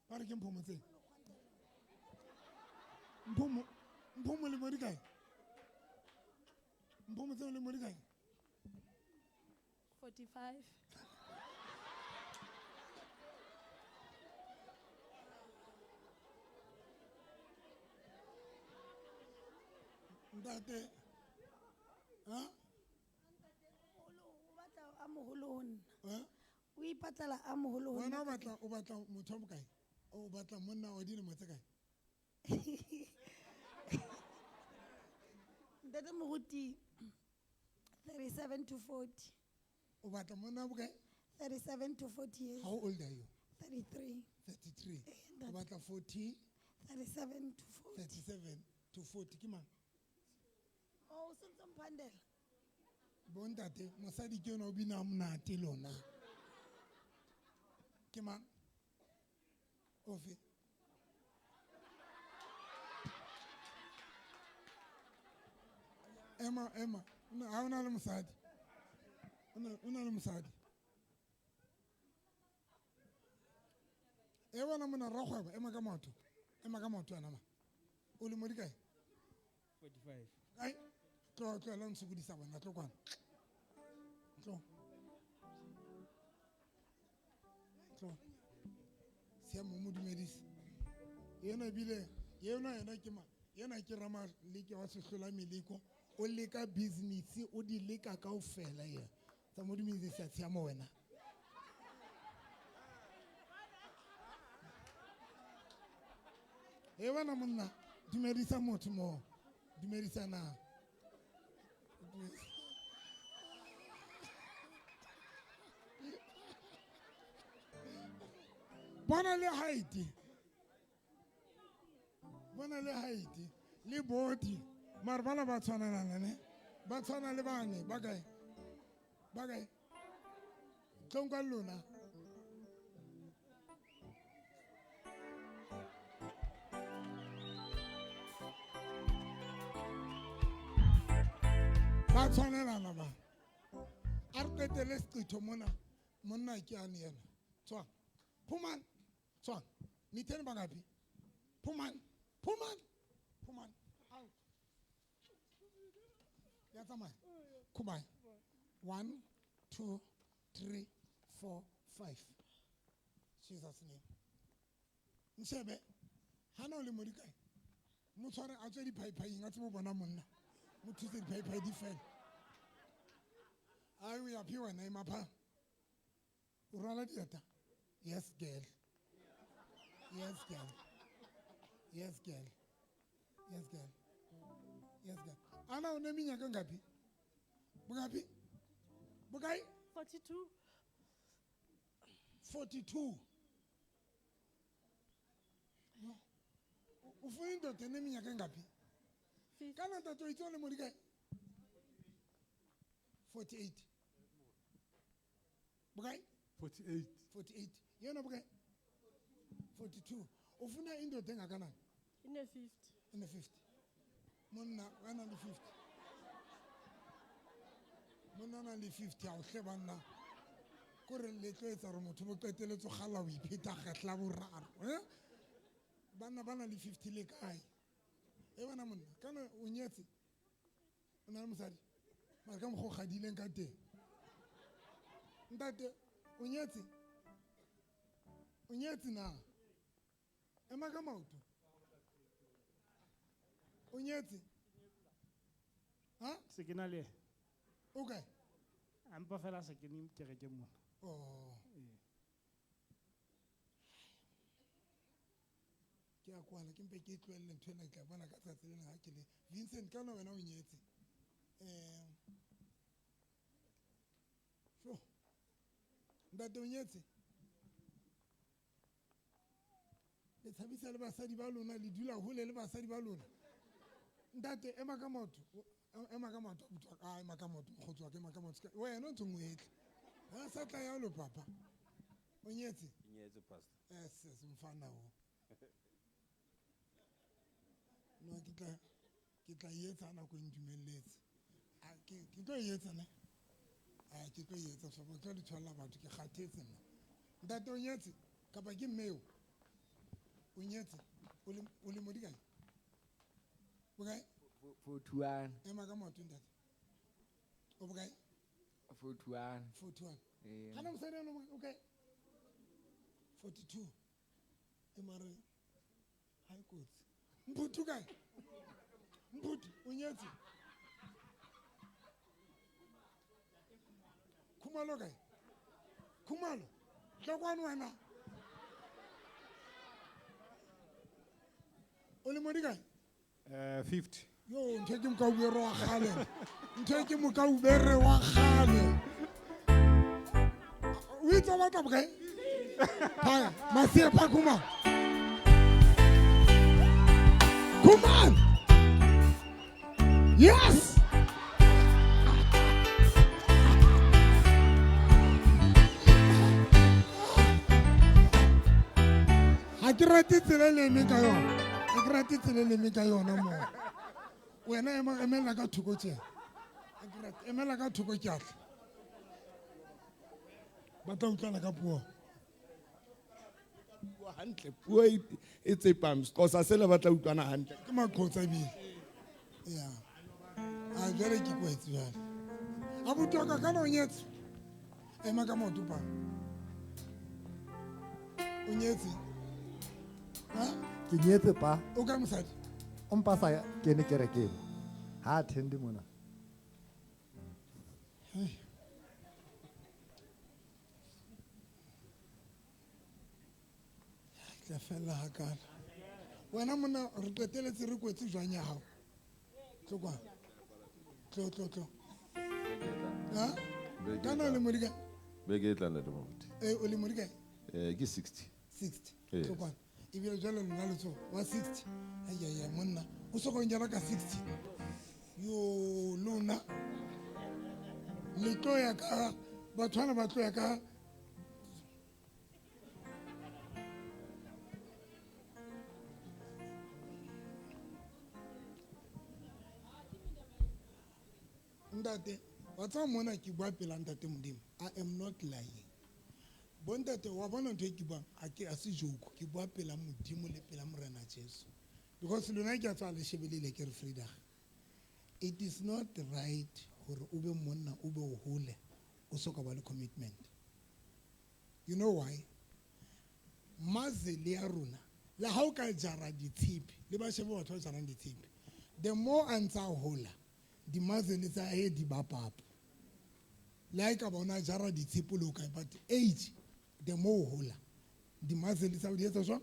ba re ke mphomo tseng mphomo le mo di kae mphomo tseng le mo di kae 45. ntate ha o batla a moholo ho nna o ipatlela a moholo ho wena nna o batla motho o bokae o batla monna wa dilemo tse kae ntate moruti 37 to 40 o batla monna wa bokae 37 to 40 years how old are you 33 33 o batla 40 37 to 40 37 to 40 ke mang o sentse mphandela bontate mosadi ke yona o bina monate lona ke mang ofe Emma ha ona le mosadi ona le mosadi e bona mona rakgwebo ema ka maoto ana ma o le mo di kae 45. ai tlo la ntshokodisa bona tlo kwana tlo siamo mo dumedisi yena ke ma yena ke rama leke wa sehlola meleko o leka business o di leka kaofela ye tsa mo dumedisi a tshiamo wena e bana monna dumedisa motho mo dumedisana bona le height le body mara bana ba tshwanana ne ba tshwana le bane ba kae tlonka lona ba tshwanelana ba a re qetele seqitho monna ke ane yena tswa Puman tswa nitheni bangaphi Puman out ya tsamaya khumaya 1 2 3 4 5 Jesus name nshebe hana o le mo di kae mo tshware a tswe diphaiphai a tsebo bona monna mo thuse diphaiphai di fela ai o ya phi wena e mapha o rwala dieta yes girl ana o ne minyaka ngapi bukae 42. 42 ufuna indoda eneminyaka ngapi kana ntate o itse o le mo di kae 48 bukae 48 yena bukae 42 ufuna indoda engakanani Ine 50. ine 50 monna ana le 50 monna na le 50 a o hle banna kore le tlo etsa re motho mo qeteletso gala o ipheta gatla boraro bana le 50 le kae e bana monna kana o nyetse o na le mosadi mara ka mo gadileng ka teng ntate o nyetse na ema ka maoto o nyetse ha Se ke na le o kae a mpa fela se ke ne kereke mona. ke a kwana ke mpe ke tlohelle ntho ena ke bona ka tsatsi lena ha ke le Vincent kana wena o nyetse ntate o nyetse le tshabisa le basadi ba lona le dula hole le basadi ba lona ntate ema ka maoto mokgotsi wa ke ema ka maoto wena o ntse ngwetle ha sa tla ya lo papa o nyetse pastor yes mfana o no ke tla yetsa nako e ndumelletse ke tlo yetsa ne ke tlo yetsa fa ba tlo le tshwala batho ke kgathetse nna ntate o nyetse kapa ke mmeo o nyetse o le modi kae bokae 41. ema ka maoto ntate o bokae 41. 41 gana mosadi ano okay 42 emare ha e kotsi mputu kae mputu o nyetse khumalo kae khumalo tla kwano wena o le modi kae 50. yo ntho ke mokaubere wa kgale ntho ke mokaubere wa kgale o itse ba tla bokae phaya masie pha khumalo khumalo yes ha ke rate tsela le eme ka yona ha ke rate tsela le eme ka yona mo wena emela ka thoko tse emela ka thoko ke atla ba tla utlwana ka puo hantle puo e tsepam sikosa se le batla utlwana hantle ke maqhotsa bile ya a jwale ke kwetse jwale a botoka ka no nyetse ema ka maoto pa o nyetse ha ke nyetse pa o ka mosadi o mpasa kene kerekeng ha attende mona tla fela hakana wena mona re qeteletse re kwetse jwang ya hao tlo kwa tlo ha kana le modika beke tla nna le mobuti o le modika ke 60 60 tlo kwa ibile jalo lona le tso wa 60 ayaya monna o so go njala ka 60 yo lona le tlo ya ka bathwana ba tlo ya ka ntate wa tsa mona ke bua pela ntate modimo I am not lying bontate wa bona ntho e ke buang a se joke ke bua pela modimo le pela morena Jesu because lona ke a tswa le shebelele ke re Frida it is not right hore o be monna o be o hole o soka ba le commitment you know why mazele ya rona la ha o ka jara ditshipi le ba shebe batho ba jarang ditshipi the more antsa hola di mazele tsa he di bapapa like bona jara ditshipi lo ka but age the more hola di mazele tsa di etsa jwang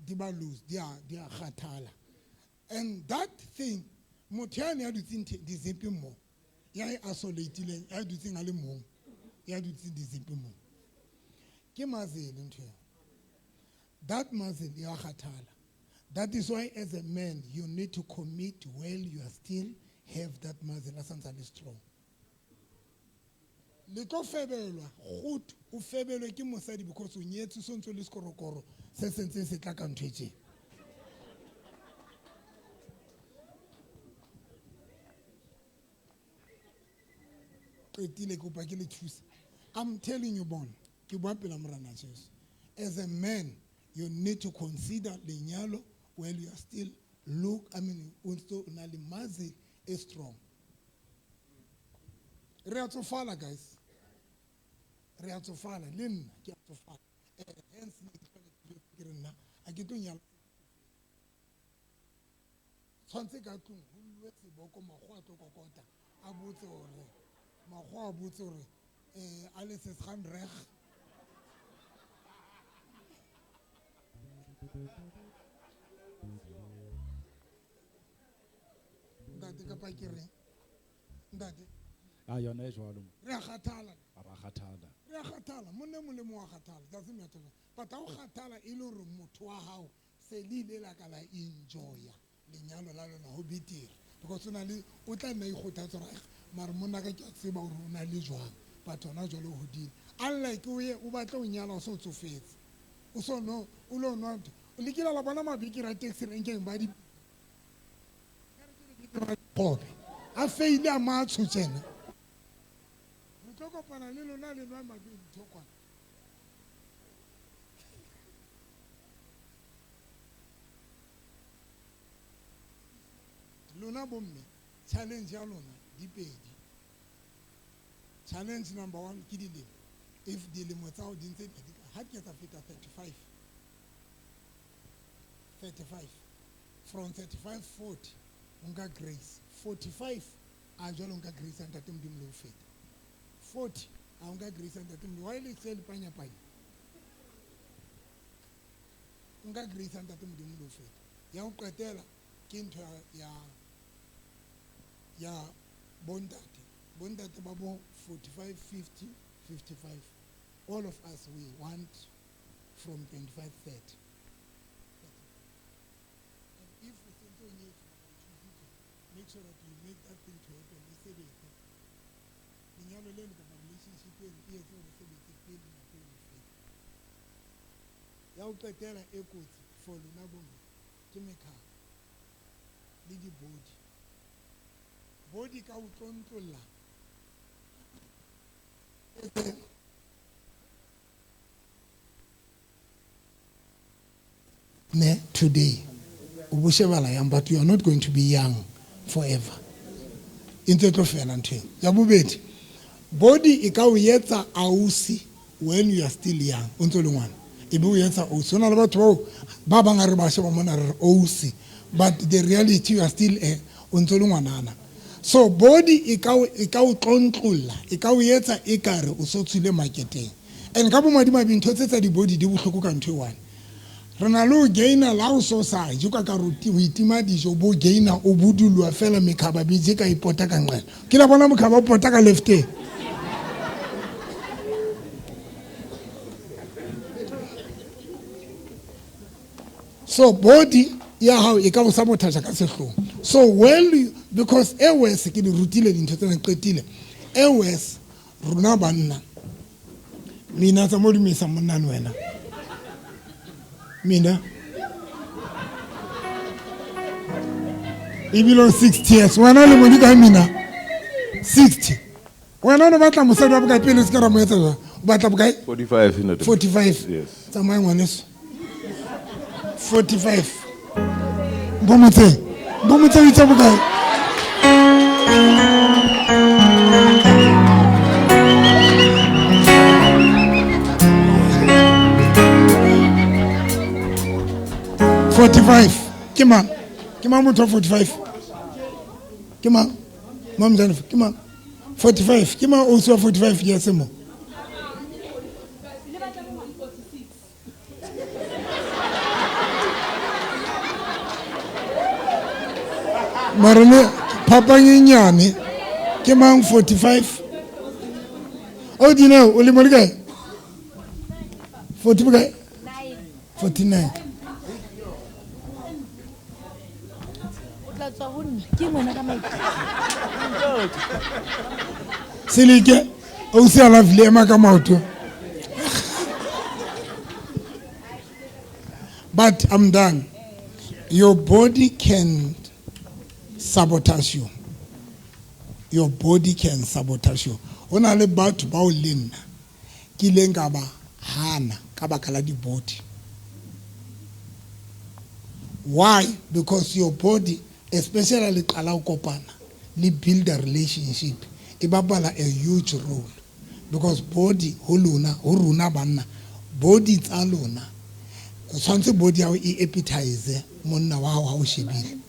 di ba lose di a khathala and that thing mothane ya dutsing dizimpi mo ya isolated ya dutsing a le mong ya dutsing dizimpi mo ke mazele ntho that mazele ya khathala. That is why as a man you need to commit while you are still have that muscle as strong. Le tlo febelwa gut o febelwe ke mosadi because o nyetse so ntse le skorokoro se sentse se tla ka ntwetse. I'm telling you, Bon, as a man, you need to consider lenyalo while you are still also Nalimazi is strong. Reatofala, guys. Reatofala, Lin, Kiatofala. Hence, I get on your Sanse Gatun, who lets the Boko Mahuato Kokota, Abutore, Mahua Butore, Alice Handrech. Ndate ka pakere ndate yona e jwalo re khathala ra khathala re khathala monne molemo wa khathala doesn't matter but ha o khathala e le hore motho wa hao se lile la kala enjoya lenyalo la lona ho betere because ona le o tla nna ikgothatsa ra mara monna ka ke tseba hore ona le jwang but ona jwalo hodile unlike o ye o batla o nyala o so tsofetse o so no o lo no o likila la bona mabiki ra taxi renkeng ba di pobe a feile a matsho tsena re tlo kopana le lona le nwa mabiki thokwana lona bomme challenge ya lona di pedi. Challenge number 1 ke dilemo. If dilemo tsa o di ntse di ha ke tsa feta 35 from 35 40 unga grace 45 a jalo unga grace anta te modimo le ho feta 40 a unga grace anta te modimo wa ile tsele panya unga grace anta te modimo le ho feta ya ho qetela ke ntho ya bondate ba bo 45 50 55 all of us we want from 25 30. If we think make sure that you make that thing to happen, we say it. In your relationship, you have to say it. You have to tell equity for Lunabum to make her. Lady body. Body can control. Today. But you are not going to be young forever. Body ikawiyetsa ausi when you are still young. But the reality you are still so body ikawukontrola ikawiyetsa ikare usotsile marketing. And kabo madima bintotsetsa di body di bohloko ka ntwe one. Renalo gaina la o so sa juka ka ruti o itima dijo bo gaina o budulwa fela mekaba bije ka ipota ka ngwela ke la bona mokaba o pota ka left. So body ya how e ka bo sabotage ka sehlo. So well because always ke di rutile dintho tsena qetile always runa banna mina tsa mo dimisa monna wena mina ibilo 60 years wana le modi ka mina 60 wana no batla mosadi wa boka pele se ka ra mo etsa ba batla boka 45 in 45 yes tsamaya ngwaneso 45 bomotse itsa boka 45 kima motho 45 kima mam Jennifer kima 45 kima also 45 years mo marane papa nyenyane kima 45 odine olimolika 40 49 Silike, aussi à la ville, but I'm done. Your body can sabotage you. Your body can sabotage you. On a le bat baulin, kilengaba hana kabakala di body. Why? Because your body, especially kalau kopana, build a relationship. Ibabala a huge role. Because body, horuna banna, body it's alona. Sonse body how appetize, monna wow how she be.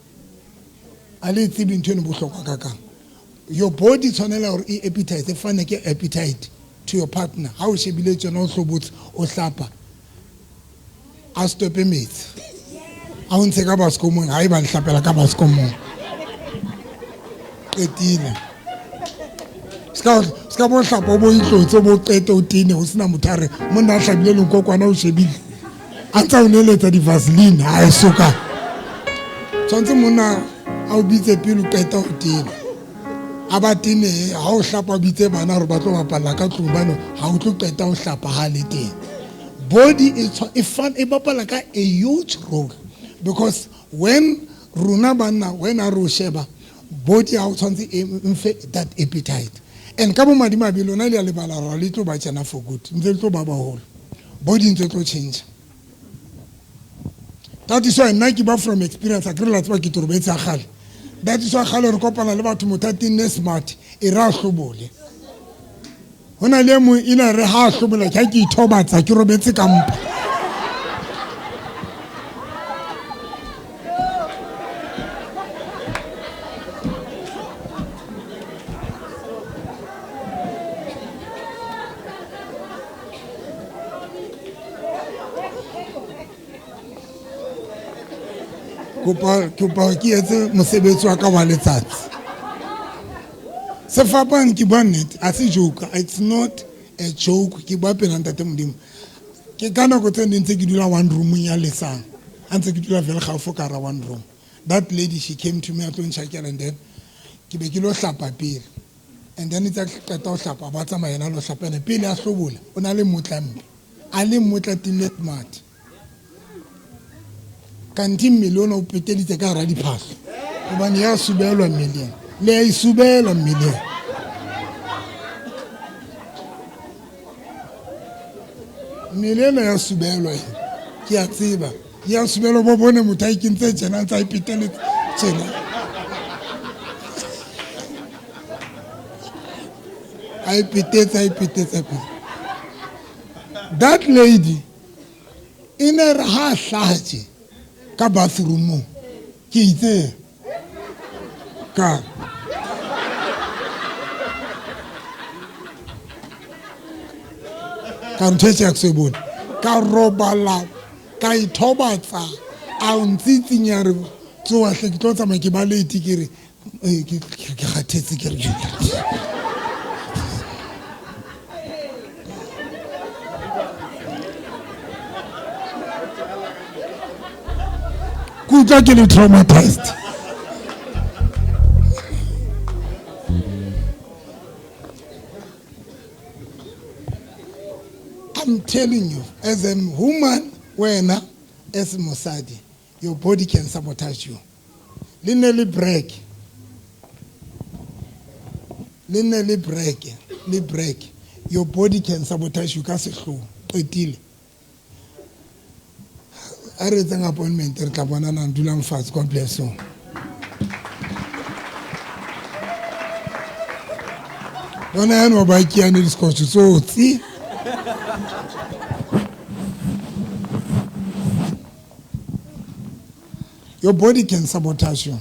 Ali tibin tunu bushokwa kaka. Your body tonela or appetize, the fun appetite to your partner. How she be let you know so but or slapper. I'll stop a mate. I won't say about common. I even slap like about common. Skabo slap obo intlo tsobo qeto tine ho sina motare monna hlabile le nkoko ana o shebile anta o neleta di vaseline ha esoka tsantse monna a o bitse pele qeta o tine abatine ha o hlapa bitse bana re batlo bapala ka tlumbano ha o tlo qeta o hlapa ha le teng body is fun e bapala ka a huge role. Because when runa banna when aro sheba body out on that appetite and kabo madima bilona le lebala ra litlo ba tsena for good ntse tlo ba hole body ntse tlo change. That is why nna ke ba from experience a krela tswa ke turobetsa gale that is why kgale re kopana le batho motho a tinne smart e re a hlobole ho na le mo ina re ha hlobola ke ithobatsa ke robetse ka mpa kopa ke etse mosebetsi wa ka wa letsatsi se fapang ke bua nnete a se joke, it's not a joke ke bua pela ntate modimo ke ka nako tse ntse ke dula one room ya lesang a ntse ke dula vele gaufo ka ra one room. That lady, she came to me at Onchakela, and then ke be ke lo hlapa pele, and then it's qeta ho hlapa ba tsamaya yena lo hlapana pele a hlobola o na le motlambi a le motla tinet mat kanti milione o petelitse ka ra diphahlo hobane ya subelwa million le ya isubelwa million million ya subelwa ke a tseba ya subelwa bo bone motho a ikintse tsena tsa ipeteletse tsena I ipetetse. That lady in her hlaje ka bathroom ke itse ka ntse ya sebone ka robala ka ithobatsa a ntsintsinya re tsoa hle ke tlotsa ma ke ba late ke re ke khathetse ke re Get traumatized. I'm telling you, as a woman, as a Mosadi, your body can sabotage you. Linearly break. Your body can sabotage you. Kasi flow. I read an appointment at Kabana and Dulam Fast Complex. Don't I know by Kiani Scotch? So, see, your body can sabotage you.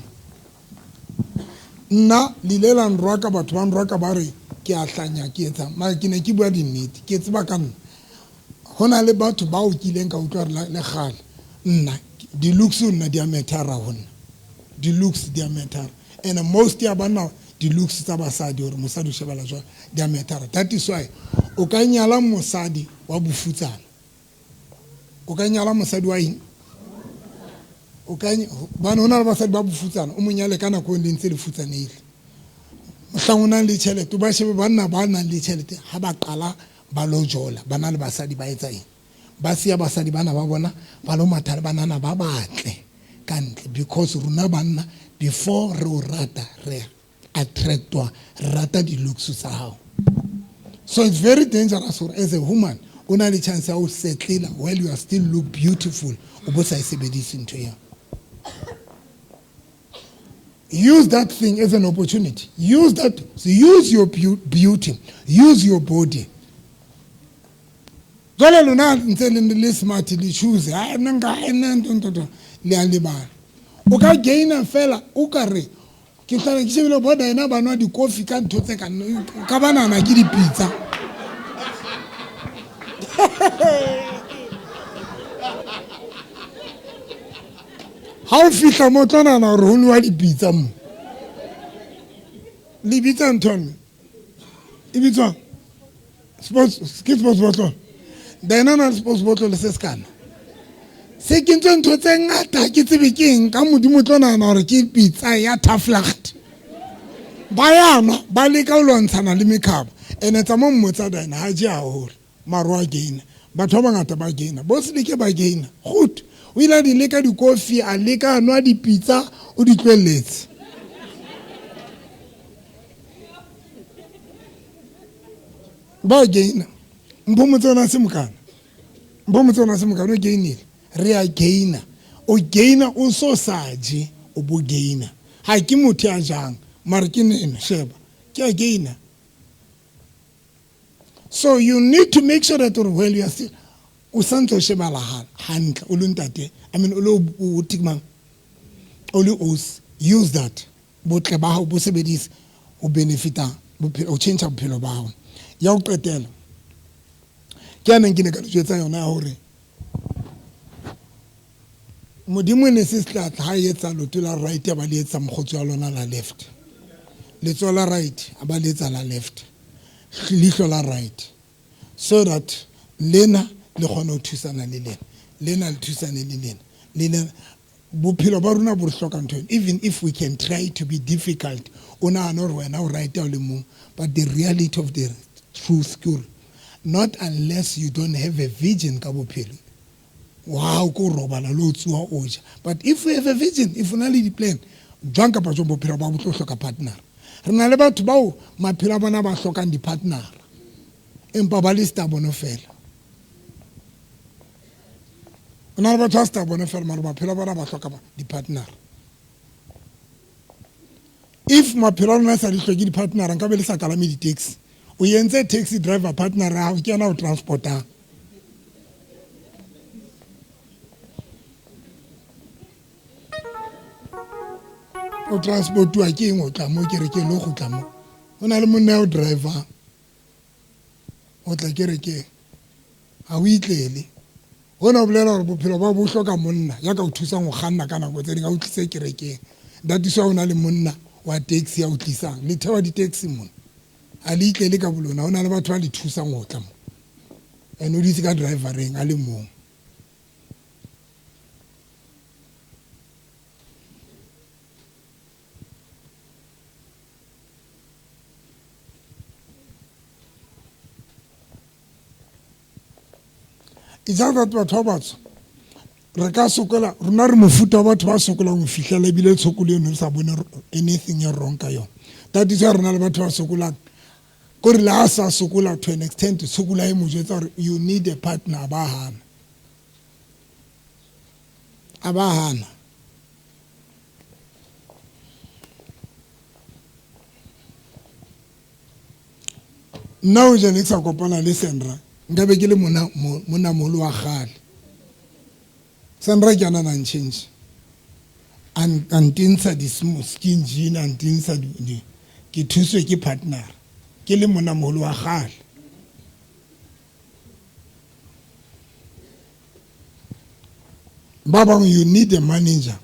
Na lilela nroka but one rock about it. Kiatanya Kieta, my Kineki in need, Kietsbakan. Hona le batho ba o kileng ka utlwa le khale. Nna di looks na dia metara hona di looks dia metara and most ya bana di looks tsa basadi or mosadi o shebala jwa dia metara. That is why o ka nyala mosadi wa bofutsana o ka nyala mosadi wa eng o ka bana hona le basadi ba bofutsana o monyale kana ko ndintse le futsanile mohlangona le tšhelete ba shebe bana ba nang le tšhelete ha ba qala ba lo jola bana le basadi ba etsa eng ba sia basadi bana ba bona ba lo mathana banana ba batle kantle because runa banna before re o rata re attractwa rata di looks tsa hao. So it's very dangerous for as a woman una le chance ya o settle while you are still look beautiful o bo sa isebedisi into you. Use that thing as an opportunity. Use that. So use your beauty. Use your body. Jole lona ntse le smart le choose ha nanga ena ntonto le a lebana o ka gaina fela o ka re ke tsara ke shebile boda ena banwa di coffee ka ntotse ka banana ke di pizza ha o fihla mo tsana na re ho nwa di pizza mo le pizza ntone e bitswa sports bottle then I'm supposed to le seskana se ke ntse tse ngata ke tsebe ke eng ka modimo tsona na re ke pizza ya Taflacht ba yana ba le ka lontshana le mekhaba ene tsa mo mmotsa dina ha je a hore marwa gain batho ba ngata ba gain bo se le ke ba gain good o ila di leka di coffee a leka nwa di pizza o di tlweletse ba gain mbomotsona simukana o gainile re a gaina o gaina o so saje o bo gaina ha ke motho ya jang mara ke nena sheba ke a gainer. So you need to make sure that while you are still o santse o shebala hantle o le ntate I mean o le o tikmang o le os use that botle ba hao bo sebedise o benefita o change bophelo ba hao ya o qetela ke aneng ke ne ka tshwetsa yona hore modimo ne se tla ha etsa loto la right ya ba le etsa mogotsi wa lona la left letso la right a ba le etsa la left lihlo la right so that lena le kgona ho thusana le lena le thusane le lena bophelo ba rona bo re hloka ntho even if we can try to be difficult ona no re wena o right ya le mong but the reality of the truth school not unless you don't have a vision ka bophelo wow ko robala lo tsuwa oja but if you have a vision if una le di plan jwang ka pa jo bophelo ba bo tlo hloka partner re na le batho bao maphelo a bona ba hlokang di partner empa ba le stubborn fela ona ba tsa stubborn fela mara maphelo a bona ba hloka di partner if maphelo a bona sa di hloki di partner nka be le sa kalame di taxi o yentse taxi driver partner ha ke yana o transporta o transport wa ke eng o tla mo ke re ke lo go tla mo ona le monna o driver o tla ke re ke ha o itlele ona o bolela gore bophelo ba bo hloka monna ya ka o thusang go kganna ka nako tse ding a o tlise kerekeng that is why ona le monna wa taxi ya o tlisang le thewa di taxi mona a le itlele ka bolona ona le batho ba le thusang go tla mo ene o ditse ka drivereng a le mong itsa batho ba thobatso re ka sokola rona re mofuta wa batho ba sokola go fihlela ebile tshokolo eno re sa bone anything wrong ka yona that is why rona le batho ba sokolang ko re la sa sokola to an extent sokola e mo jwetsa gore you need a partner a ba hana nna o jane ke sa kopana le Sandra nka be ke le mona moholo wa gale Sandra ke ana nang change antinsa di skin jean antinsa di ke thuswe ke partner ke le mona moholo wa gale ba bang you need a manager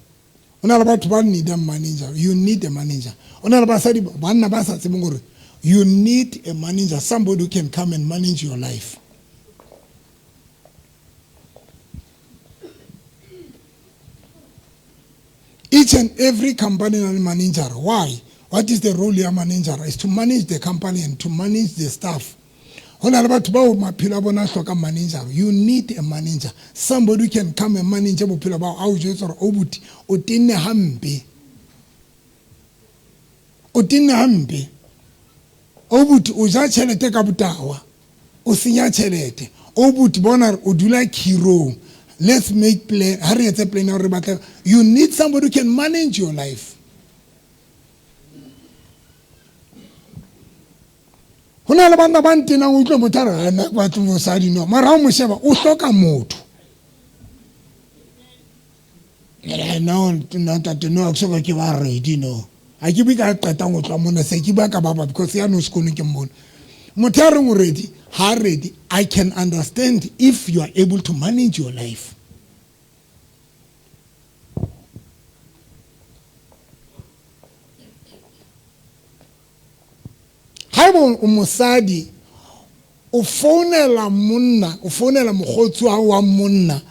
ona le batho ba need a manager you need a manager ona le basadi banna ba sa tsebeng gore you need a manager somebody who can come and manage your life each and every company and manager why what is the role of a manager is to manage the company and to manage the staff hona le batho ba o maphelo a bona hloka manager you need a manager somebody who can come and manage bophelo ba o jwetsa gore o buti o tenne hampe o buti o ja tšhelete ka botawa o senya tšhelete o buti bona o dula khirong let's make plan ha re etse plan ya re batla you need somebody who can manage your life hona le bana ba ntena o tlo motara na ba tlo sadi no mara o mo sheba o hloka motho no tate no so ke ba ready no a ke bi ka qeta go tla mona se ke ba ka baba because ya no sekolo ke mmona motho a re mo ready ha ready I can understand if you are able to manage your life haebo mosadi o founela monna o founela mogotsi wa monna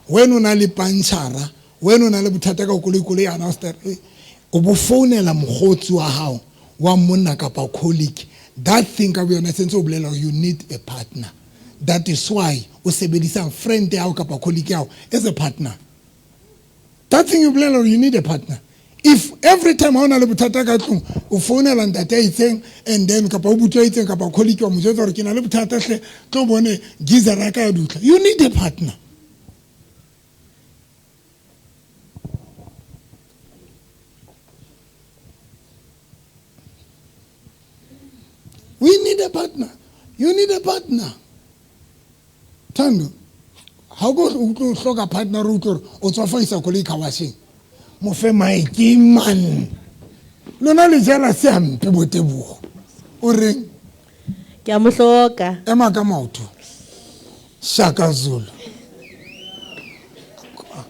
wena o na le pantshara wena o na le bothata ka kolekole ya na o bo founela mogotsi wa hao wa monna kapa colleague that thing ka bona sense o bolela you need a partner that is why o sebedisa friend ya hao kapa colleague ya hao as a partner that thing you bolela you need a partner if every time ha ona le bothata ka tlong o founela ntate itseng and then kapa o butwa itseng kapa colleague wa mo jwetsa gore ke na le bothata hle tlo bone giza ra ka ya dutla you need a partner You need a partner. Thando, how go to hloka partner o tlo o tswa fa isa koloi car washing. Mo fe maiki man. Lona le jela se ampe botebo. O reng? Ke a mo hloka. Ema ka maoto. Shaka Zulu.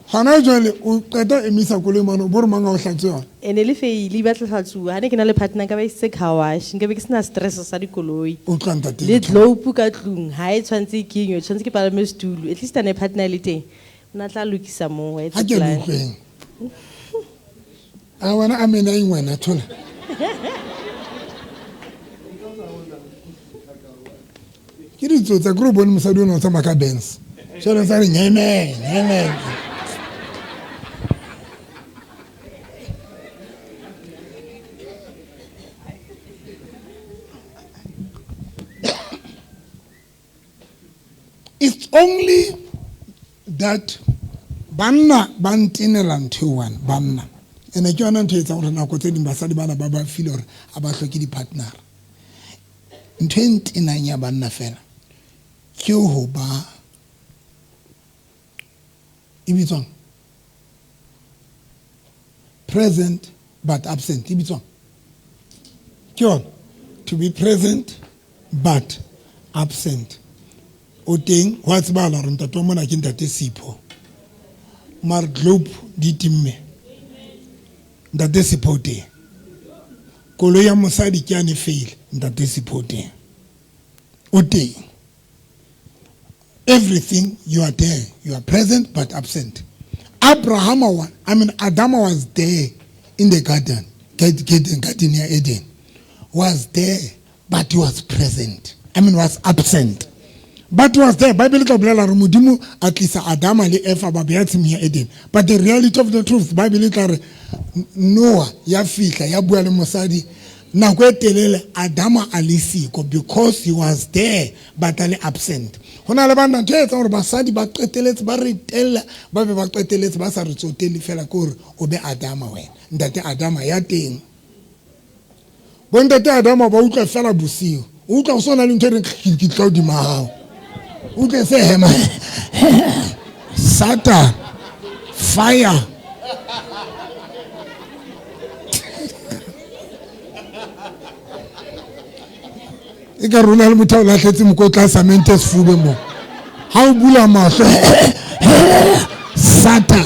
Hana jwale o qeta emisa koloi mano bo re manga o hlatse yona. Ene le feile ba tla hlatsuwa. Ha ne ke na le partner ka ba ise car wash. Nke be ke sena stress sa dikoloi. O tla ntate. Le globe ka tlung. Ha e tshwantse ke nyo, tshwantse ke palame stool. At least ane partner le teng. Ona tla lokisa mo wa Ha ke lutleng. A wana a mena ingwena thola. Ke ditsotsa ke re bone mosadi o ne o tsamaya ka Benz. Jalo sa re nyeme. It's only that banna ba ntenela ntho one banna. Ene ke yona ntho etsa gore nako tse ding basadi bana ba ba feel gore a ba hloke di-partner. Ntho e ntenang ya banna fela ke ho ba e bitswang present but absent. E bitswang ke yona to be present but absent. O teng wa tsebala gore ntate wa mona ke ntate Sipho mar globe di timme ntate Sipho teng koloi ya mosadi ke ane fail ntate Sipho teng o teng. Everything you are there, you are present but absent. Adam was there in the garden near Eden, was there but he was present. Was absent. But was there. Bible to blela re modimo at least Adam le Eva ba beatseng near Eden. But the reality of the truth, Bible tla Noah ya fihla ya bua le mosadi nako e telele Adam a le siko because he was there but ale absent. Hona le bana ntse etsa gore basadi ba qeteletse ba re tella ba be ba qeteletse ba sa re tsotele fela gore o be Adam wena ntate Adam ya teng. Bontate Adam ba utlwa fela bosiu o utlwa o sona le ntse re ke tlo di mahao o ke se hema Satan fire e ka rona le motho o latlhetse mokotla sa mente sefube mo ha o bula mahlo Satan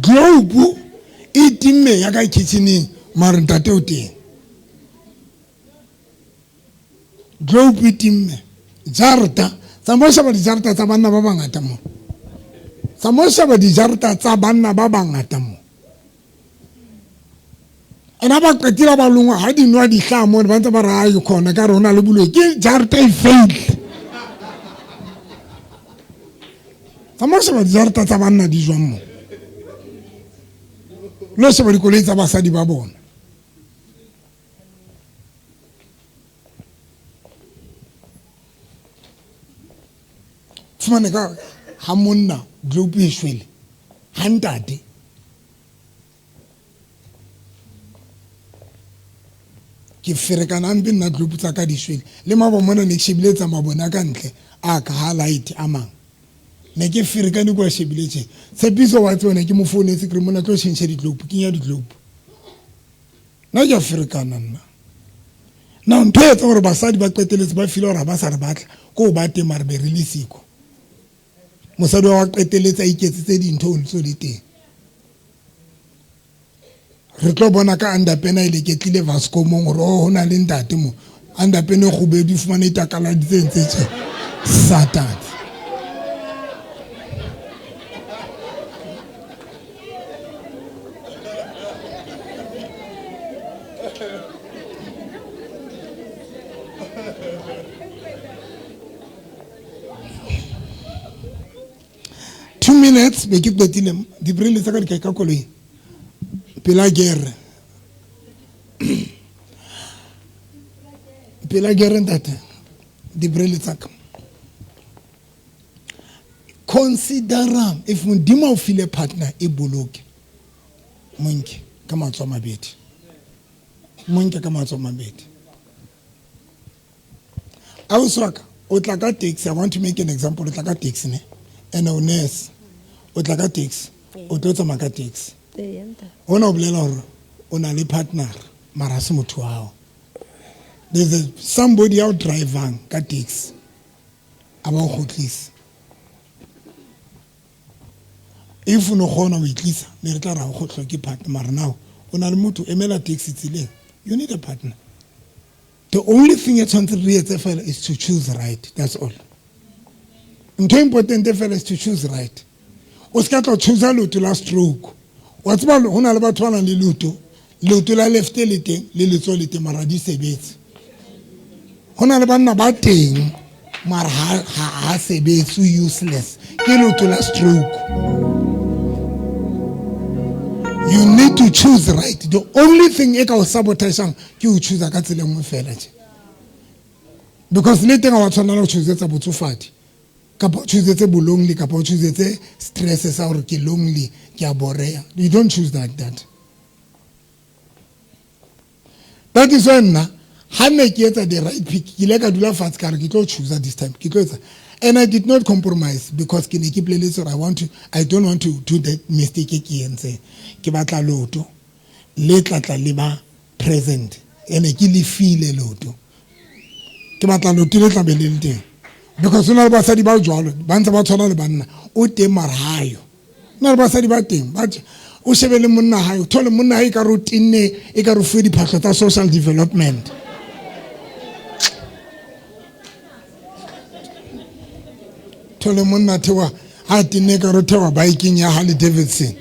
globe e timme ya ka kitcheneng mara ntate o teng globe e timme jarta Samosha ba dijarta tsa banna ba bangata mo. Samosha ba dijarta tsa banna ba bangata mo. Ana ba qetila ba lungwa ha di nwa di hla mo ba ntse ba ra yo khona ka rona le bulo ke jarta e fail. Samosha ba dijarta tsa banna di jwa mo. Lo se ba dikoloi tsa basadi ba bona. Fumane ka ha monna globe e shwele ha ntate ke ferekana ampe nna globe tsa ka di shwele le mabo mona ne shebile tsa mabona ka ntle a ka highlight amang ne ke ferekane kwa shebile tse tshepiso wa tsone ke mo phone tse kre mona tlo change di globe ke nya di globe na ke ferekana nna na ntwe tsa gore basadi ba qeteletse ba file gore ba sa re batla ko ba te mare be release ko mosadi wa qeteletsa iketsetse dintho o ntso di teng re tlo bona ka andapena ile ke tlile Vasco mo gore ho na le ntate mo andapena go be di fumane itakala di tsentse Satan minutes be ke qetile di brele tsa ka di ka koloi pela guerre ntate di brele tsa ka consider if modimo o file partner e boloke monke ka matso a mabedi monke ka matso a mabedi a o swaka o tla ka taxi. I want to make an example. O tla ka taxi ne and o nurse o tla ka taxi o tlo tsamaya ka taxi ona o bolela hore o na le partner mara se motho wa hao. There's somebody out driving ka taxi aba o kgotlisa if no gona o itlisa le re tla ra go tlhoka ke partner mara now o na le motho emela taxi tsileng. You need a partner. The only thing you want to read is to choose right. That's all. The important is to choose right. O ska tlo choose luto la stroke. Wa tsba hona le batho bana le luto la left le teng le letso le teng mara di sebetse. Hona le bana ba teng mara ha sebetse useless. Ke luto la stroke. You need to choose right. The only thing you can sabotage you choose a katsile ngwe fela je. Because later I want to choose tsa botsofadi. Kapa choose tse bolongli kapa choose tse stress sa hore ke lonely ke a borea. You don't choose like that. That is why na ha ne ke etsa the right pick ke le ka dula fatshe ka re ke tlo choose this time. Ke tlo etsa. And I did not compromise because ke ne ke pleletse I don't want to do that mistake ke entse. Ke batla loto le tlatla le ba present ene ke le feel loto ke batla loto le tla be le teng because una le basadi ba jwalo ba ntse ba tshwana le banna o teng marayo na le basadi ba teng ba o shebele monna hayo thole monna hayo ka rutine e ka rufe diphahlo tsa social development. Thole monna thewa ha tine ka rothewa biking ya Harley Davidson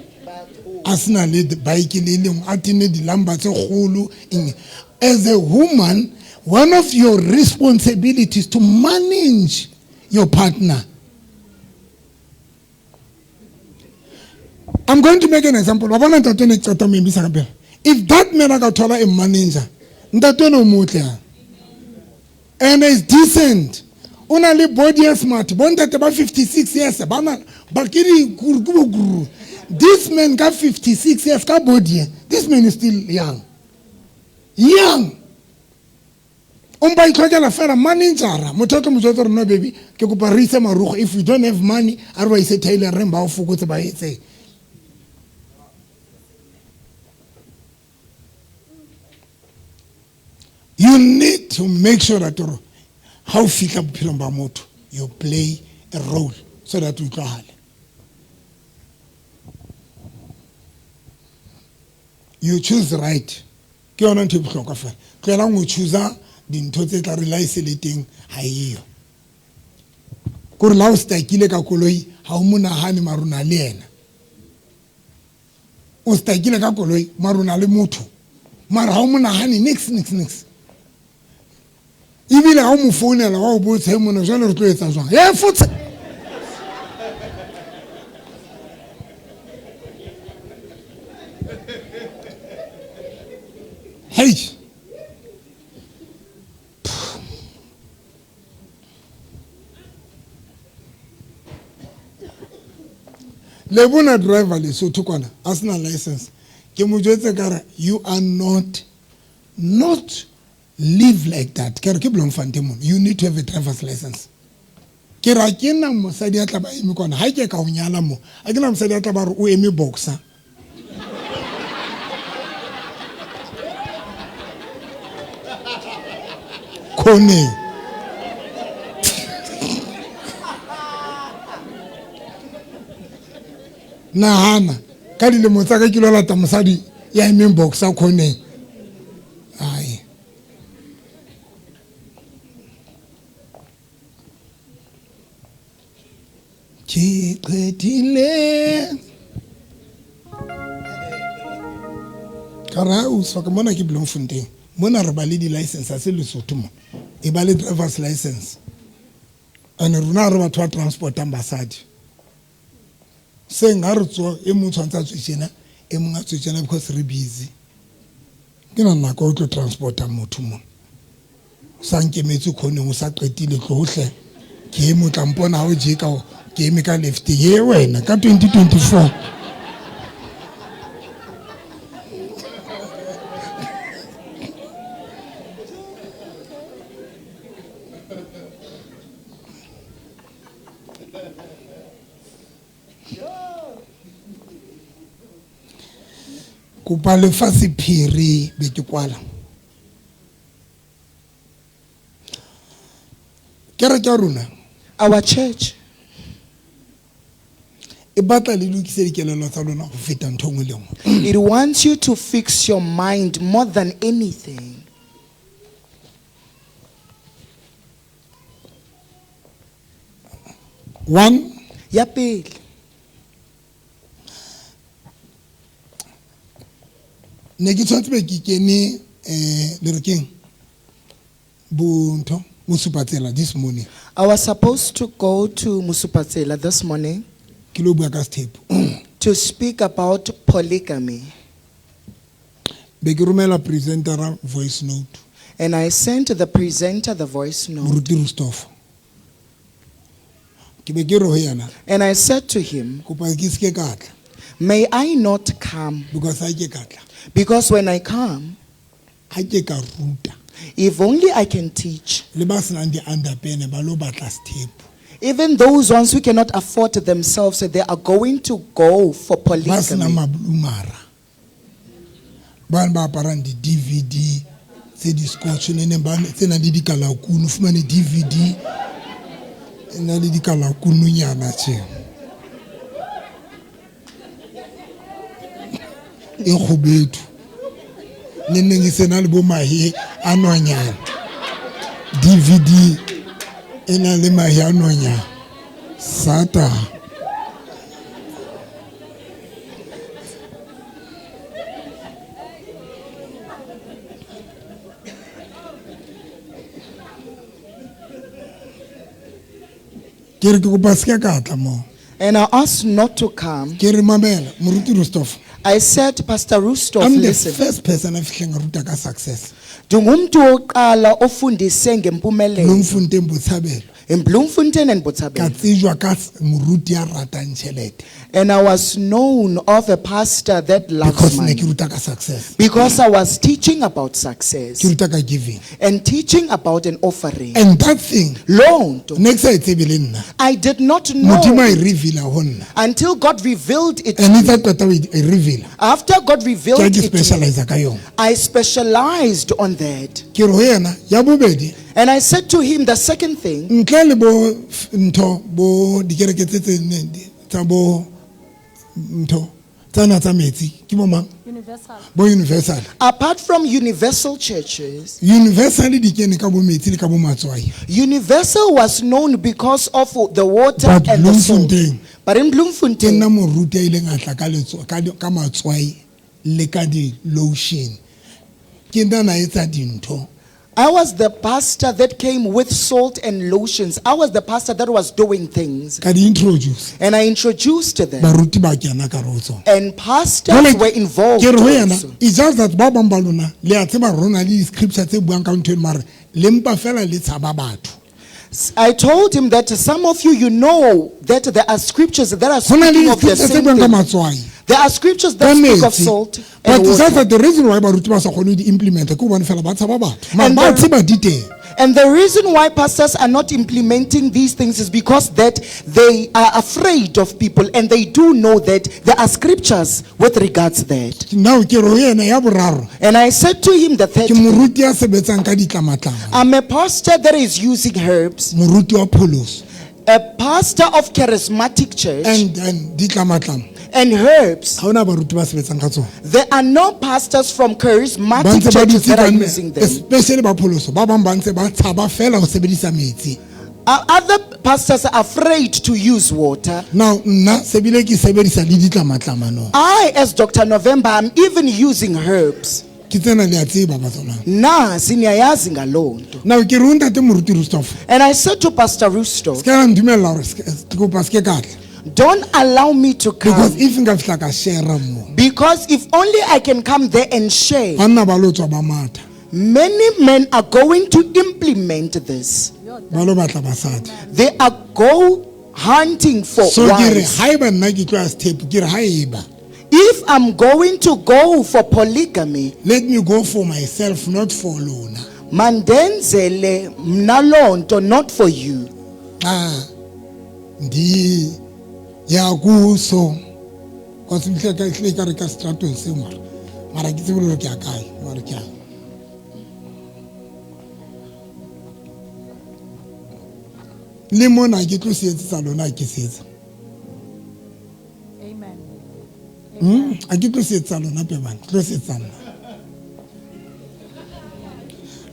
asina le bike le leng a tine di lamba tse kholo. As a woman, one of your responsibilities to manage your partner. I'm going to make an example. If that man got a manager, and is decent, only body is smart, born at about 56 years, this man got 56 years, body. This man is still young. Young. Umba itlhokela fela manager motho mo jotsa rena baby ke kopa re ise marugo if you don't have money a re ise Taylor re ba o fokotse ba etse. You need to make sure that how fika bophelong ba motho you play a role so that you tlogale. You choose right. Ke yona ntho e bohlokwa fela. Tlela ngo choose dintho tse tla re laise le teng ha iyo. Gore la o stakile ka koloi ha o monahane maruna le yena. O stakile ka koloi maruna le motho. Mara ha o monahane next. Ibile ha o mo founela wa o botse mona jalo re tlo etsa jwang. Ye futse. Hey. Le bona driver le so tukwana asina license ke mo jwetse kare you are not live like that kare ke blong fante mo you need to have a driver's license ke ra ke na mosadi a tla ba emi kwana ha ke ka o nyala mo a ke na mosadi a tla ba re o emi boxer kone nahana ka dilemo tsa ka ke lo lata mosadi ya emeng boxer khoneng ai ke qetile kara o so ka mona ke Bloemfontein mona re ba le di license a se Lesotho mo e ba le driver's license ane runa re batho ba transport ambassador senga re tswa e mo tshwantsa tswetsena e mo ngatswetsena because re busy ke na nna go tlo transporta motho mo sa nkemetse khone o sa qetile tlohle ke mo tla mpona ha o je ka ke eme ka left ye wena ka 2024 kopa lefatshe phiri be ke kwala kereke ya rona Our church, e batla le lokise dikelelo tsa lona go feta ntho nngwe le nngwe it wants you to fix your mind more than anything. one Ya pele, ne ke tshwantse be ke kene le re keng bontho mosupatsela this morning I was supposed to go to Musupatsela this morning ke lo bua ka sethepu to speak about polygamy. be ke romela presentera voice note And I sent the presenter the voice note. moruti Rustofo ke be ke re ho yana And I said to him, kopa ke se ke katla may I not come? because ha ke katla Because when I come, ha ke ka ruta if only I can teach. le ba senang di underpene ba lo batla sethepu Even those ones who cannot afford themselves, they are going to go for ba senang polygamy. mablumara ba ba aparang di DVD tse di scotch ne ne ba tsena le dikalakunu fumane DVD ena le dikalakunu nyana tse e khubetu ne ne sena le bo mahe anonyana DVD ena le mahe anonyana sata ke re ke kopa se ka tla mo And I asked not to come. ke re mamela moruti Rustofo I said, Pastor Rustov, I'm the listen. first person afihleng ruta ka success Ndungumntu oqala ofundise ngempumelelo nomfunte mbotshabelo in Bloemfontein and ka Botshabelo. tsejwa ka moruti ya ratang tšhelete And I was known of a pastor that loves because ne ke money. ruta ka success Because I was teaching about success ke ruta ka giving and teaching about an offering. and that thing Lonto, next sa e tsebe le nna I did not modimo know a e reveala ho nna until God revealed it. and itsa tota e reveala After God ke revealed ke it, to me, specialize ka yona I specialized on that. ke re ho yena ya bobedi And I said to him, the second thing, ntle le bo ntho bo dikereke tse ne tsa bo ntho tsana tsa metsi ke mo mang bo universal apart from universal churches, universal di kene ka bo metsi le ka bo matswai Universal was known because of the water But and the salt. Bloemfontein, But in ke nna Bloemfontein, moruti a ileng a tla ka matswai le ka di lotion ke nna na etsa dintho I was the pastor that came with salt and lotions. I was the pastor that was doing things. ka di introduce And I introduced them. baruti ba kena ka ro tsona And pastors Jwale, were involved ke re ho yena also. it's just that ba bang ba lona le a tseba rona le di-scripture tse buang ka ntho eno mare le mpa fela le tshaba batho I told him that some of you know that there are scriptures that are go na le speaking of the di-scripture tse same buang ka thing. matswai There are scriptures ka that speak of metsi salt but and it's just water. that the reason why baruti ba sa kgone di implement ke hobane fela ba tshaba batho mara And ba the- tseba di teng And the reason why pastors are not implementing these things is because that they are afraid of people, and they do know that there are scriptures with regards to that. now ke re ho yena ya boraro And I said to him the third ke thing, moruti ya sebetsang ka ditlamatlama I'm a pastor that is using herbs, moruti wa pholoso a pastor of charismatic church, and ditlamatlama and herbs. ga ona baruti ba sebetsang ka tsona There are no pastors from ba charismatic ntse ba churches dutse that ka are nne using them. especially ba pholoso ba bang ba ntse ba tshaba fela go sebedisa metsi Other pastors are afraid to use water. now nna sebile ke sebedisa le ditlamatlama no I, as Dr. November, I'm even using herbs. ke tsena le a tseba ba tsona Nasi niyayazi ngaloo nto. now ke re o ntate moruti Rustofo And I said to Pastor Rusto, se ka ra ndumella gore ke kopa se ke ka tla don't allow me to because come, if nka fihla ka share mo because if only I can come there and share, banna ba lo tswa ba matha many men are going to implement this. ba lo batla basadi They are go hunting for So ke re wives. haeba nna ke tlo ya step ke re haeba If I'm going to go for polygamy, let me go for myself not for lona. mandenzele mnalonto, not for you. Ndi ya kuso because mhle ka hle ka re ka stratong se mara ke tsebe lo ke ya kae mara ke ya le mona ke tlo se etsa lona ke se etsa a ke tlo se etsa lona pe bana tlo se etsa nna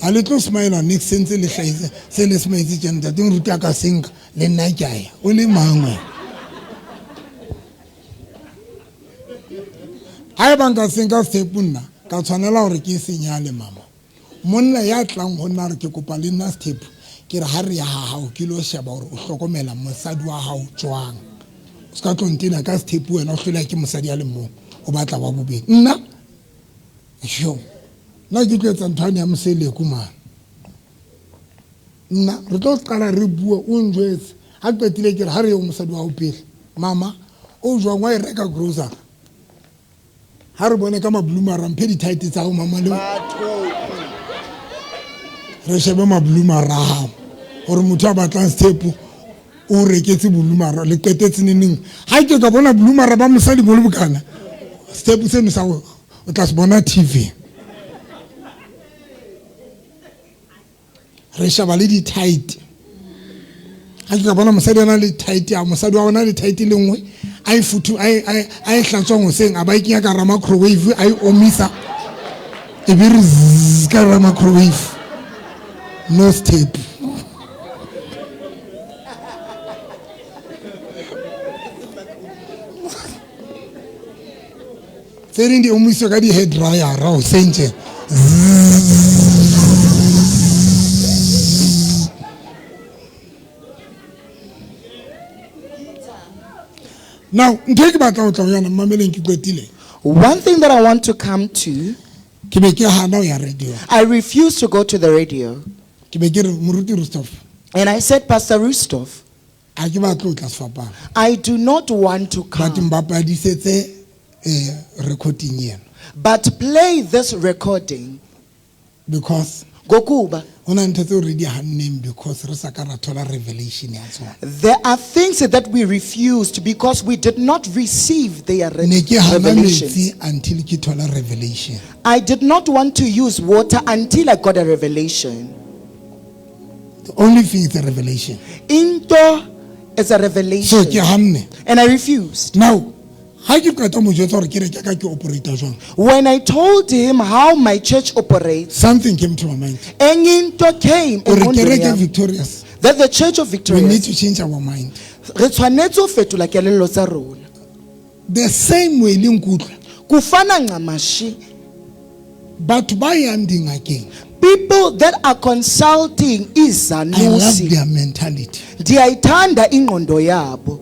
a le tlo smile next sense le hlaise se le smile tjena ta teng ruta ka senka le nna ke ya o le mangwe ai banka senka step nna ka tshwanela hore ke senyale mama monna ya tlang ho nna re ke kopa le nna step ke re ha re ya hao ke lo sheba hore o hlokomela mosadi wa hao tswang ska tlo ntina ka step wena o hlola ke mosadi ya le mo o batla wa bobedi nna jo na ke tletsa nthwane ya mosele ku mana nna re tlo qala re bua o njwetse ha qetile ke re ha re yo mosadi wa o pele mama o jwang wa e reka grocery ha re bone ka mablumara mphe di tight tsa go mama le re shebe mablumara hao gore motho a batlang step o reketse bolumara le qetetse neneng ha ke ka bona bolumara ba mosadi mo le bokana step se no sa o tla se bona TV re shaba le di tight ha ke ka bona mosadi ana le tight ya mosadi wa bona le tight le nngwe ai futu ai hlatswa ngoseng a ba ikenya ka ra microwave ai omisa e be re ka ra microwave no step Sering di omiso ka di hair dryer ra o sentse now ntwe ke batla o tla yana mameleng ke kwetile One thing that I want to come to, ke be ke hana o ya radio I refuse to go to the radio. ke be ke re moruti Rustov And I said, Pastor Rustov, a ke batla o tla sefapana I do not want to but come, mbapadisetse recording yena but play this recording. because Gokuba, ona ntse tse re di hanneng because re sa ka ra thola revelation ya tsona there are things that we refused because we did not receive their ne ke hana revelation. metsi until ke thola revelation I did not want to use water until I got a revelation. the only thing is a revelation Into is a so revelation. ke hanne And I refused. now ha ke qeta mo jwetsa hore ke re ke ka ke operator jwang When I told him how my church operates, something came to my mind Enginto came ore engqondweni kereke yami, victorious that the church of we need Victorious to change our mind re tshwanetse ho fetola kelello tsa rona. the same way le nkutlwa Kufana ngamashi, batho ba yang dingakeng people that are consulting I love izanusi, their mentality ndiyayithanda ingqondo yabo.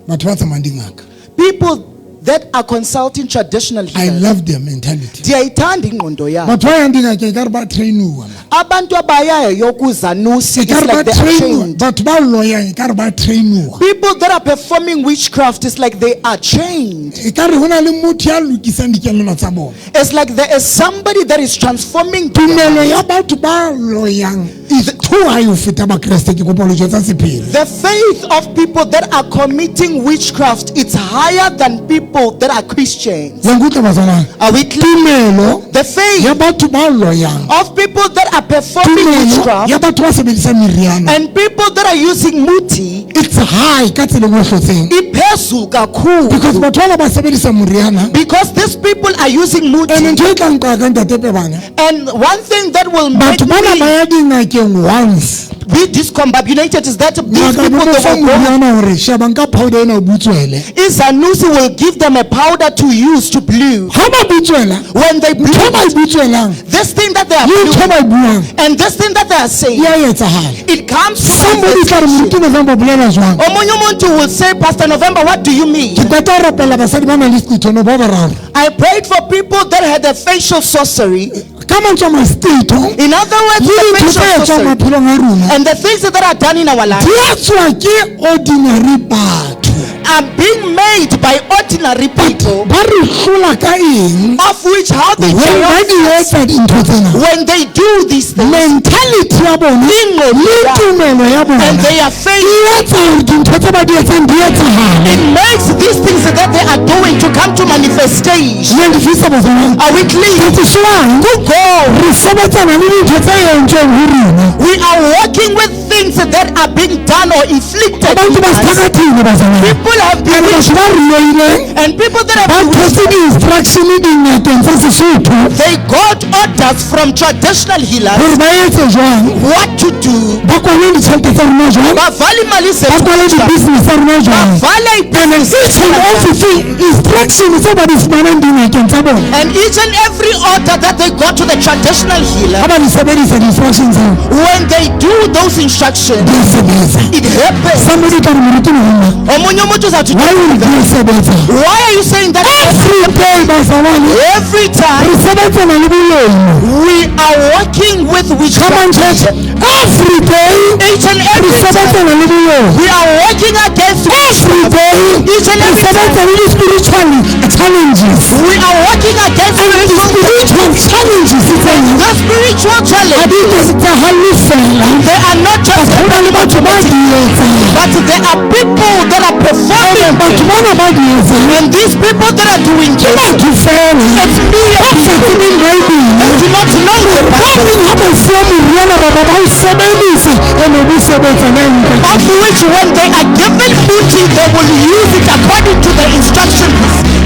batho ba tsamayang dingaka People that are consulting traditional I healers, love their mentality ndiyayithanda ingqondo yabo. batho ba yang dingakeng ka re ba trainiwa Abantu abayayo yokuzanusi, e ka it's re ba like they are trainiwa trained. batho ba loyang e ka re ba trainiwa People that are performing witchcraft is like they are trained. e ka re hona le motho ya lokisang dikelello tsa bona It's like there is somebody that is transforming tumelo ya batho ba loyang is too high ho feta ba kreste ke kopa lo jwetsa sephiri the faith of people that are committing witchcraft. It's higher than people that are Christians. ya nkutlwa bazalwane Are we clear? tumelo The faith ya batho ba loyang of people that are performing tumelo witchcraft ya batho ba sebedisang meriana and people that are using muti, it's high ka tsela e nngwe e hlotseng iphezulu kakhulu. because batho bana ba sebedisa moriana Because these people are using and muti. ntho e tlang ka ka ntatepe bana And one thing that will make batho bana ba me ya dingakeng once be discombobulated is that these ngaka people bo they fa will go. moriana hore sheba nka powder ena o butswele Izanusi will give them a powder to use to blew. ha ba butswela When they blew, ntho ba e butswelang this thing that they are le ntho blowing ba e buang and this thing that they are saying, ya etsahala it comes to somebody tla re moruti manifestation. November bolela jwang Omunye umuntu will say, Pastor November, what do you mean? ke qeta ho rapela basadi ba nang le sethono ba bararo I prayed for people that had a facial sorcery. ka ka mantswe a mastato In other words, le the dintho things tse of etswang sorcery maphelong a rona and the things that are done in our life di etswa ke ordinary batho are being made by ordinary people, ba re hlola ka eng of which how they when ba di carry etsa dintho tsena when they do these things, mentality ya bona le tumelo ya bona and they are e faith. etsa gore dintho tse ba di etsang di etsagale It makes these things that they are doing to come to manifestation. le ndifisa bozana Are we clear? tsishwang To go. re sebetsana le dintho tse entsweng ho rona We are working with things that are being done or inflicted. abantu on us. basithakathile bazana People have been and batho ba riloileng and people that have ba been thotse di-instruction dingakeng tsa sesotho they got orders from traditional healers gore ba etse jwang what to do. ba kwale ditšhelete tsa rona jwang Bavale imali ba kwale zethu. di-business tsa rona jwang Bavale and each and every instruction tse ba di fumanang dingakeng tsa bona and each and every order that they got to the traditional healer, ga ba di sebedisa di-instruction tseo when they do those instructions, di sebetsa it happens. somebody tla re moruti mohonna Omunye umuntu uzathi, why will di sebetsa why are you saying that? every day bazalwane Every time re sebetsana le bolemo we are working with come on witchcraft, church every day each and re every time sebetsana le bolemo we are working against every day each and re every time sebetsana le spiritual challenges we are working against and the spiritual challenges tsena the spiritual ga challenge. di ke tsa halefela They are not just go na le batho ba di etsang but there are people that are performing batho things. bana ba di etsang And these people that are doing ke this, batho fela it's me ba sa tsebeng they baebele do not know the ba Bible, reng ha ba fuwa moriana ba ba ba o sebedisa ene bo sebetsa na nka of which when they are given booty, they will use it according to the instructions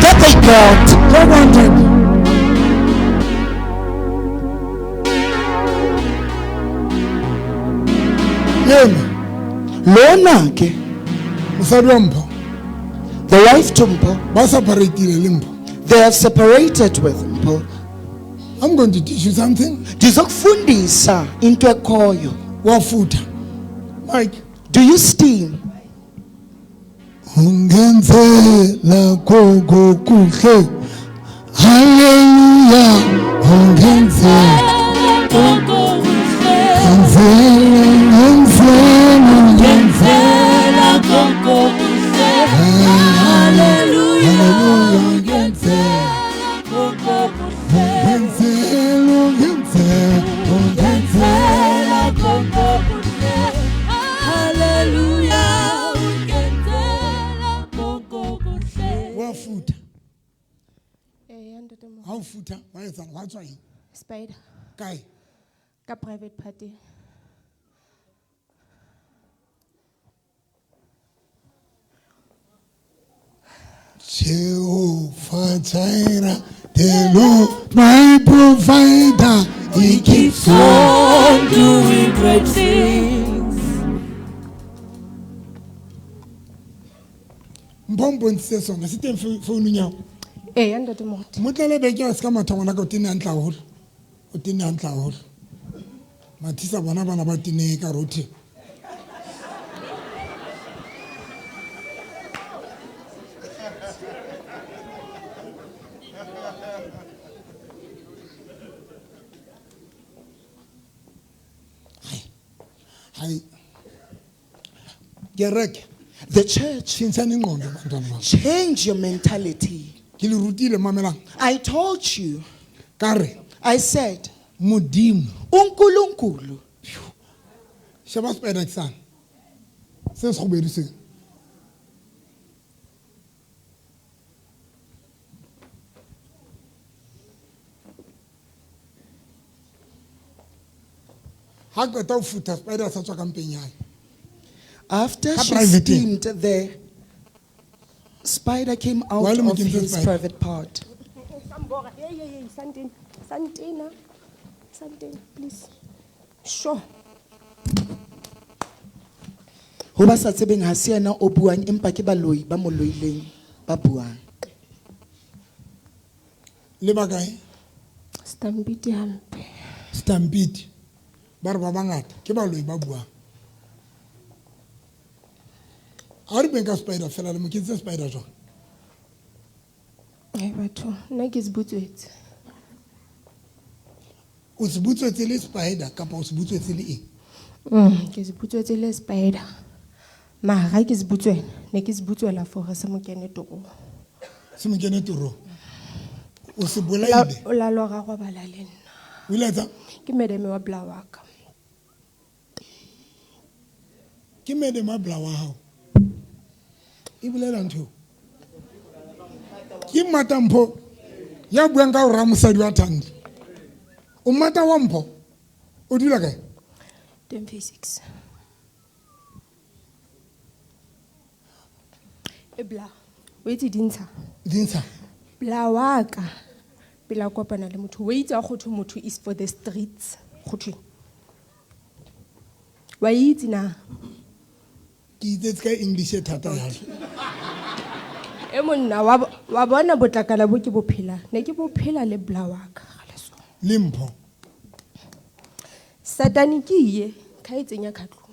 that they got. go wanted yena Lona ke, mosadi wa mpho the wife to Mpho, ba separatile le mpho they have separated with Mpho. I'm going to teach you something Ndizokufundisa into ekhoyo. wafutha mike Do you steam? ungenzela koko kuhle haleluya ungenzela wafuta ha o futa wa etsang wa tswa eng Spider, kae ka private party. Jehovah Jireh, the Lord my provider, He keeps on doing great things. mpomponsitse sona se teng founung yago Ntate Moruti. motlele beke wa se ka matha ngwana ka o tenne hantle haholo o tenne hantle haholo mathisa bona bana ba tenne ka rothe hai kereke The church, tshintshane ingqondo bantwana bam change your mentality. ke le rutile mamelang I told you, ka re I said, modimo uNkulunkulu. sheba sepeda ke sane se se go bediseng ha qeta ho futa spider sa tswa ka mpeng yae After Ka she private. steamed, the spider came out Why le mo of kentse his spider? private part. Santina, please. Sure. Ho ba sa tsebeng ha se yena o buang empa ke baloi ba mo loileng ba buang. le ba kae Stampede hampe. stampede ba re ba bangata ke baloi ba buang a re beng ka spider fela le mo kentse spider jwang Batho, nna ke se butswetse. o se butswetse le spider kapa o se butswetse le eng? Ke se butswetse le spider. Mara ke se butswela, ne ke se butswela for se mo kene toro. Se mo kene toro. O se bolaile. O la lora go bala le nna. O ile tsa Ke medeme wa bla wa ka. ke mede mabla wa hao. E bolela ntho. Ke matampho ya buang ka o ra mosadi wa Thandi. O mata wa mpho. O dula kae? 26. E bla. O itse dintsha. Dintsha. Bla wa ka. Pela kopana le motho. O itse a go thwe motho is for the streets. Go thwe. Wa itse na. Ke itse ka English e thata ya. E monna wa bona botlakala bo ke bophela. Ne ke bophela le bla wa ka. Limpo. Satani ke ye ka etsenya khatlo.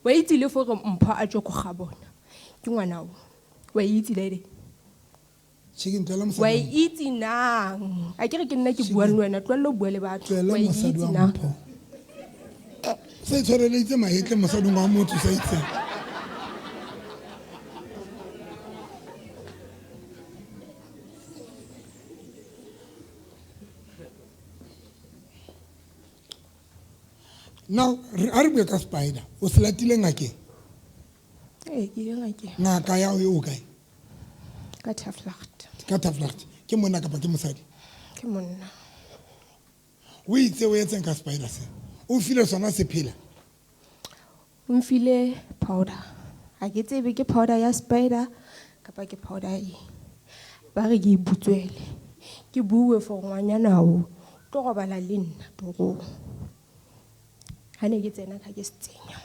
Wa itse le for mpho a tjho go ga bona. Ke ngwana o. Wa itse le Chicken tell wa itse nang. A ke re ke nna ke bua le wena tlwelo bua le batho. Wa itse nang. Se tshwareletse maetle mosadong wa motho sa itse. Now, are we a spider? O se latile ngake? Eh, ke ngake. Ngaka ya o kae? Ka Taflacht. Ka Taflacht. Ke monna kapa ke mosadi? Ke monna. O itse o etseng ka spider se? O file sona se phela? O mfile powder. A ke tsebe ke powder ya spider kapa ke powder e. Ba re ke butswele. Ke bue for ngwanyana o. Tlo go bala le nna toro. Hane ke tsena ka ke setsenya.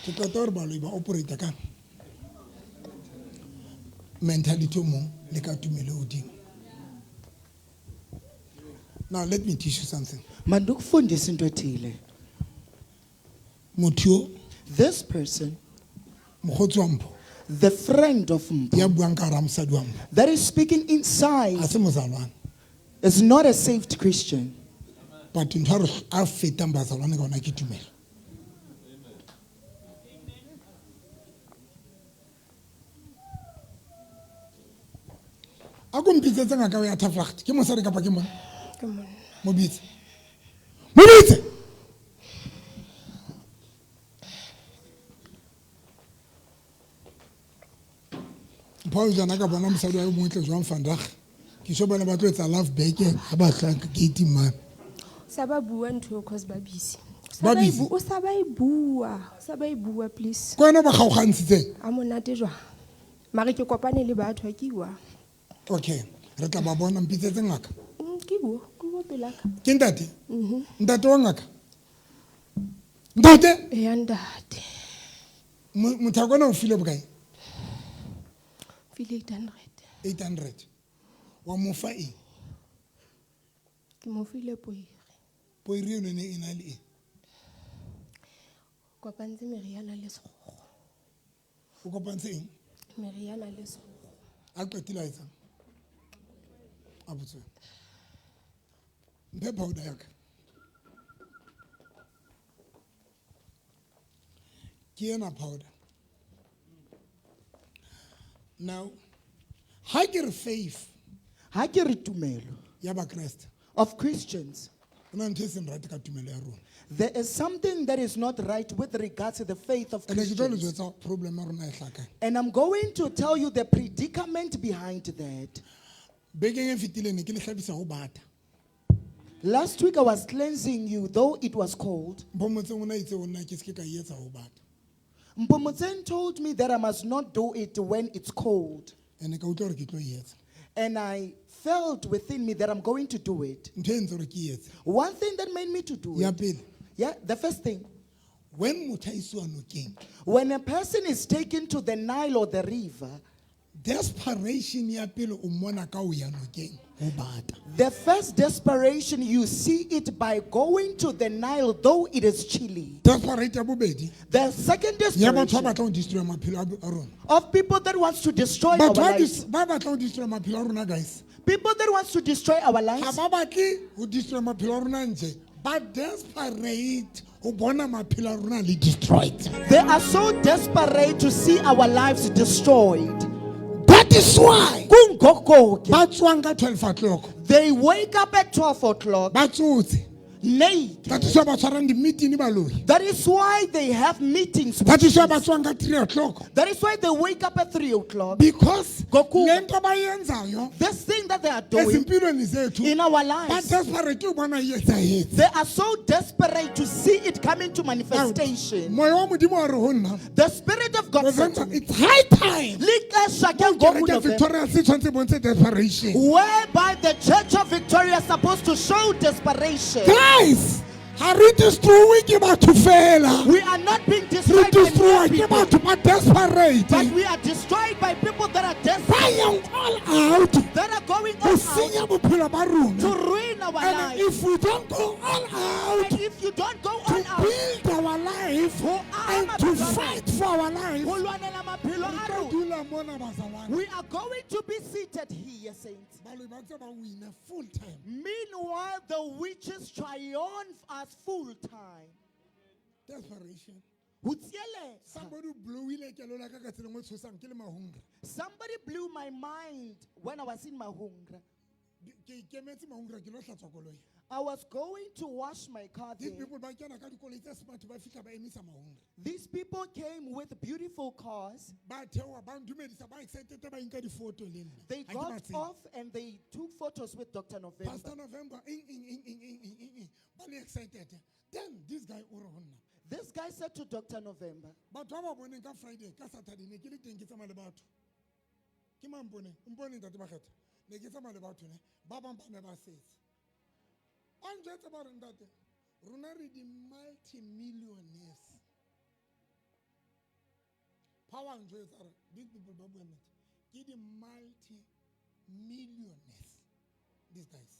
Ke tota re balo ba operate ka mentality mo le ka tumelo odimo. Now let me teach you something. Mandukufundisa into ethile. Motho This person, mogotsi wa mpho the friend of Mpho, ya buang ka ra mosadi wa mpho that is speaking inside, a se mozalwane is not a saved Christian. but ntho re a fetang bazalwane ka ona ke tumelo. A go mpitsetse ngaka o ya Taflacht ke mosadi kapa ke monna? Ke monna. Mo bitse. Mo bitse. Paul jana ka bona mosadi wa mo tle jwang Vandag. Ke so bona ba tlo etsa love bag ha ba hlanka gate man. Sa ba bua ntho cause ba busy. Ba busy? O sa ba e bua. Sa ba e bua please. Ko ena ba gaogantshitse. A monate jwa. Mare ke kopane le batho a ke bua. Okay, re tla ba bona mpitsetse ngaka. Ke bua pela ka. Ke ntate? Ntate wa ngaka. Ntate? E ya ndate. Mothakwana o file bokae? File 800. 800. Wa mo fa eng? Ke mo file poire. Poire eno ne ena le eng? Kopantse meriana le segogo. O kopantse eng? Meriana le segogo. A qetile a etsang? A botse. Mphe powder ya ka. Ke ena powder. Now, ha ke re faith Ha ke re tumelo ya ba Kriste. of Christians, Ona ntho e seng right ka tumelo ya rona. there is something that is not right with regards to the faith of Ene ke tlo le Christians. jwetsa problem ya rona e hlakang. And I'm going to tell you the predicament behind that. Bekeng e fetileng ne ke le hlabisa ho bata. Last week I was cleansing you, though it was cold. Mpomotseng ona itse o nna ke se ke ka etsa ho bata. Mpomotsen told me that I must not do it when it's cold. Ene ka utlwa hore ke tlo e etsa. And I felt within me that I'm going to do it. Ntho e ntse hore ke e etse. One thing that made me to do Ya it. pele, Yeah, the first thing. when motho a isiwa nokeng, When a person is taken to the Nile or the river, desperation ya pele o mmona ka o ya nokeng ho bata. the first desperation, you see it by going to the Nile, though it is chilly. Desperate ya bobedi The second ya batho ba desperation batlang ho destroy maphelo a rona. of people that wants to destroy our Batho lives. ba batlang ho destroy maphelo a rona, guys. People that wants to destroy our ga lives, ba batle go destroy maphelo a rona nje ba desperate go bona maphelo a rona le destroyed. they are so desperate to see our lives destroyed. That is why Kungogoke. ba tswang ka 12 o'clock They wake up at 12 o'clock ba tsotse. naked. That is why ba tshwarang di-meeting ba loyi. That is why they have meetings. That is why ba tswang ka 3 o'clock. That is why they wake up at 3 o'clock. Because Goku. le nto ba yenzayo This thing that they are doing ezimpilweni zethu in our ba lives, desperate go bona e etsahetse. they are so desperate to see it come into manifestation. Moya wa modimo wa re ho nna The Spirit of God said to me, it's high time "Lixesha ke ngoku kereke November, Victoria se tshwanetse e bontshe desperation. whereby the Church of Victoria is supposed to show desperation." Guys, ha re destroy ke batho fela. We are not being Re destroyed by destroy mere ke people, batho ba desperate. but we are destroyed by people that are Ba desperate, yang all out that are going go all out senya bophelo ba to rona. ruin our And lives. if we don't go all out And if you don't go all to out build our life and to fight for our life, ho lwanela maphelo re a tlo rona, dula mona bazalwane. we are going to be seated here, saints. Baloyi ba ntse ba wina full time. Meanwhile, the witches triumph as full time. Desperation. Ho tsiele. Somebody blowile kelelo la ka ka tseleng o tshosang ke le mahunga. Somebody blew my mind when I was in Mahungra. Ke ikemetse mahunga ke lo hlatswa koloi. I was going to wash my car These there. people ba kena ka dikoloi tse smart ba fihla ba emisa mahunga. These people came with beautiful cars. Ba thewa ba ndumedisa ba excited ba inka di-photo le nna. They Ha ke got ba tsebe. off and they took photos with Dr. November. Pastor November ba le excited. Then this guy o re ho nna. This guy said to Dr. November, Batho ba ba boneng ka Friday ka Saturday ne ke le teng ke tsamaya le batho. Ke mang boneng? Mpone ntate ba kgetha. Ne ke tsamaya le batho ne. Ba bang ba ne ba setse. A njwetse ba re ntate. Rona re di multi-millionaires. Power njwetsa re these people ba bua nnete. Ke di multi-millionaires. These guys.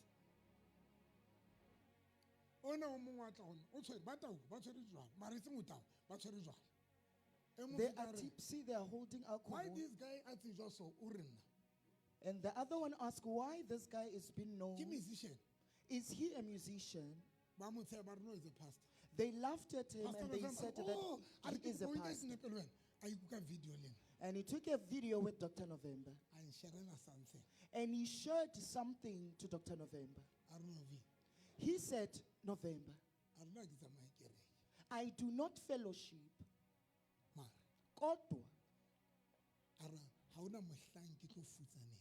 Ona o mongwe a tla gona. O tshwere ba tau ba tshwere jwang. Mare se mo tau ba tshwere jwang. they are tipsy, they are holding alcohol. Why this guy a tsejwa so o re nna? And the other one asked why this guy is being known. Ke musician. Is he a musician? Ba mo tsaya ba re no is a pastor. They laughed at him Pastor and they November, said oh, that he is a pastor. I took a video link And he took a video with Dr. November and sharing something. and he shared something to Dr. November. I don't know. He said, November, I don't know if it's a mic. I do not fellowship. Ma, Kodwa, how na mohlang ke tlo futsane.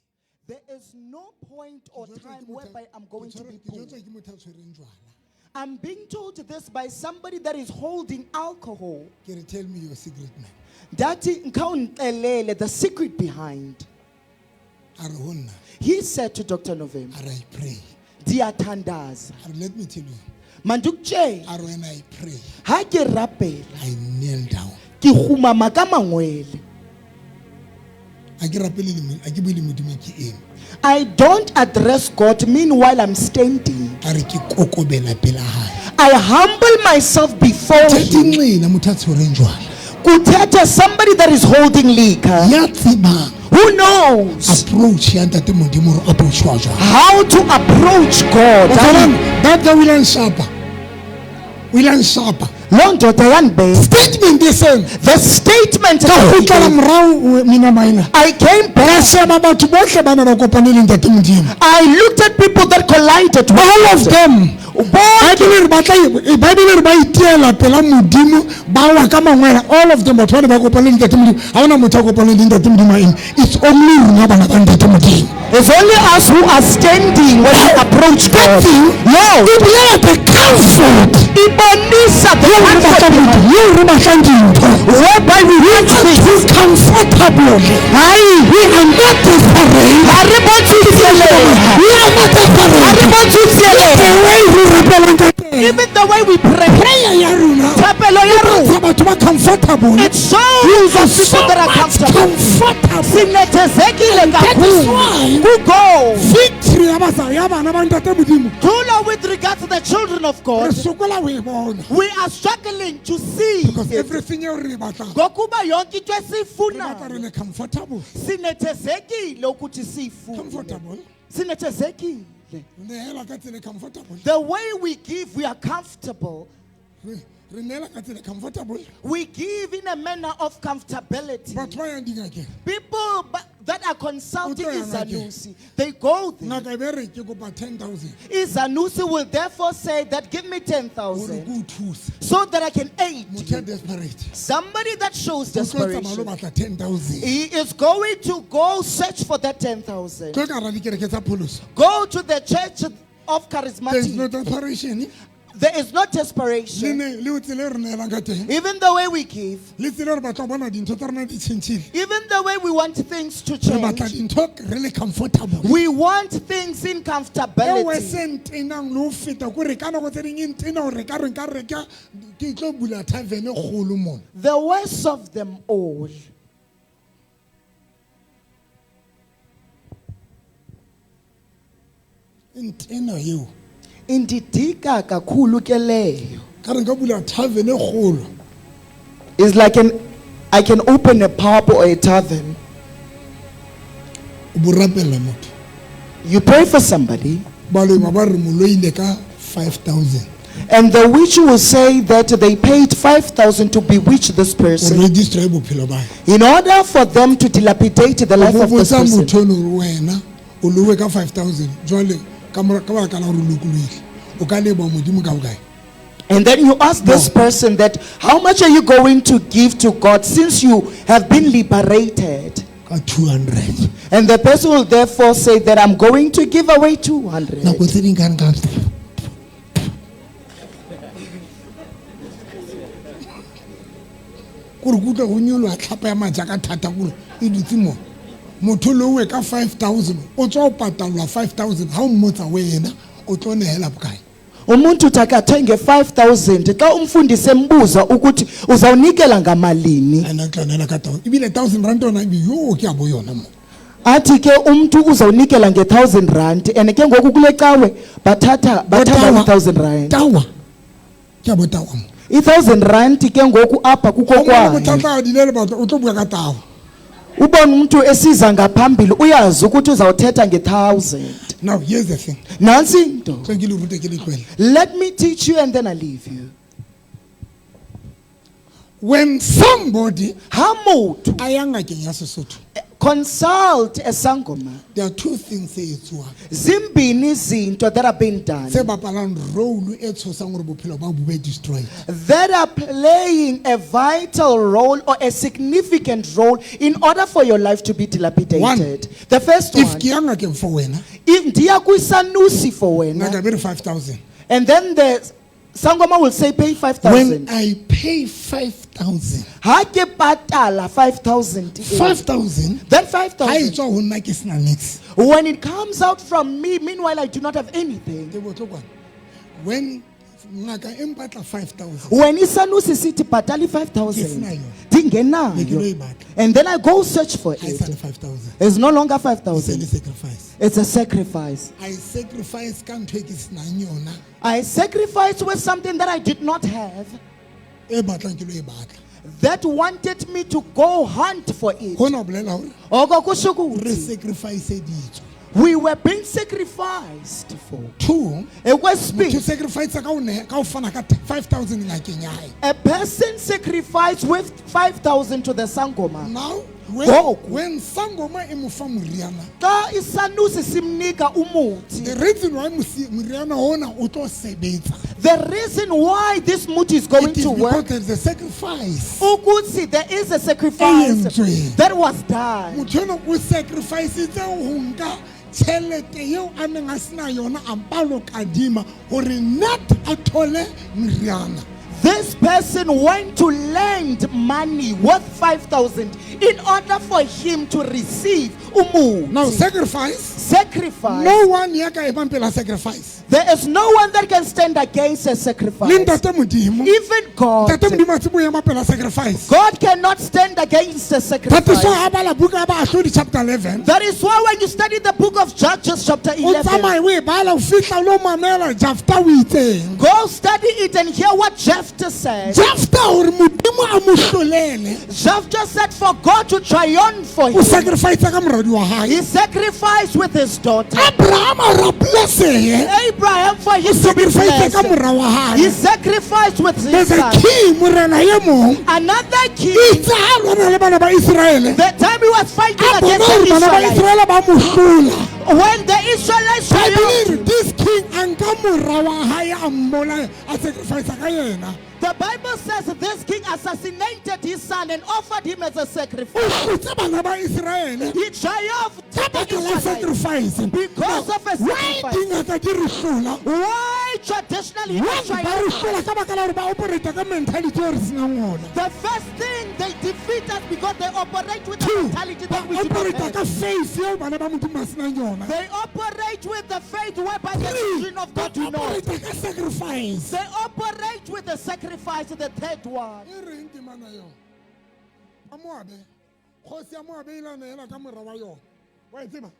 there is no point or time whereby I'm going to be Ke poor. jwetswa ke motho a tshwereng jwala. I'm being told this by somebody that is holding alcohol. Ke re tell me your secret man. Dati nkauntelele, the secret behind. A re ho nna. He said to Dr. November, A re I pray. Diatandaza. A re let me tell you. Mandukche, A re when I pray, ha ke rapela, I kneel down. ke khumama ka mangwele. A ke rapele le a ke bue le modimo ke eng. I don't address God meanwhile I'm standing. A re ke kokobela pela hae. I humble myself before him. Thethe motho a tshwereng jwala. Kuthetha somebody that is holding liquor. Ya tsebang Who knows approach ya ntate modimo re approach wa jwala. how to approach God? That guy William Sharper. William Sharper. Loo ndoda yanibeka. Statement the same. The statement Ka that he kgutlela gave. morao mina maina. I came Ba back. sheba batho bohle ba ne ba kopane le ntate modimo. I looked at people that collided with All of them. both. Bible re ba itiela pela modimo ba wa ka mangwela. All of them batho ba ne ba kopane le ntate modimo. Ha ona motho a kopane le ntate modimo eng. It's only rona bana ba ntate modimo. It's only us who are standing when we approach God. No. It let the comfort. Ibonisa the comfort whereby we reach this comfortable. We are not desperate. We are not desperate. The way we represent even the way we pray. prayer ya rona. Thapelo ya rona. Batho ba comfortable. It shows us people that are comfortable. Sinethezekile kakhulu. Kugo. Victory ya bana ba ntate modimo. Truly with regard to the children of Re God, sokola we bona. we are struggling to see Because it. everything you re batla. Ngokuba yonke into Re batla re esifuna le comfortable. sinethezekile ukuthi siyifune. Comfortable. sinethezekile. nehela ka tsela e comfortable The way we give, we are comfortable. re nehela ka tsela e comfortable We give in a manner of comfortability. batho ba yang dingakeng People that are consulting Utlwa yang Izanusi, they go there. ngaka e be re ke kopa 10,000 Izanusi will therefore say that give me gore 10,000 ke o thuse so that I can aid motho ya you. desperate Somebody that shows o tlo tsamaya lo desperation, batla 10,000 he is going to go search for that 10,000. tlo ka ra dikereke tsa pholoso Go to the church of there is no charismatic. desperation There is no le desperation. ne le o tsela e re neelang ka teng Even the way we give, le tsela e re batla go bona dintho tsa rona di tšhentšhile even the way we want things to re batla change, dintho re le comfortable we want things in eo e comfortability. se ntenang le o feta kore ka nako tse ding e ntena gore ka re nka reka ke tlo bula tavern e kgolo mona The worst of them all. e ntena eo Indidika kakhulu ke leyo. ka re nka bula tavern e kgolo It's like I can open a pub or a tavern. o bo rapella motho You pray for somebody, baloima ba re moloile ka 5,000 and the witch will say that they paid 5,000 to bewitch this o person registra bophelo bae in order for them to dilapidate the life o of this botsa person. motho eno gore wena o lowe ka 5,000 jwale ka baka la gore o lokologile o ka leboa modimo ka bokae And then you ask this person that, how much are you going to give to God since you have been liberated? ka 200 And the person will therefore say that I'm going to give away 200. nako tse ding ka nka kore kutlwa go nyoloa tlhapa ya maja ka thata kore e dutse mo motho lowe ka 5,000 o tswa o patalwa 5,000 ga o mmotsa wena o tlo nehela bokae Umuntu uthi athenge 5,000 xa umfundisi embuza ukuthi uzawunikela ngamalini. ena tlo nehela ka 1,000 ebile 1,000 rand ona yo ke a bo yona mo Athi ke umuntu uzawunikela nge-1,000 rand and ke ngoku kule cawe bathatha 1,000 rand. tawa ke a bo tawa mo I-1,000 rand ke ngoku apha kuko o kwayo. botlhatla a dilele batho o tlo bua ka tawa Ubona umuntu esiza ngaphambili uyazi ukuthi uzawuthetha nge-1,000. now here's the thing Nansi into. so ke le rute ke le tlwele Let me teach you and then I leave you. when somebody Ha motho a ya ngakeng ya Sesotho consult a sangoma, there are two things tse etsuwang zimbini izinto that are being done tse bapalang role e tshosang gore bophelo ba bo be destroyed that are playing a vital role or a significant role in order for your life to be dilapidated. One, The first if one, ke ya ngakeng for wena if ndiya kwisanusi for ngaka wena, be re 5,000 and then the sangoma will say pay when 5,000. I pay 5,000 Ha ke patala 5,000. 5,000 Then ha e 5,000. tswa ho nna ke sena niks When it comes out from me, meanwhile I do not have anything. ke botlokwana when ngaka e mpatla 5,000 When isanusi sithi patali Ke sena 5,000, yona. Be ke lo e dingenayo. batla. And then I go search for ha e sa le it. 5,000 It's no longer it's a 5,000. sacrifice It's a sacrifice. I sacrifice ka ntho e ke senang yona I sacrificed with something that I did not have, e batlang ke lo e batla that wanted me to go hunt for it. hona o bolela gore Oko kusho re ukuthi, sacrifice ditswe we were being sacrificed for. two It was motho speech. sacrifice ka o fana ka 5,000 ngakeng ya hae A person sacrificed with 5,000 to the sangoma. now Goku. when sangoma e mo fa moriana Xa isanusi simnika umuthi. the reason why moriana ona o tlo sebetsa The reason why this muti is going it is to because work, there's a sacrifice ukuthi there is a sacrifice Eyentsweng. that was done. motho eno o sacrificitse ho nka tšhelete yeo a neng a sena yona a mpalo kadima gore net a thole moriana This person went to lend money worth 5,000 in order for him to receive umuthi. now sacrifice Sacrifice. no one ya ka e bang pela sacrifice There is no one that can stand against a le sacrifice. ntate modimo Even God. ntate modimo a tsebo ema pela sacrifice God cannot stand against a that is why sacrifice. a bala buka ya Baahlodi chapter 11 That is why when you study the book of Judges chapter o 11. tsamaye o e bala o fitlha o lo mamela Jafta o itseng. Go study it and hear what Jephthah said. Jafta gore modimo a mo hlolele Jephthah said for God to triumph for o him. sacrifice ka moradi wa He hae. sacrificed with his daughter. Abraham a ra blesseye Abraham for o his sacrifice ka blessing. mora wa He hae. sacrificed with his There's a son. king morena ye mong Another king, itse a lwana le bana ba Israele the time he was fighting a bona against gore the bana ba Israelites, Israele ba mo hlola. when the Israelites I triumphed, believe this king a nka mora wa hae a mmola a sacrifice ka yena. the Bible says this king assassinated his son and offered him as a O sacrifice. hlotse bana ba Israele He triumphed ka the baka la Israelites sacrifice. because of a Why sacrifice. dingaka di re hlola? Why traditionally he Why ba re triumphed? hlola ka baka la gore ba operate ka mentality e re senang ona. The first thing they defeat us because they operate with the Two, mentality ba that we do not operate have. ka faith eo bana ba modimo ba senang yona. They operate with the faith whereby the Three, children of ba God do not. operate ka sacrifice. They operate with the sacrifice, the third one. E reng temana yo? A Moabe. Kgosi ya Moabe ile a neela ka mora wa yona. Wa e tseba?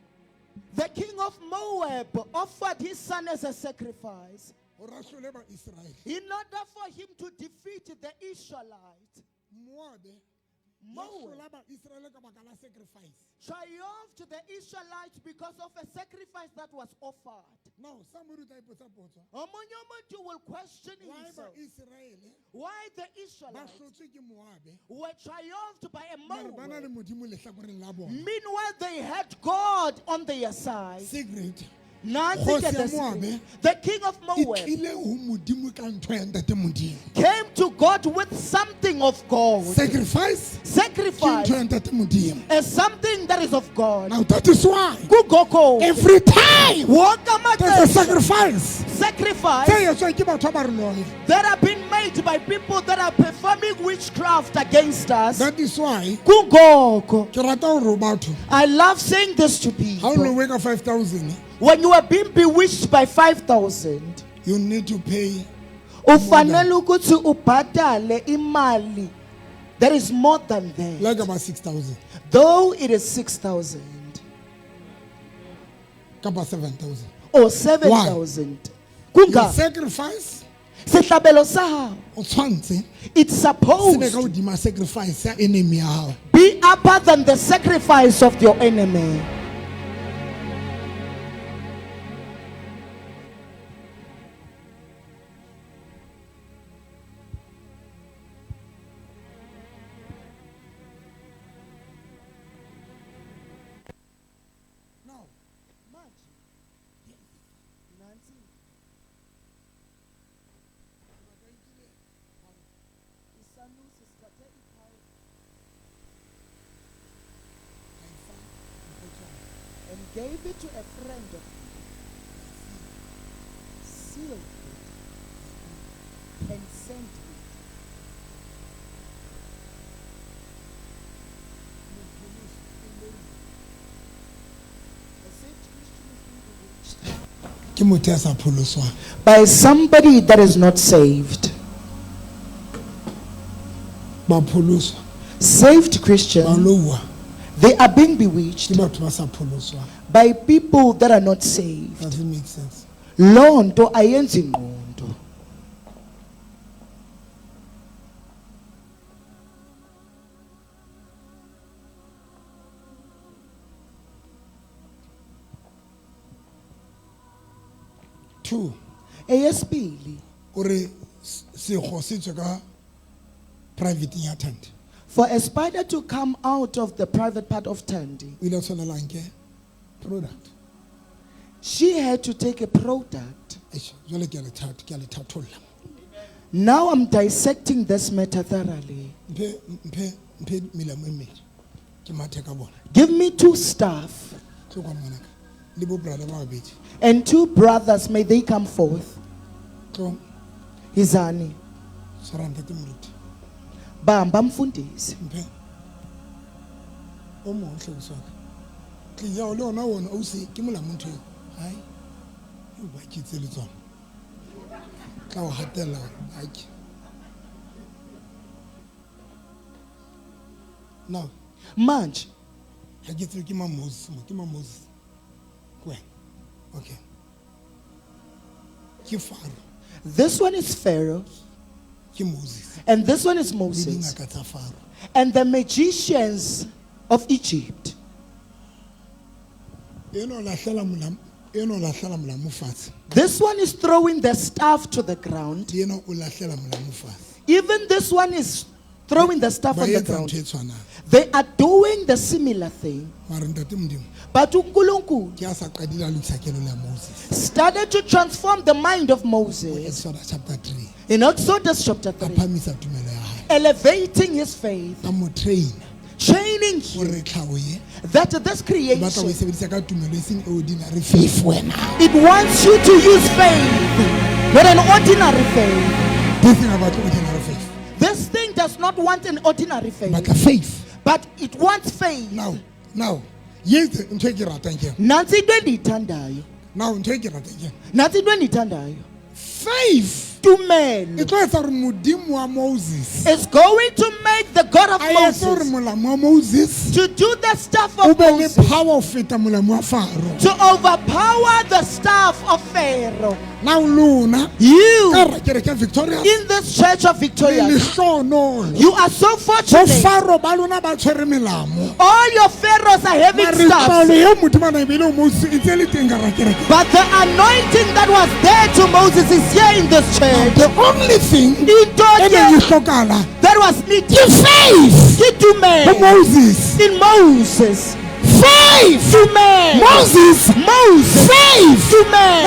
The king of Moab offered his son as a sacrifice Gore a hlole ba Israele. in order for him to defeat the Israelites. Moabe ya Moab hlola ba Israele ka baka la sacrifice. triumphed the Israelites because of a sacrifice that was offered. Now, somebody type ipotsa potso. Omunye umuntu will question Why ba himself Israele why the ba Israelites hlotswe ke Moabe? were triumphed by a Mare ba na le Moab. modimo lehlakoreng la bona. Meanwhile, they had God on their side. Secret. Nansi Kgosi ke ya the Moabe secret. The king of e Moab tlile ho modimo ka ntho ya ntate modimo. came to God with something of God. Sacrifice ke Sacrifice ntho ya ntate modimo. is something that is of God. Now that is why Kugoko. every time Wonke there's a amaxesha, sacrifice sacrifice tse etswang ke batho ba bareloye. that have been made by people that are performing witchcraft against us. That is why Kungoko. ke rata gore batho I love saying this to ha o people. lowe ka 5,000 When you are being bewitched by 5,000, you need to pay ufanele ukuthi ubhadale imali that is more than that. like about 6,000 Though it is 6,000 kapa 7,000. or 7,000. Your Kunga, sacrifice sehlabelo sa hao, o tshwantse it's se be supposed ka to hodima sacrifice ya enemy ya hao. be upper than the sacrifice of your enemy. Now, And gave it to a friend of mine, sealed it, and sent it. A saved Christian is being bewitched ke motho ya sa pholoswang. by somebody that is not saved. Ba pholoswa, Saved ba Christians, lowa they are being bewitched ke batho ba sa pholoswang. by people that are not saved. Does it make sense? Loo nto ayenzi ngqondo. Two, Eyesibili, ore sekgo se tswe ka private ya Thandi. for a spider to come out of the private part of Thandi, O ile a tshwanelang ke product. she had to take a product. Eish, jwale ke a le thatholla. Now I'm dissecting this matter thoroughly. Mphe melamo e mmedi. Ke mathe ka bona. Give me 2 staff Se kwana ngwanaka. Le bo brother ba babedi. and 2 brothers, may they come forth. Tlo Hizani, tshwara ntate moruti. bamba mfundisi. Mphe. O mong tlhaloso ka. Tle ya o le ona wona o se ke molamo ntho eo. Hai. O ba ke tse le tsona. Tla o hatella hake. Now, Manje, ha ke tsebe ke ma Moses, ke ma Moses. When? Okay. Ke Pharaoh, This one is Pharaoh, ke Moses. and this one is Le Moses, dingaka tsa Pharaoh. and the magicians of Egypt. Eno lahlela molamu fatshe. This one is throwing the staff to the ground. Eno o lahlela molamu fatshe. Even this one is throwing the staff Ba on the etsa ground. ntho e tshwanang. They are doing the similar thing. Mara ntate Modimo, But uNkulunkulu ke a sa qadile a lokisa kelello ya Moses. started to transform the mind of Moses Exodus chapter 3. in Exodus chapter A 3, phamisa tumelo ya hae. elevating his faith, A mo train training gore him tlhago ye that this e batla go e creation, sebedisa ka tumelo e seng ordinary faith wena. it wants you to use faith, not an ordinary faith. This thing about ordinary faith. This thing does not want an ordinary faith, But a faith. but it wants faith. Now, yes, ntho e ke ratang ke. Nansi into endiyithandayo. Now, ntho e ke ratang ke. Nansi into endiyithandayo. Faith. Tumelo E tlo etsa gore modimo wa Moses is going to make the God of a etse gore Moses molamo wa Moses to do the stuff o of be le Moses, power ho feta molamo wa Pharaoh. to overpower the staff of Pharaoh. Now lona You ka re ke re ke Victoria in this church of le Victoria, lehlono you are so bo fortunate. Pharaoh ba lona ba tshwere melamo. All your pharaohs are having Mare staff, taolo ye modimo a na e beile ho Moses e ntse e le teng ka ra ke re ke. but the anointing that was there to Moses is here in this church. The only thing Into e ne e the- hlokala that was needed ke faith to ho Tumelo Moses. in Moses. Faith. Tumelo. Moses. Moses. Faith.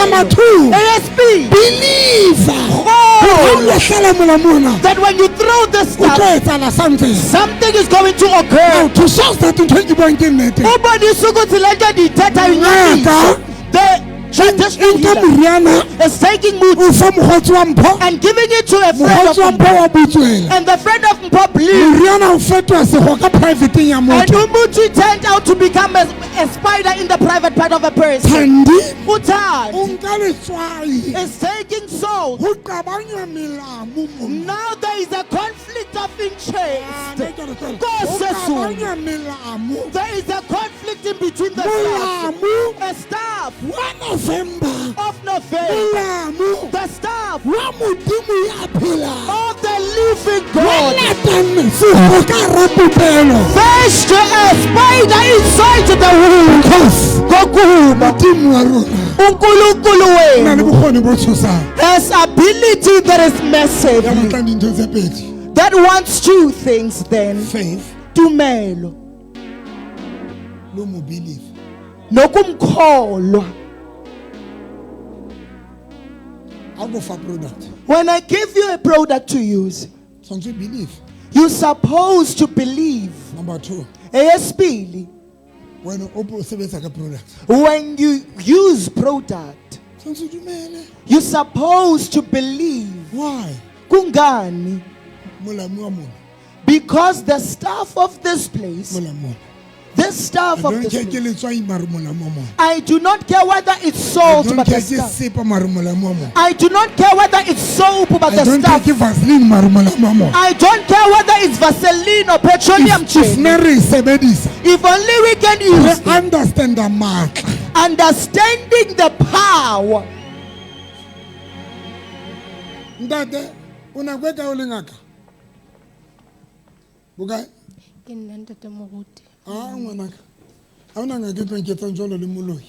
Number Tumelo. 2. ASP. Believe. Oh, Lahlela molamona. that when you throw this O tlo stuff, etsahala something. something is going to Now occur. to show that ntho e ke buang ke nnete. Ubonisa ukuthi le nto endiyithetha yinyaniso. Ngaka. The traditional Nka healer moriana is taking o mood fa mogotsi wa mpho. and giving it to a friend of Mogotsi wa Mpho. mpho wa butswela. And the friend of Mpho blew. Moriana o fetoha sekgo ka privateng ya And motho. Umutu turned out to become a spider in the private part of a person. Thandi o Utad nka letswai is taking souls. ho qabanya melamo mona. Now there is a conflict of interest. Ho Go, Sesu. qabanya melamo. There is a conflict in between the staff. Molamo A staff wa November. of November. Molamo The staff wa modimo ya phelang. of the living Wa God. latang sekgo ka hara popelo. Fetched a spider inside the womb. Because Kokuma. modimo wa rona Unkulunkulu o na le wenu bokgoni bo tshosang. has ability that is Ya massive, batlang dintho tse pedi. that wants two things then. Faith Tumelo. lo mo believe. Nokumkholwa. Ha go fa product. When I give you a product to use, Tshwantse o believe. you're supposed to believe. Number 2. Eyesibili, When o sebetsa ka product. when you use product, Tshwantse o dumele. you're supposed to believe. Why? Kungani? Molamo wa mona. Because the staff of this place, Molamo. this staff I of don't this care ke place, letswai mare molamo wa mona. I do not care whether it's I salt don't but care the ke staff. sepa mare molamo wa mona. I do not care whether it's soap but I the don't care staff. ke Vaseline mare molamo wa mona. I don't care whether it's Vaseline or petroleum If chain. ne re e sebedisa, If only we can re use it. understand the matla. Understanding the power. Ntate, o nako e kae o le ngaka? Bokae? Ngwanaka. Ha ona ngaka e tlo nketsang jwalo le moloi.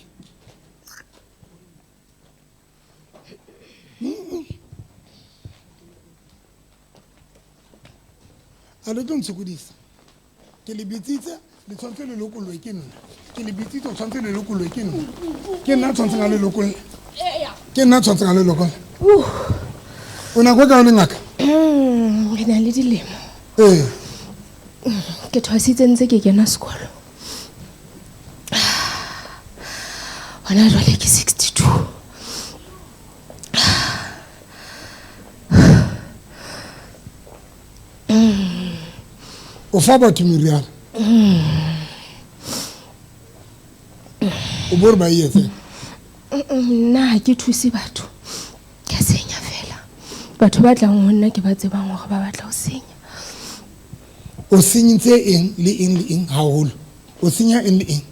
A le tlo ntshokodisa. Ke le bitsitse le tshwantse le lokolwe ke nna. Ke le bitsitse o tshwantse le lokolwe ke nna. Ke nna tshwantse a le lokolwe. Ke nna tshwantse a le lokolwe. O nako e kae o le ngaka? Ke na le dilemo. Ee. Ke thwasitse ntse ke kena sekolo. Hona jwale ke 62. O fa batho meriana. O bore ba e etse. Nna ha ke thuse batho. Ke a senya fela. Batho ba tlang ho nna ke ba tsebang hore ba batla ho senya. O senyitse eng le eng le eng haholo. O senya eng le eng.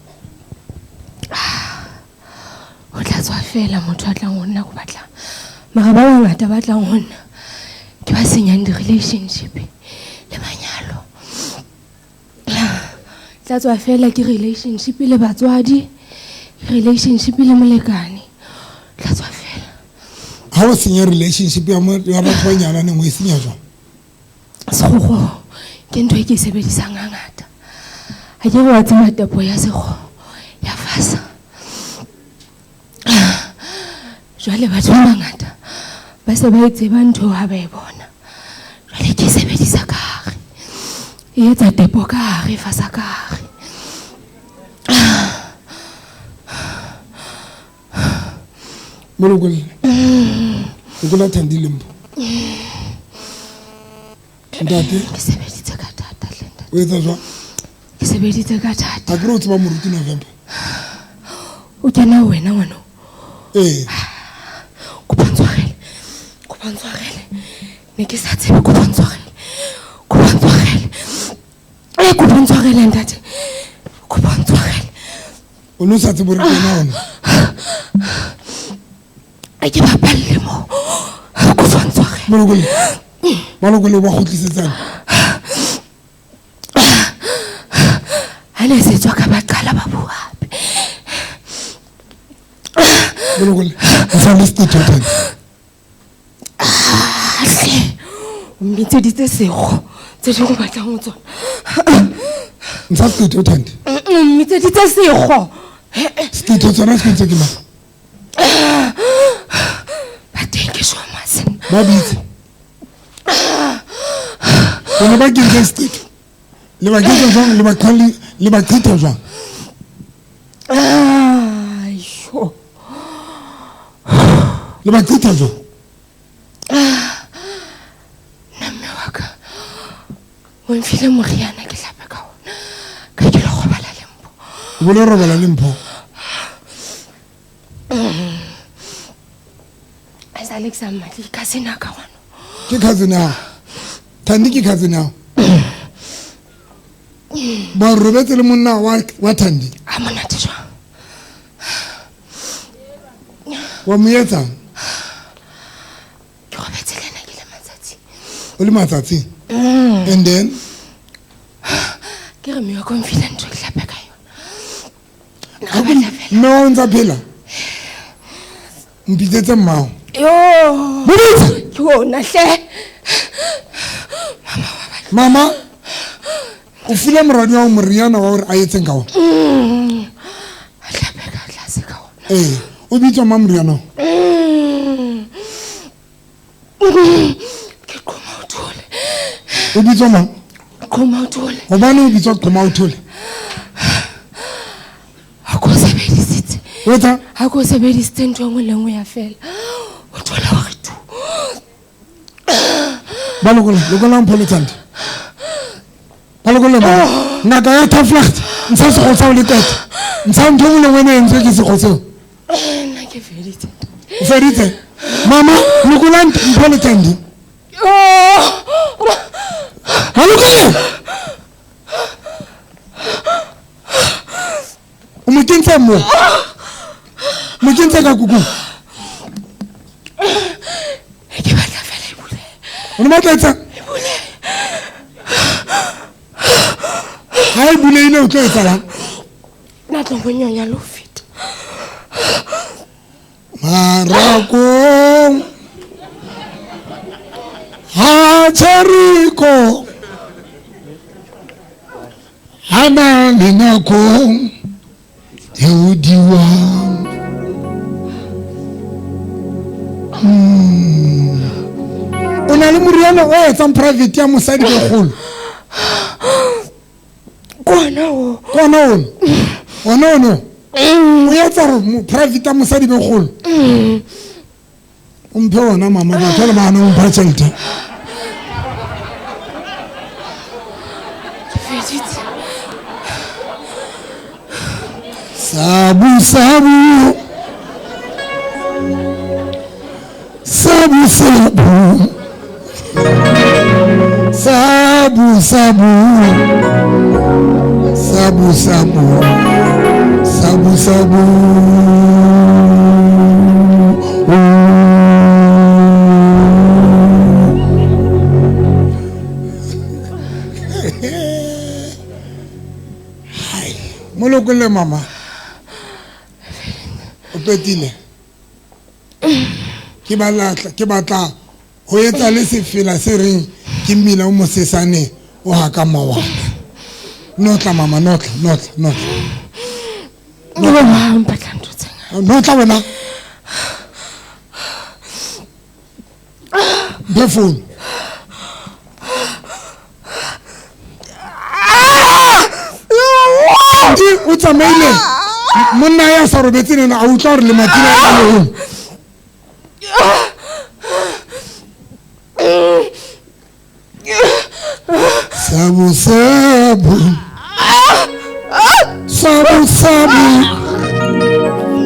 fela motho a tlang ho nna go batla mara ba bangata ba tlang ho nna ke ba senyang di-relationship le manyalo tla tswa fela ke relationship le batswadi relationship le molekane tla tswa fela ha o senya relationship ya batho ba nyalaneng o e senya jwang sekgogo ke ntho e ke e sebedisang hangata ha ke wa tsema tepo ya sekgogo ya fasa jwale batho ba bangata ba se ba etse ba ntho ha ba e bona jwale ke sebedisa ka hare e etsa tepo ka hare fasa ka hare molokole o kola Thandi Limpo ntate ke sebeditse ka thata lenda o etsa jwang ke sebeditse ka thata a ke re o tseba moruti November o kena wena ngwana ee kupantshwarele ne ke sa tsebe kupantshwarele kupantshwarele ntate kupantshwarele o no sa tsebe re kena ona a ke bapalle mo kupantshwarele malokole ba khotlisetsana ha ne se tswa ka ba qala ba bua hape malokole sa liste total mmitse ditse sego tse di go batlang ho tsona nsa stito Thandi mmitse ditse sego stito tsona se ntse ke ma ba teke shwa masen ba bitse bona ba ke stito le ba ke jwang le ba khali le ba khita jwang ayo le ba khita jwang namme wa ka o mfile moriana ke hlape ka ona ka ke lo gobala lempo o bole robala Limpo as Alexa matli ka sena ka ona ke cousin ya Thandi ke cousin ya ba robetse le monna wa Thandi a monate jwang wa moetsa ke robetse lena ke le matsatsi o le matsatsi and then ke re me wa confident ke hlape ka yona mme wa ntsa phela mpitsetse mmao yo ke ona hle mama o file moradi wa moriana wa gore a etseng ka ona hlape ka tlase ka ona ee o bitswa ma moriana ke qoma o thole o bitswa mang qoma o thole gobane o bitswa qoma o thole ha ko sebedisitse wetsa ha ko sebedisitse ntho engwe le ngwe ya fela o thola hore tu ba lokola mpho le Thandi ba lokola ba ngaka ya Taflacht ntsha sekgo sa o le tete ntsha ntho engwe le ngwe ne entswe ke sekgo seo nna ke feditse o feditse mama lokola mpho le Thandi ha lokola o mo kentse ka kuku ke batla fela e bule o ne batletsa ha e buleile o tlo etsalang na tlo bonyonya lo feta marakong ha Jeriko hana le nakong eo diwang o na le moriana o etsang private ya mosadi ke kgolo ona ono o etsa gore private ya mosadi ke kgolo o mphe ona mama batho le bana o mpha tšhelete sabu sabu sabu sabu sabu sabu sabu sabu sabu qetile ke batla ho etsa le sefela se reng ke mmila o mosesane o haka mawana notla mama notla wena the phone o tsamaile monna ya sa robetse nena a utlwa re le matina a le Sabu sabu Sabu sabu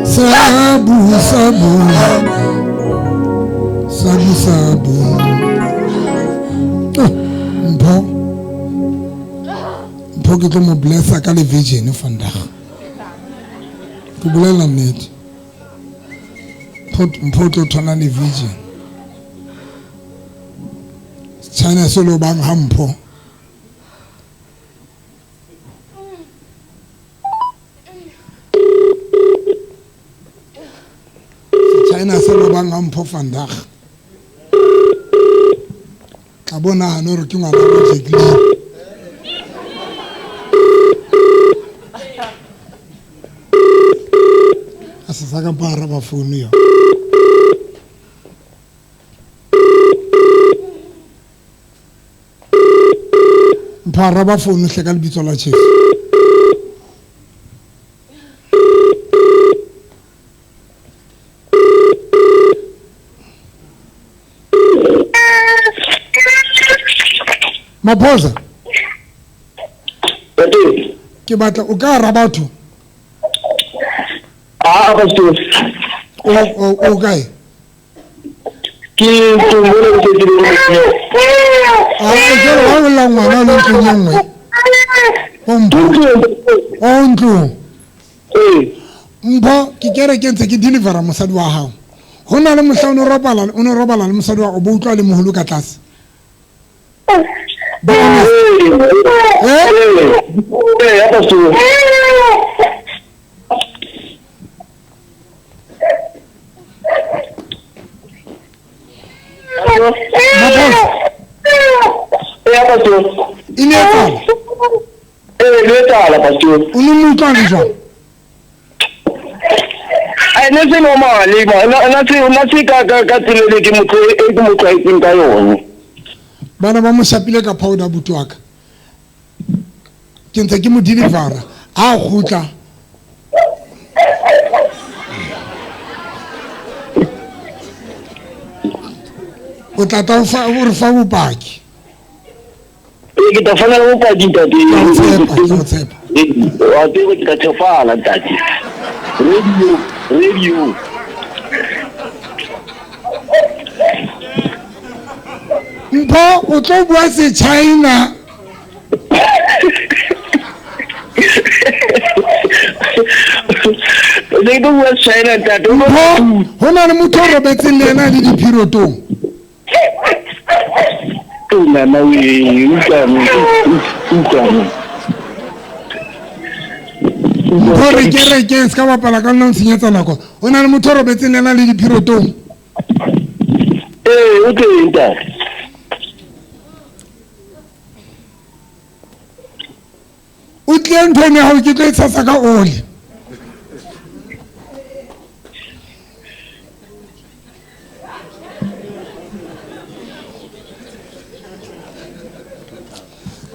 Sabu sabu Sabu sabu Mpo ke tlo mo blessa ka le virgin vandag. Ke bolela nnete. Mpo tlo tshwana le virgin. China solo bang hampo. China solo bang hampo vandag. Ka bona ha no re ke ngwana go tsekile. Asaka para ba phone yo. Para ba phone hle ka lebitso la chief. Maposa. Ke batla o ka ra batho. Pastor. Okay. Ke tungole ke dilo. Ke wa la ngwana le tungwe. Ontlo. Mbo ke kere ke ntse ke deliver mosadi wa hao. Hona le mohlano robala le mosadi wa o bo utlwa le moholo ka tlase. Pastor. Bana ba mo shapile ka powder butwaka. Ke ntse ke mo deliver a khutla. O tla ta fa o re fa bopaki. Ke ta fana le bopaki ntate. Ke tshepa. Wa te ke ta tshofala ntate. Radio. Mpo o tlo bua se China. Le go bua China ntate. Hona le motho o robetse le ena le diphirotong. Nana we Hore ke ska bapala ka nna ntsenyetsa nako. Hona le motho o robetse le ena le diphirotong. Okay ntate. O tle ntone ha o ke tlo etsa ka oli.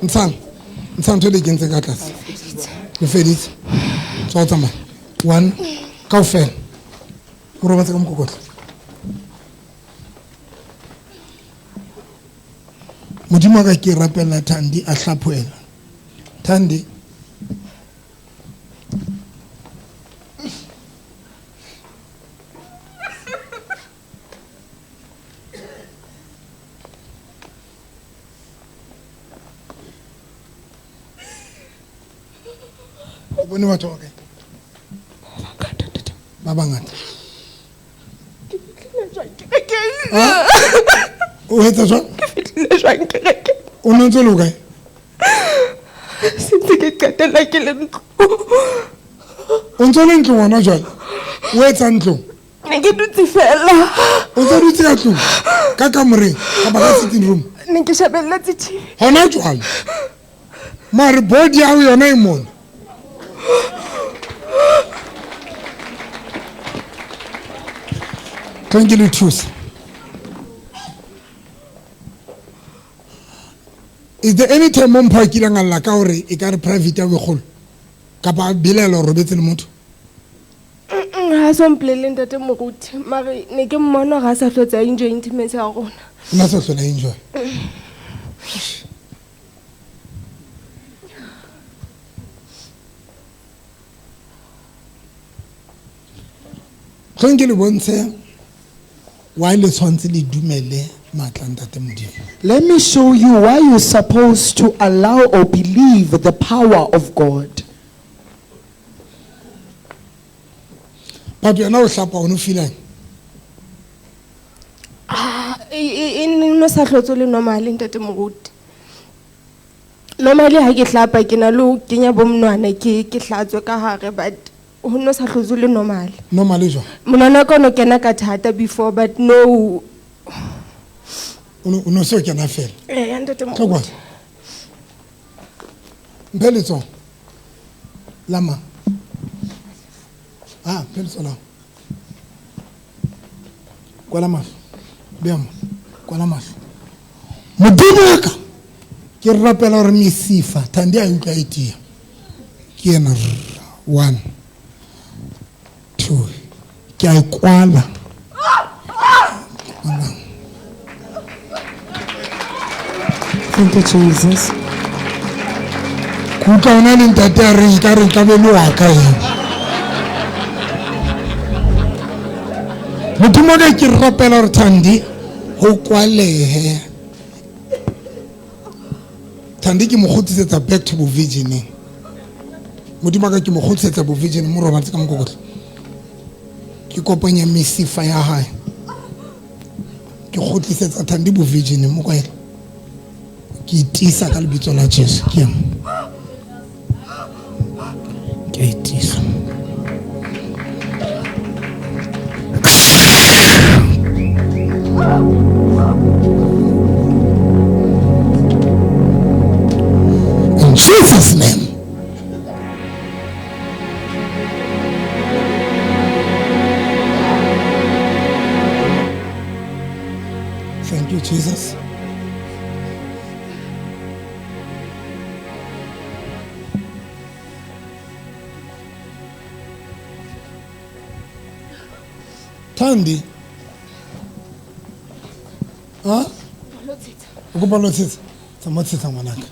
Ntsan to le kentse ka tlase. Le feditse. Tswa tsama. 1 kaofela. O robatse ka mokokotlo. Modimo ka ke rapela Thandi a hlaphoela. Thandi bone batho ba kae ba bangata o hetsa jwang o ntse le kae Sentse ke qetella ke le ntlo. O ntse le ntlo ngwana jwale O etsa ntlo. Ne ke dutse fela. O ntse dutse ka tlong ka kamoreng ka ba sitting room. Ne ke shebelletse TV. Hona jwale. Mare body ya hao yona e mona. Thank you, Lutus. Is there any time mom parking on la kaore e ka re private ya go kapa bilela robetse le motho? Ha so mpolele ntate moruti mare ne ke mmona ga sa hlotsa enjoy intimacy ya rona. Nna sa hlola enjoy. Thank you, bonse. Why le tshwantse le dumele matla ntate Modimo? Let me show you why you're supposed to allow or believe the power of God. But you know hlapa o no feeling. No sa hlotse le normal ntate moruti. Normally ha ke hlapa ke na lo kenya bomnwana ke hlatswe ka hare but ho no sa hlotse le normal. Normal jwa. Monana kono kena ka thata before but no. Uno so kena fela. Ntate moruti. Mpeletso. Lama. Ah, peletso la. Kwala mahlo. Beamo. Kwala mahlo. Modimo ka. Ke rapela hore mesifa thandi a utlwa itia. Ke ena 1 2 ke a kwala. Thank you, Jesus. Kuka una le ntate a re ka re ka be lo aka eng. Modimo ka ke rapela hore thandi ho kwalehe. Thandi ke mo khotsetsa back to virgining. Modimo ka ke mo khotsetsa bo virgin mo robatse ka mokokotlo. Ke kopanya mesifa ya hae. Ke khotlisetsa thandi bo virgin mo kwa ke itisa ka lebitso la Jesu ke eng. Ke itisa. In Jesus' name. Thank you, Jesus. Thandi. Huh? Ukuba lo tsitsa. Tsamotsitsa ngwanaka.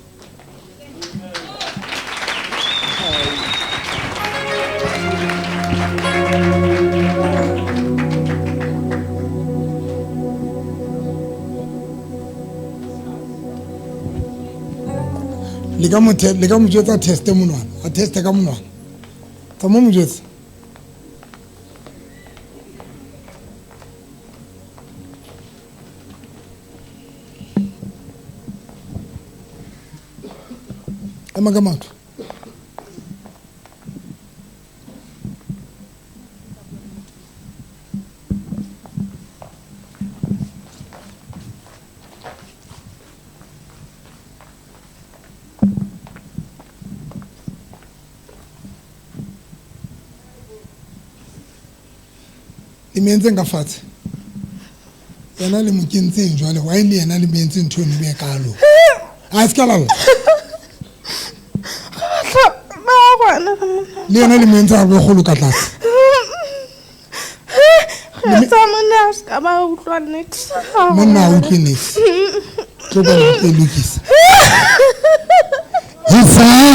Lega mo jwetsa teste monwana. A teste ka monwana. Tsamo mo jwetsa. Amagamatu. Imenze ngafatshe. Yena le mokentse jwale wa ile yena le mentse ntho ne be kalo. A se kala. Le yena le mentse a be golo ka tlase. Monna ska ba utlwa next. Monna a utlwe next. Tlo ba le lokisa. Isaye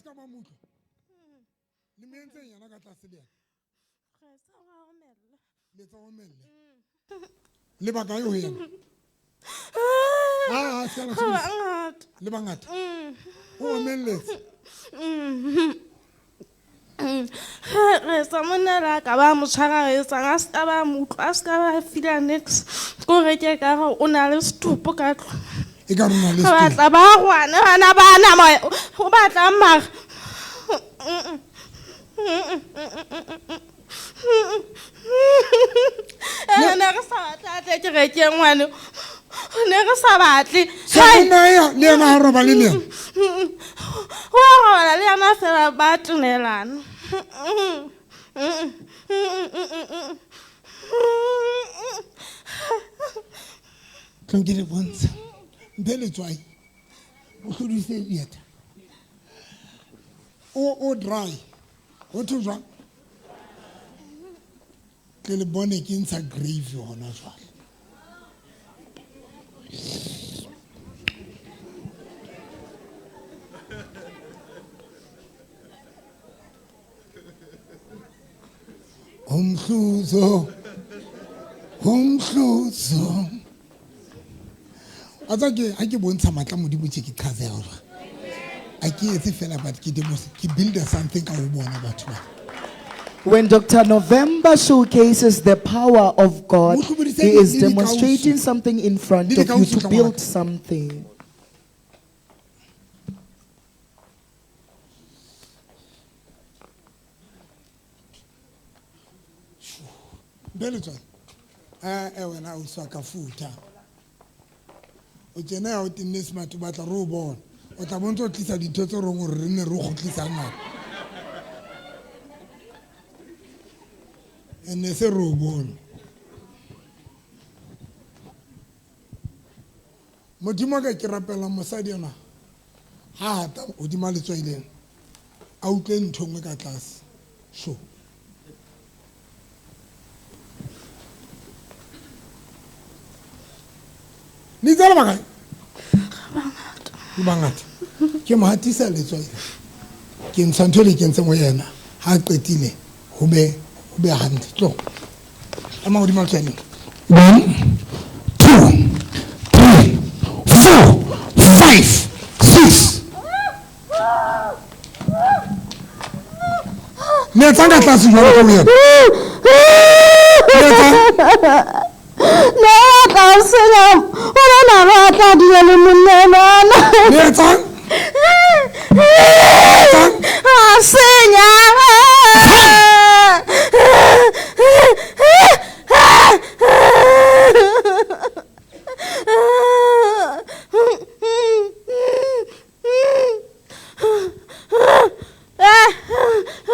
ska ba mutlo. Le me entse yana ka tlase le yana. Le tsa omelle. Le ba ka yo yana. Le bangata. O omelletse. Sa monela ka ba mo tshwara re sa nga ska ba mutlo a ska ba fila next ko re ke ka ga o na le stupo ka tlo E ka rona le ba tla ba gwana bana bana mo o batla mmaga ne re sa batla ke re ke ngwane ne re sa batle Saina le na roba le le. wa gona le yana fela ba tunelana Kan ke le bontsha. Mpele tswai. O hlodise dieta. O dry. O tshwa. Ke le bone ke ntsha gravy hona jwale. Umhluzo. Atake a ke bontsha matla modimo tse ke khaze ya hore. A ke etse fela but ke demos ke build something ka o bona batho ba. When Dr. November showcases the power of God, he is demonstrating something in front of you to build something. Beletswa. Wena o swa ka futa. O tsena ya o tinne smart ba tla ro bona. O tla bontso tlisa ditho tse rong re ne re go tlisa ngaka. Ene se ro bona. Modimo ka ke rapela mosadi yona. Ha ta o di maletswa ileng. A utlwe nthongwe ka tlase. So Ni tsala ba kae? Bangata. Ke mo hatisa letswai. Ke ntshantho le ke ntse mo yena. Ha qetile ho be hantle. Tlo. Ama o di maltsane. 1 2 3 4 5 6 Ne tsanga tlase jwa go yena. No, I'm saying, what am I going to do?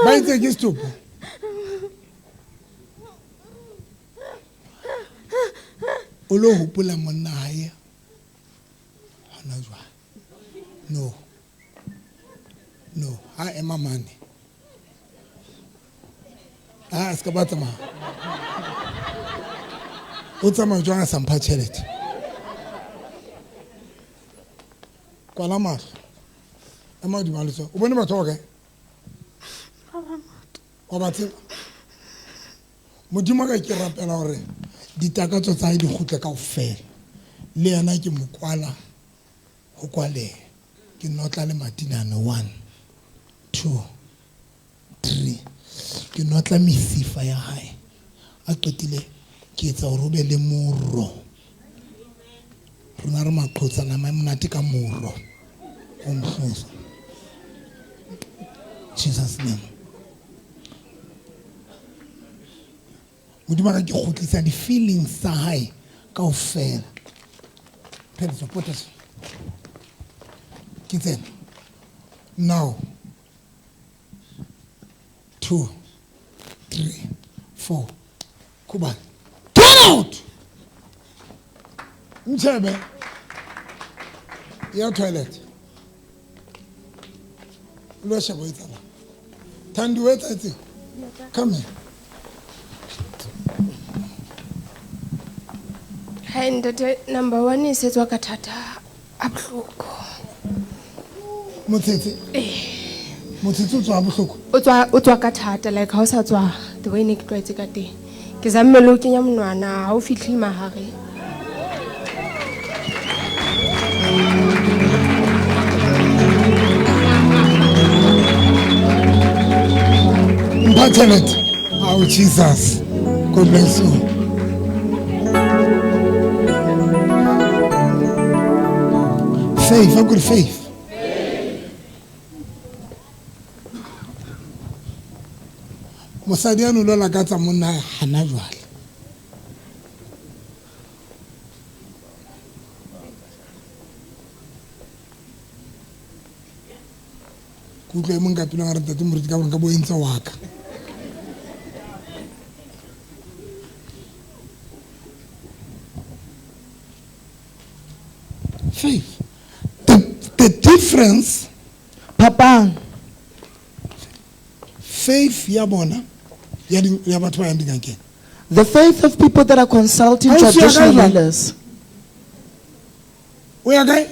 Vai ter que estupro. Olo hopola monna hae hona jwa no ha ema mane ska ba tsama o tsama jwa sa mpha chelete kwala mahlo ema di malotso o bone batho ba kae wa batse modimo ka ke rapela hore ditakatso tsa di khutle ka ofela le yana ke mokwala ho kwale ke notla le matinane 1 2 3 ke notla mesifa ya hae a qetile ke etsa hore be le moro rona re maqhotsa na monate ka moro o mhloso Jesus name modimo ka ke khutlisa di feelings tsa hae ka ofela phela support us kitsen now 2 3 4 kuba turn out mchebe ya toilet lo shabo itsala thandi wetsa itse come here And number 1 is etswa ka thata a bohloko. Motsetse motsotso o tswa bohloko. O tswa ka thata like ha o sa tswa the way ne ke tlwaetse ka teng. Ke zamme le ho kenya monwana ha o fihle mahare. Mpathelete. Oh Jesus. God bless you. Faith, how good faith? Mosadi ya no lola ka tsa monna hana jwale. Kutlwe mong ka pila ngare tate moruti ka bona ka bo entse wa ka. Faith. The difference, Papa, faith ya bona ya batho ba yang dingakeng. the faith of people that are consulting How is your traditional guy, man? healers. O ya kae?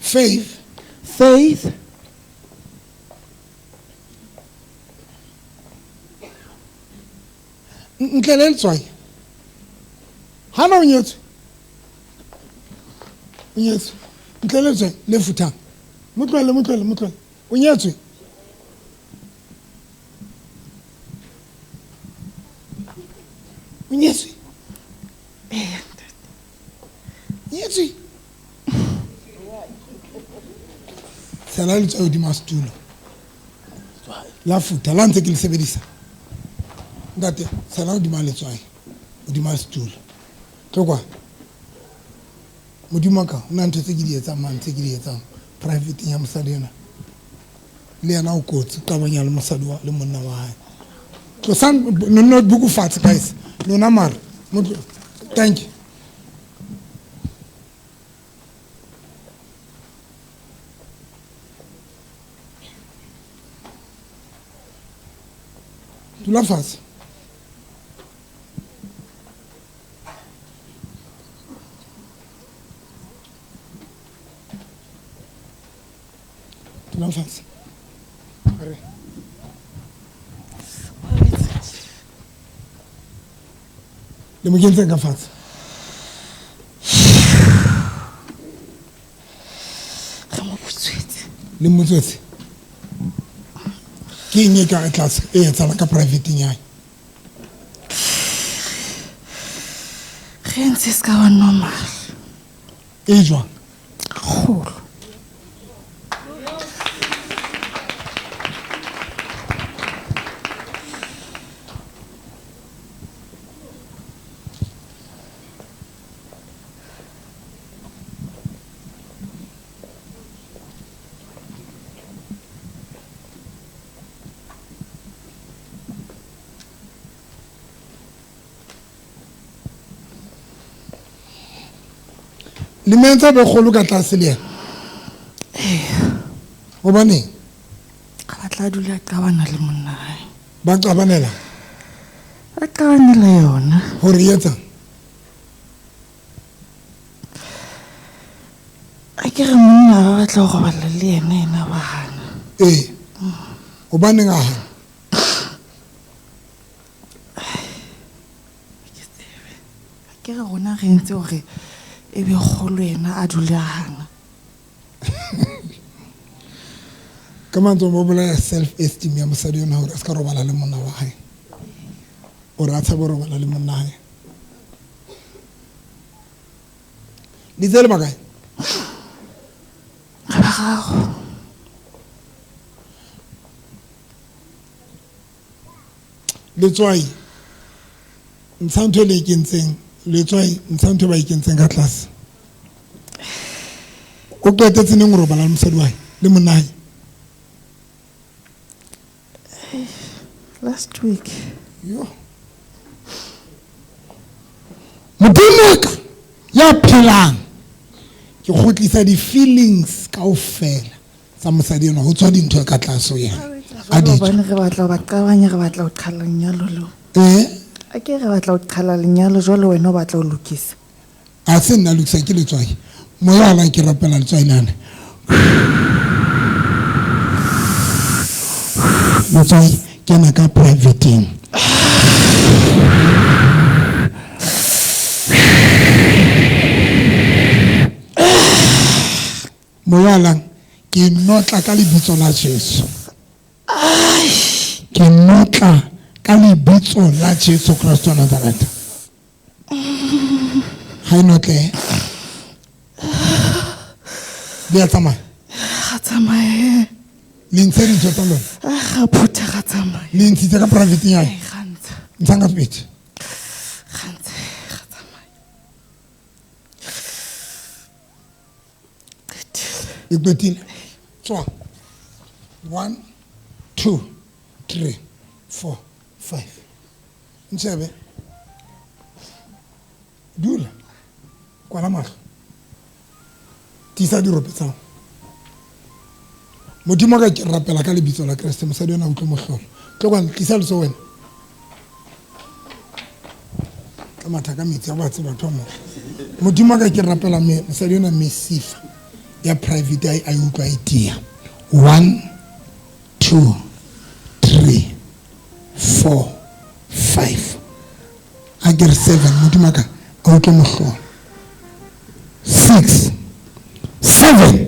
Faith Faith ntle le letswai. Hana o nyetswe. O nyetswe. Ntle le letswai le futang. Motlwele. O nyetswe. O nyetswe. Nyetswe. Sala letswai hodima setulo. La futa la ntse ke le sebedisa. Ntate, sala hodima letswai. Hodima setulo. Tlokwa. Modimo ka ona ntse ke di etsang man tse ke di etsang private ya mosadi yena. Le yana o kotsi ka banya le mosadi wa le monna wa hae. Tlosan no buku fatshe guys. Lona mara. Thank you. Dula fatshe. Dula fatshe. Are. Le mo kentse ka fatshe. Le mo tswetse. Ke eng e ka tlase e etsala ka private nya. Ge ntse se ka wa normal. E jwang? Kgolo. Le mentsa be golo ka tlase le yena. O bane Ga batla dula ka bana le monna hae. ba qabanela Ba qabanela yona. hore yetsa. A ke re monna ba batla go robala le yena ba hana. O bane nga ha. Ke re rona re ntse hore e be kgolo yena a dula hana. Ka mantso mo bola self esteem ya mosadi yona hore a ska robala le monna wa hae. O ra tsaba robala le monna hae. Di tsele ba kae? Ga Letswai ntshantho le kentseng letswai ntshantho ba ikentseng ka tlase. O qetetse neng o robala le mosadi wa hae le monna hae? last week. Yo. Modimo ka ya phelang ke kgotlisa di feelings kaofela tsa mosadi yona ho tswa dintho ka tlase ho yena. A di bana re batla ba qabanya re batla ho qhala lenyalo lo. A ke re batla ho qhala lenyalo jwale wena o batla ho lokisa. A se nna lokisa ke letswai. Moya la ke rapela letswai nana. Motswai kena ka privating. Moyalang ke notla ka lebitso la Jesu. Ke notla ka lebitso la Jesu Kristo wa Nazareth. Ha notle. Dia tsamaya. Ga tsamaya. Le ntse di tshotsa lona. Ga phutha ga tsamaya. Le ntse ka private ya. Ga ntse. Ntsanga pete. Ga ntse ga tsamaya. Iqedile. Tswa. 1 2 3 4 5. Ntshebe. Dula. Kwala mahlo. Tisa di rope tsa. Modimo ka ke rapela ka lebitso la Kriste mosadi ona utlwe mohlolo. Tlokwana tlisa letso wena. Ka matha ka metsi a batse batho mo. Modimo ka ke rapela mosadi ona Mesifa ya private ai utlwa itia. 1 2 3 4 5. I get 7 modimo ka utlwe mohlolo. 6 7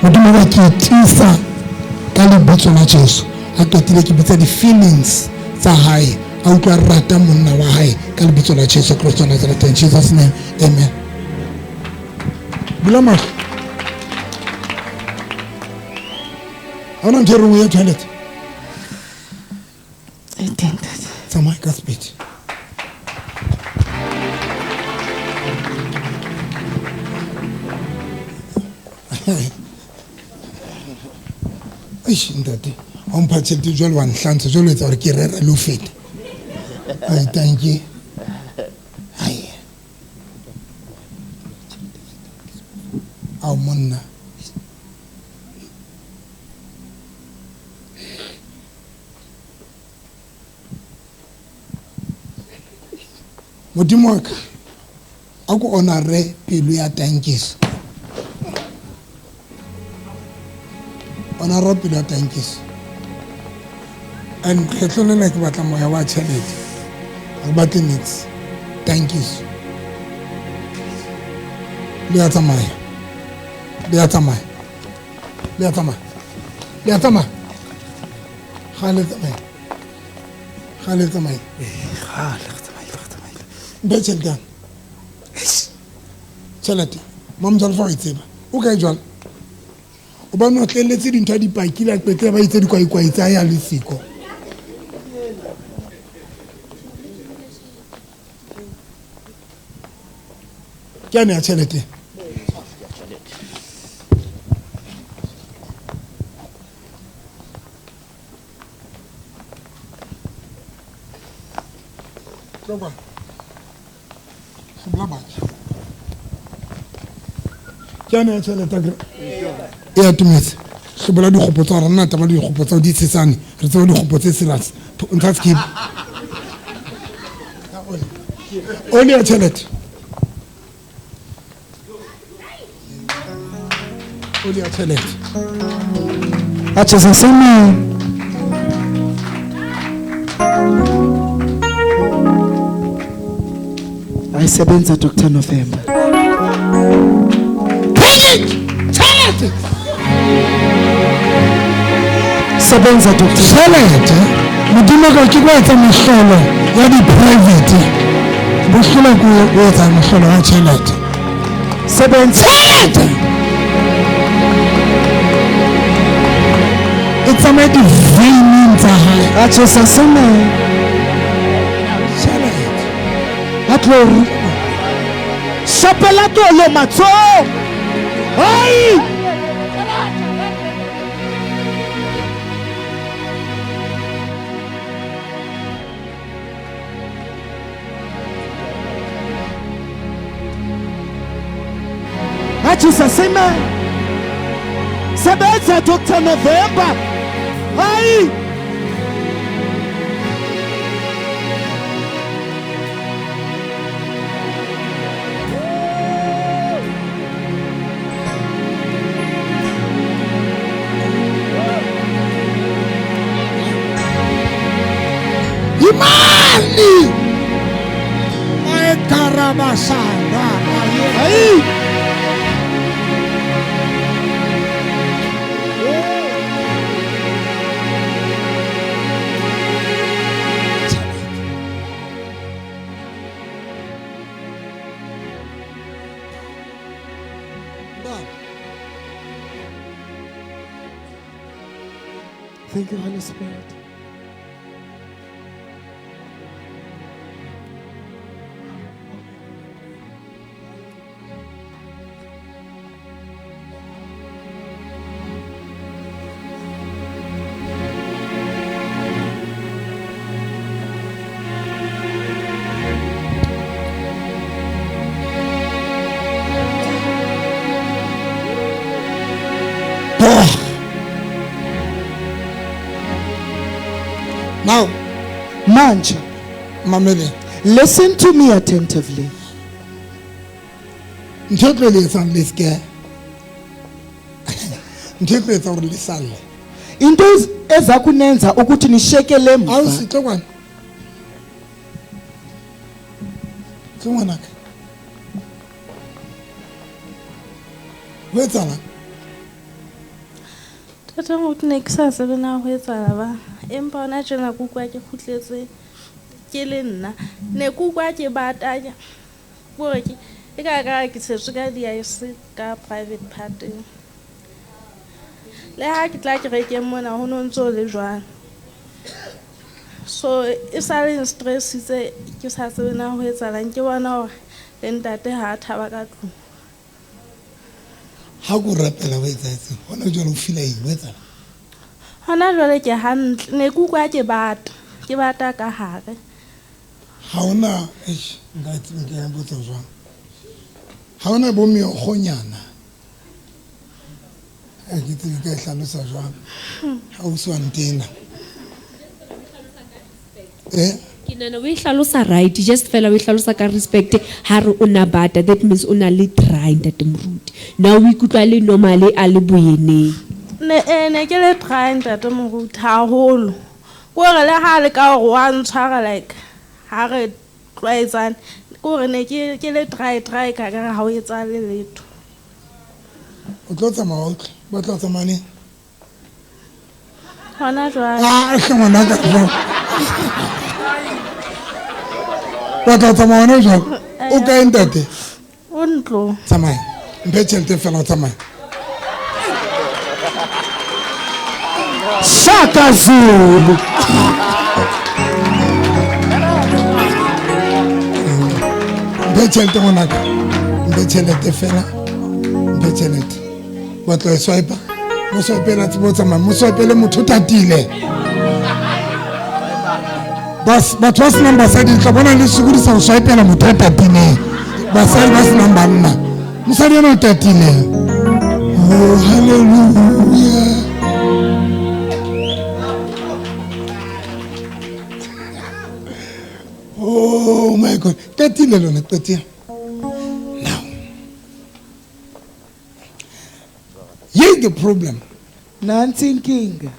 Modimo wa ke tisa ka lebitso la Jesu a qetile ke bitsa di-feelings tsa hae a utlwa rata monna wa hae ka lebitso la Jesu Kristo wa Nazareth. In Jesus' name, amen. Bula mahlo. Ha ona ntho e rengwe ya toilet. Tsamaya ka speed. Eish ntate a mpha tšhelete jwale wa nhlantsha jwale etsa gore ke rera le ho feta. Ai tanki. Ai. Ao monna. Modimo wa ka a ko honore pelo ya tankiso. Honore pelo ya tankiso. And kgetlo le ke batla moya wa tšhelete. A batle nix. Tankiso. Le ya tsamaya. Le ya tsamaya. Le ya tsamaya. Le ya tsamaya. Ga le tsamaya. Ga le tsamaya. Ga le Bechelkan. Tšhelete mo motsalfa o e tseba o ka e jwala o ba no tleletse dintho di pakile a qetela ba itse di kwaikwa itsa ya le siko ke ane ya tšhelete Tlokwana ke ane ya tšhelete e atumetse hlebola dikgopo tsa rona taba le dikgopo tsa di tshetsane re tseba dikgopo tse serious ntsha skip oli ya tšhelete oli ya tšhelete a tshesa sema ayisebenza Dr. November. Sebenza Dr. Tšhelete modimo ka ke go etsa mohlolo ya di-private bohlolo go etsa mohlolo wa tšhelete sebenza tšhelete e tsamaya di-veining tsa gae a tshesa sema tšhelete Glory. Sapelato lo matzo. Ai! Ati sasema. Sebetsa Dr. November. Ai! Thank you, Holy Spirit. Now, Manje, mamele. listen to me attentively. Ntho le etsang le ske. Ntho le etsang le sale. Into ezakunenza ukuthi nishekele emva. Awusithe kwana. Ngwanaka. Wetsana. Tata motho ne ke sa tsebe na ho etsahala ba empa ona tjena ke utlwa ke kgutletse ke le nna ne ke utlwa ke batanya bore ke e ka ke tshetswe ka di-IC ka private part le ha ke tla ke rekeng mona ho no ntso le jwang so e sa le stressitse ke sa tsebe na ho etsahalang ke bona hore le ntate ha a thaba ka tlung. Ha go rapela wa etsetse hona jalo o feel eng wetsa hona jwale ke hantle ne ke utlwa ke bata ka hare ha ona nka tseng ke ya botsa jwang ha ona bo meogonyana a ke tseng ka hlalosa jwang ha o swantena ke nana we hlalosa right just fela we hlalosa ka respect ha re una bata that means una le try ntate moruti now we kutlwa le normally a le boyeneng ne ke le try ntate moruti haholo gore le ha le ka go wa ntshwara like ha re tloetsana gore ne ke le try ka ga ha o etsa le letho o tlo tsamaya o ba tlo tsamane hona jwale ke ngwana ka ba tla tsamaya hona jwale o ka ntate o ntlo tsamaya mpe tšhelete fela o tsamaya Shaka Zulu. Mpe tšhelete ngwanaka mpe tšhelete fela mpe tšhelete ba tlo e swipe mo swipela tsebo o tsamaya mo swipele motho tatile batho ba senang basadi tla bona le sokodisa go swipela motho a tatileng basadi ba senang banna mosadi ena o tatileng oh hallelujah oh my God tatile lona tatile now here's the problem nansi inkinga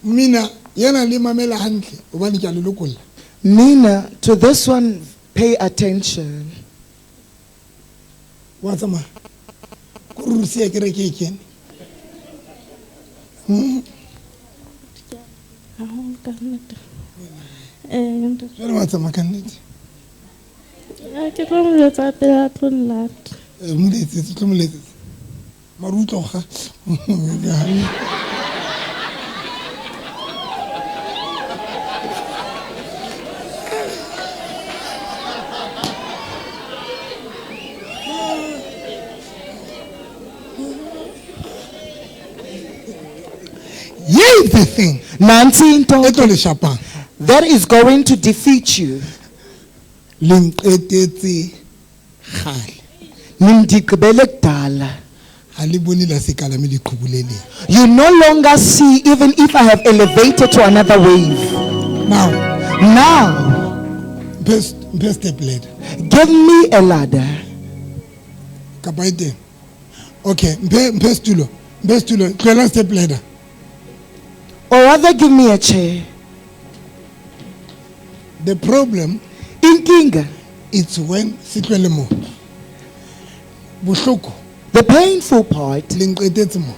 mina yana le mamela hantle obane ke a le lokolla Nina, to this one pay attention. wa tsamaya ko rusia ke re ke kene jwale wa tsamaya ka nnete ke tlo moletsa pele a tlo nlata moletsetse tlo moletsetse mare utloga here's the thing Nancy into etlo le shapang that is going to defeat you. le nqetetse gale Nindigibele kudala. ha le bone la sekala me diqhubuleleng You no longer see even if I have elevated to another wave. Now, mpe step ladder give me a ladder. kapa ete Okay, mpe stulo. Tloela step ladder. Or rather, give me a chair. The problem Inkinga. it's when sitlwele mo. Bohloko The painful part. le nqetetse mo.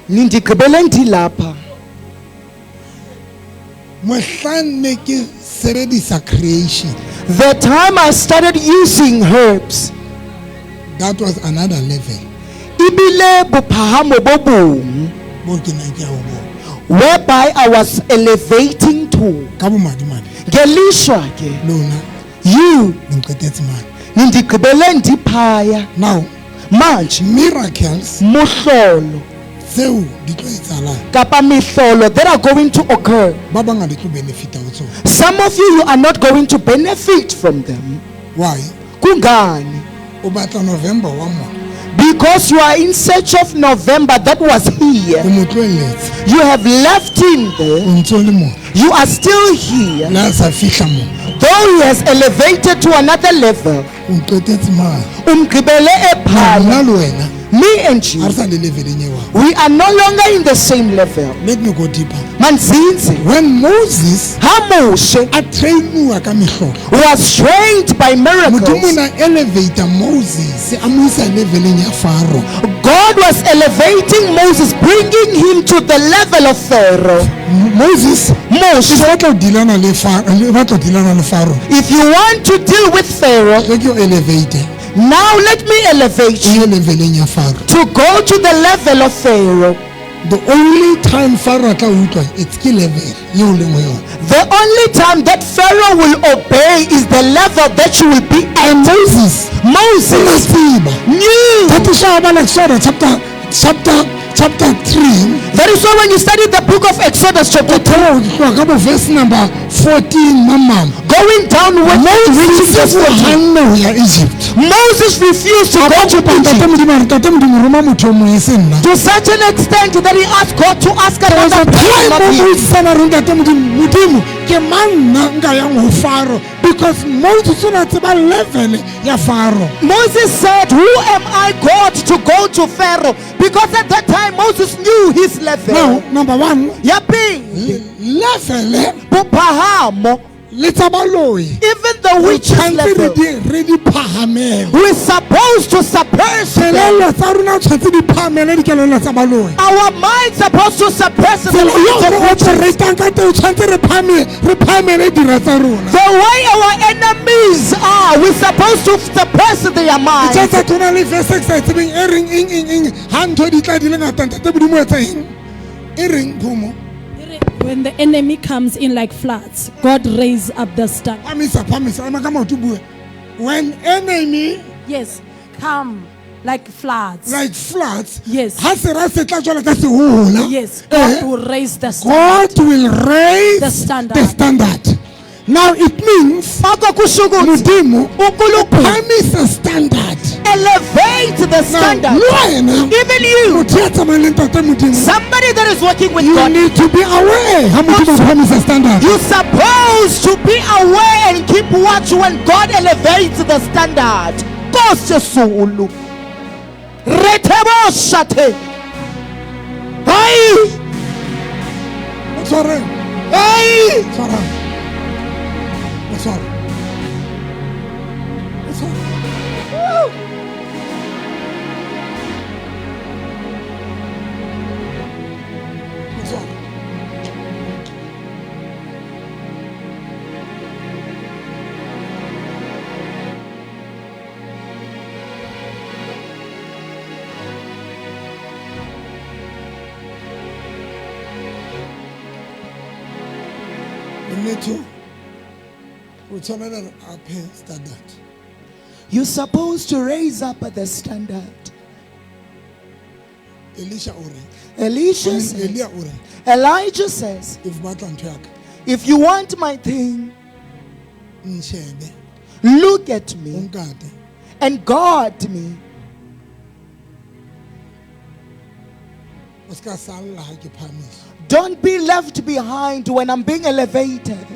Nindigqibele ndilapha. Mohlang ne ke sebedisa creation, The time I started using herbs, that was another level. ibile bophahamo bo bong, Bo ke neng ke a o bona. whereby I was elevating to. Ka bomadimadi Ngelishwa ke, lona you le nqetetse mane. nindigqibele ndiphaya. Now Manje miracles mohlolo tseo di tlo etsahalang kapa mehlolo that are going to occur. ba bangata di tlo benefita ho tsona. Some of you are not going to benefit from them. Why? Kungani? O batla November wa mo. Because you are in search of November that was O here. mo tloelletse. You have left him O there. ntso le mo. You are still here. La sa fihla mo. Though he has elevated to another level. O nqetetse mane. Umgqibele Nna ephaya. le wena Me and you, ha re sa le leveleng eo. we are no longer in the same level. Let me go deeper. Manzinzi, When Moses Hamoshe a trainiwa ka mehlolo, was trained by Modimo miracles. na elevator Moses a mo isa leveleng ya Pharaoh. God was elevating Moses, bringing him to the level of Pharaoh. Moses Moshe, ba tlo dilana le Pharaoh. if you want to deal with Pharaoh, Ke yo elevator now let me elevate you e leveleng ya Pharaoh. to go to the level of Pharaoh. The only time Pharaoh tla utlwa it's ke level eo leng ho yona. The only time that Pharaoh will obey is the level that you will be at. Moses Moses knew. That is why about Exodus chapter 3. That is why when you study the book of Exodus chapter 3, Verse number 14, mama. going down with Moses Egypt. Moses refused to go to Egypt. To such an extent that he asked God to ask another because Moses level ya Pharaoh. Moses said, who am I, God, to go to Pharaoh? Because at that time Moses knew his level. Now, number one, Yapi, level Pupahamo, even the witches level. We're supposed to suppress them. Our minds supposed to suppress them. The way our enemies are, we're supposed to suppress their minds. When the enemy comes in like floods, God raise up the stand. When enemy, yes, come like floods. Yes. Yes, Yes. God will raise the God standard. will raise The standard. the standard. Now it means Modimo promise a standard. Elevate the standard. Even you, somebody that is working with You God, need to be aware. How much of promise a standard? you're supposed to be aware and keep watch when God elevates the standard. Kose sulu. Retebo shate. Hey! Sorry. Hey! Sorry. Sorry. Sorry. You're supposed to raise up the standard. Elisha Elisha says, Elijah says, if you want my thing, look at me and guard me. Don't be left behind when I'm being elevated.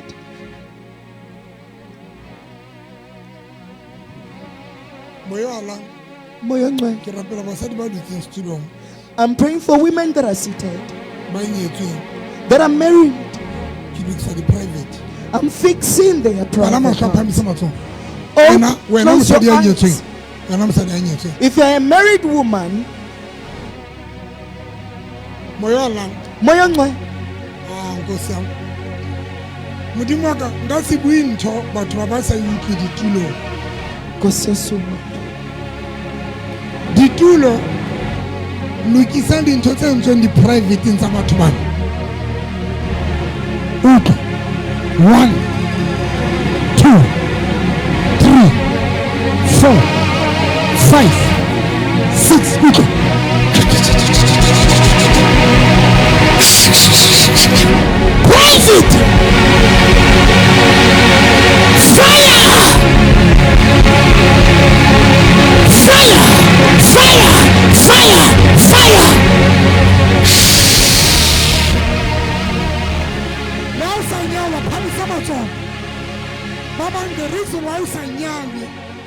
Ke rapela basadi ba dutseng setulong. I'm praying for women that are seated, Ba nyetsweng. that are married. Ke lokisa di-private. I'm fixing their Bana private mahlo a life. phahamisa matsoho. Oh, Wena close your mosadi ya eyes. nyetsweng. Wena mosadi ya nyetsweng. If you're a married woman, Moya o llang. moya ngwe, Nkosi yam. Modimo wa ka nka se bue ntho batho ba ba sa utlwe ditulong. Nkosi Yesu. Ditulo lokisang dintho tse entsweng di-privateng tsa batho bana. Utlwa. 1, 2, 3, 4, 5, 6. Utlwa. Private! Fire! Fire! Now Sanyawa, Pamisamaton. Baba, the reason why Sanyawi,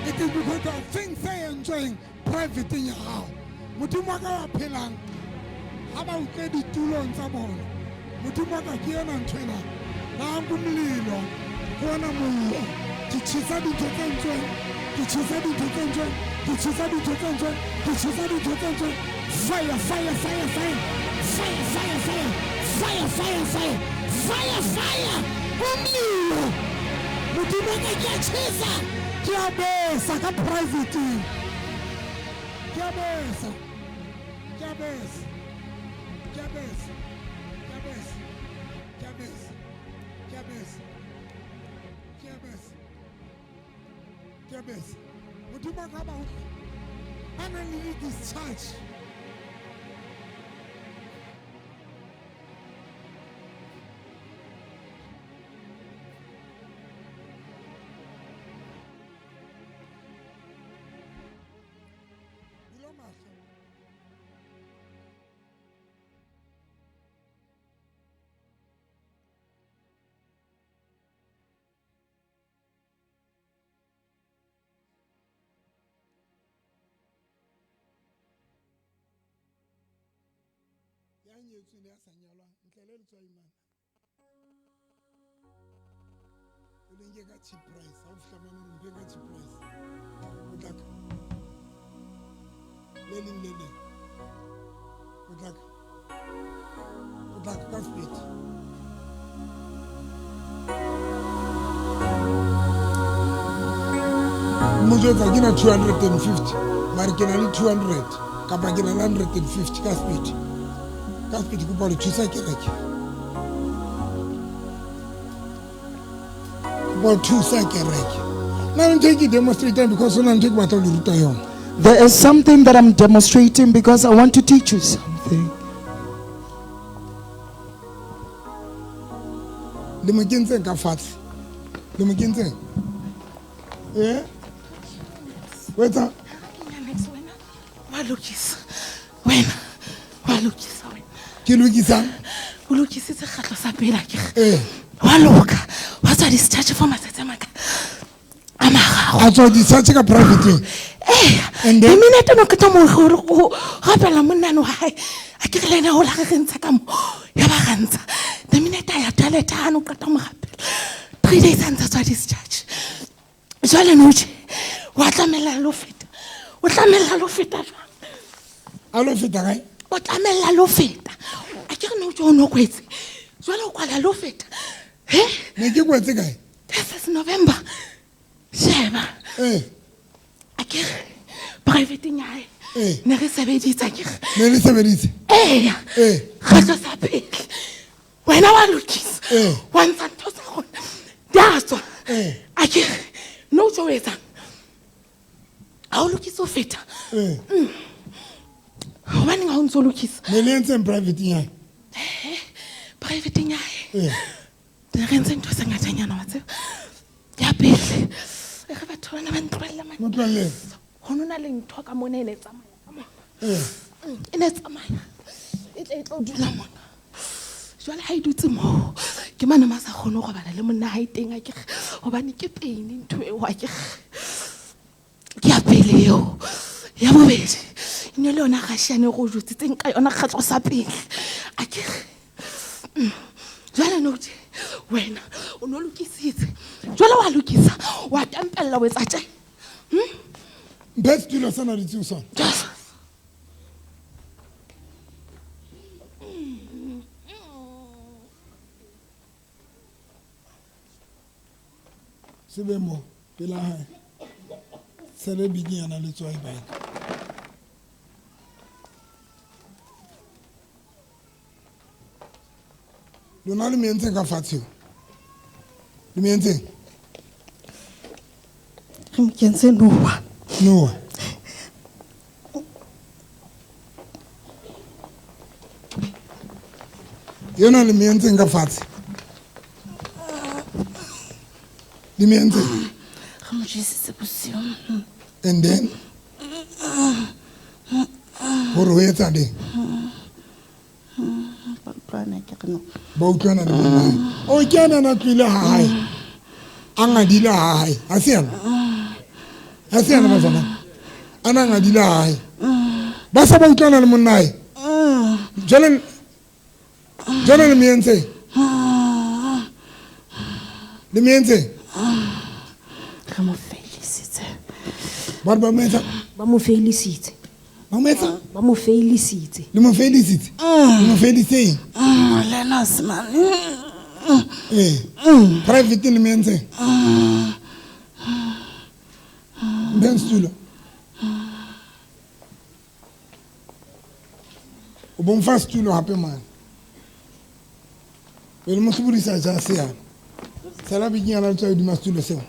it is because of things they enjoying private in your house. Mutumaka Pilang, how about Teddy Tulon Sabon? Mutumaka Kian and Twina, Nambumlilo, Kuanamulo, Tichisadi to enjoy, Tichisadi to enjoy, Tichisadi to enjoy, Tichisadi to enjoy. Fire! Umlilo! Mutumaka Kiachisa! Kiabesa ka private. Kiabesa. Mutumaka about finally discharge. Cheap price. How cheap price? Utak. Lele. Utak. That's it. Mujoza gina 250. Marikina ni 200. Kapa gina 150. Kaspit kupali chisa kereke. Kupali chisa kereke. Now I'm taking demonstrating because I'm taking my time. There is something that I'm demonstrating because I want to teach you something. Le McKinsey ka fatshe. Le McKinsey. Yeah. Wait up. Walukisa. Wena. Walukisa wena. Ke lokisa. O lokisitse kgatlo sa pela ke. Wa loka. Wa tswa discharge for matsatsi maka. A tswa discharge ka private. And then minute no ka mo go gapela monna no hae. A ke le na ho la ge ntsha ka mo. Ya ba gantsa. The minute ya taleta no ka mo gapela. 3 days ntse tswa discharge. Jwale no je. Wa tlamela lo feta. O tlamela lo feta jwang? A lo feta kae? O tlamela lo feta. A ke re no jo no kwetse. Jwale o kwala lo feta. Ne ke kwetse kae? This is November. Sheba. A ke private nyae. Ne re sebeditse ke. Ne le sebeditse. Kgatlo sa pele. Wena wa lokisa. Wa ntsha ntho tsa gona. Datswa. A ke no jo etsa. A o lokisa o feta. Hobane ga o ntse o lokisa. Ne le ntse private nyae. Private nyae. Ne re ntse ntho tse ngatanyana wa tseba. Ya pele. E re batho bana ba ntlwella mane. Motlwalle. Ho nona le ntho ka mona ene tsamaya ka mona. Ene tsamaya. E tlo dula mona. Jwale ha e dutse mo. Ke mana ma sa khone go bana le monna ha iteng a ke hobane ke pain ntho e wa ke. Ke a pele yo. ya bobedi ene le yona gashane go jutsitseng ka yona kgatlo sa pele a ke jwale no wena o no lokisitse jwale wa lokisa wa tempella o etsa tje Best tulo sana di tsusa. Sebemo pela hae. Sele binyana le tswai bae. Lona le mentse ka fatshe. Le mentse. Re mkentse Noah. Noah. Yona le mentse ka fatshe. Le mentse. Re mo jesitse bosiu. And then hore o etsa ding ba utlwana le monna o kena na tlile ha hae a ngadile ha hae ha se yana ba tsana ana ngadile ha hae ba sa ba utlwana le monna hae jole le mientse re mo felisitse ba ba metsa ba mo felisitse ba metsa ba mo felisitse le mo felisitse le mo felisitse lena smani private le mientse ben stulo o bon fa stulo hape man le mo tsuburisa ja se yana sala binyana le tswa di mastulo seo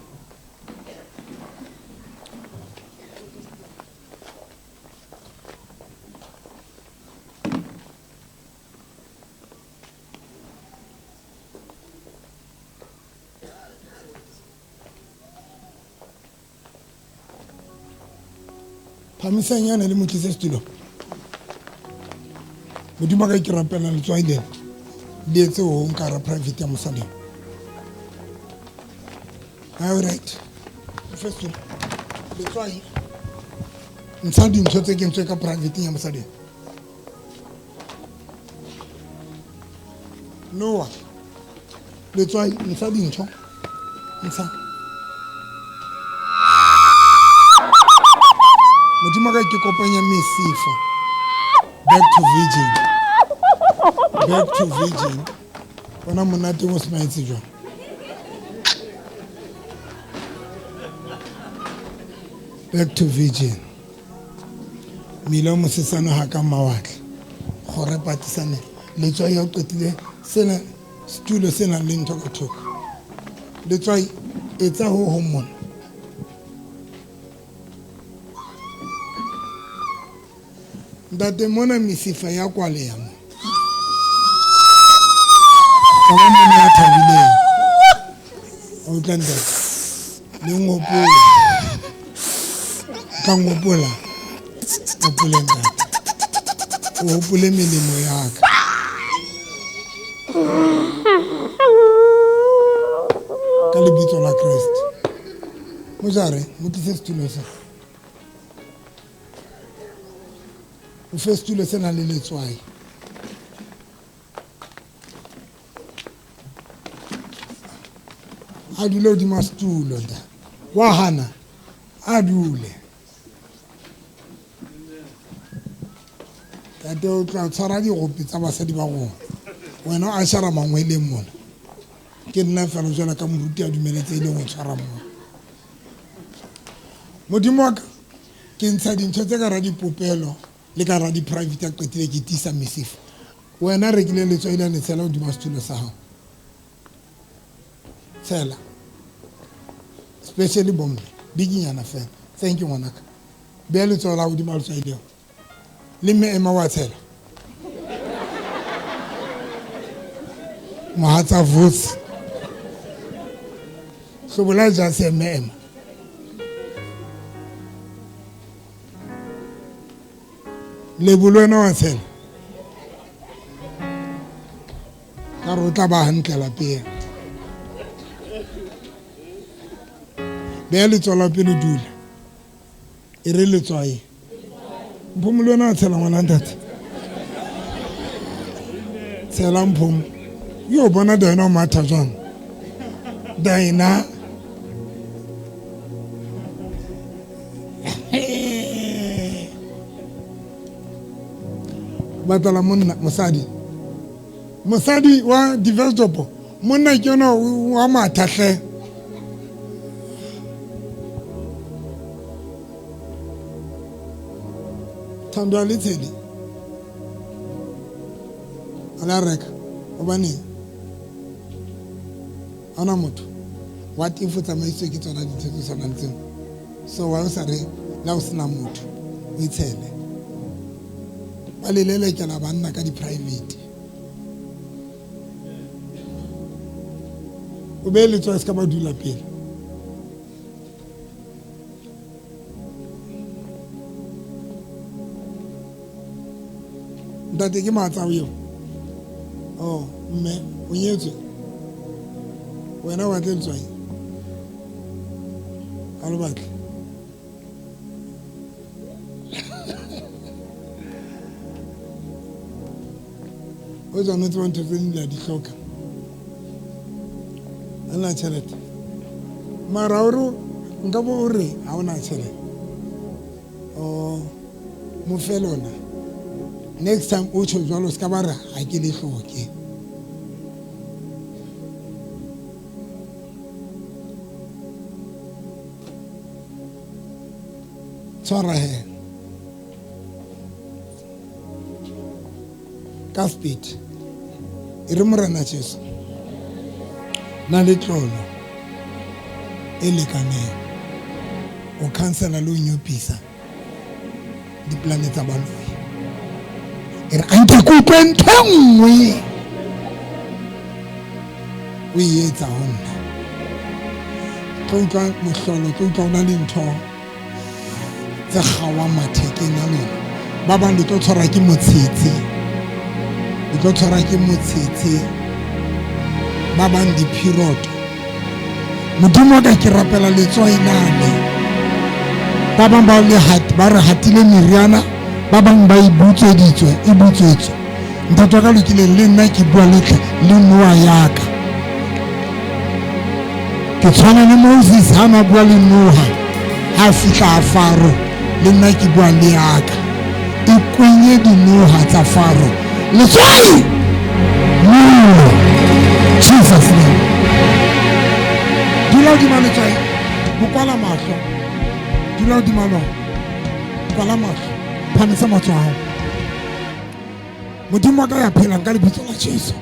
Pamisanyana le motlise stulo. Modimo ka ikirapela le tswa ile. Le etse o nkara private ya mosadi. All right. First le tswa ile. Mosadi ntse tse ke ntse ka private ya mosadi. Noah. Le tswa mosadi ntse. Nsa. Modimo ka ke kopanya mesifa back to virgin bona monate mo smaitse jwa back to virgin milo mo sesana ha ka mawatle gore patisane le tswa ya qetile sena stulo sena le ntho ka thoko le tswa etsa ho homona Date mona misifa ya kwale ya mo. Kama mwana ya tabile. Outlander. Le ngopola. Ka ngopola. Opole ndate. Opole melemo yaka. Ka lebitso la Christ. Mojare, motise stulo sa. O fe stulo sena le letswai a dule hodima stulo da wa hana a dule tate o tla tshwara digopi tsa basadi ba gona wena a shara mangweleng mona ke nna fela jwala ka moruti a dumeletse e leng o tshwara mona modimo wa ka ke ntsha dintho tse ka ra dipopelo le ka ra di private a qetile ke tisa mesifa wena rekile le tswa ile ne tsela hodima stulo sa hao tsela especially bombe biginyana fela thank you ngwanaka be le tswa la hodima le tswa ile le me ema wa tsela mohatsa vutsi so bola ja se me ema le bulwena wa tsela ka re o tla ba hantle lapeng be le tswala pele dula e re le tswae Mphomo le yona a tshela ngwana ntate. Tshela Mphomo. Yo bona Diana o matha jwang. Diana. Batala monna mosadi wa divorce job monna ke yona wa matha hle. Thando le tshedi ala reka obane ana motho wa tifo tsamaiso ke tsona ditshego tsona ntse so wa o sa re la o sena motho o itshele ba lelele ke la banna ka di private o be le tswa ska ba dula pele ntate ke matsa yo oh mme o nyetswe wena wa tle tswa a lo batle o tswa no tswa ntse di di hloka ana tšhelete mara o re nka bo o re ha ona tšhelete o mo felona next time o tsho jwalo ska ba ra ha ke le hloke tshwara he ka speed e re morena Jesu na le tlolo e lekaneng o cancela le o nyopisa diplanete tsa baloi e re anke ko kwentengwe o etsa hona tlo utlwa mohlolo tlo utlwa ona le ntho tse kgawa mathekeng a lona ba bang le tlo tshwara ke motshetse le tlo tshwara ke motshetse ba bang di-period modimo ka ke rapela letswai nane ba bang ba re hatile meriana ba bang ba e butsweditswe ntate ka lokileng le nna ke bua letle le noa yaka ke tshwana le Moses ha na bua le Noha ha fihla a Faro le nna ke bua le yaka e kwenye dinoha tsa Faro letswai Jesus name dula di maletswai bukwala mahlo dula di malo kwala mahlo phamisa matso a hao modimo ka ya phela ka lebitso la Jesu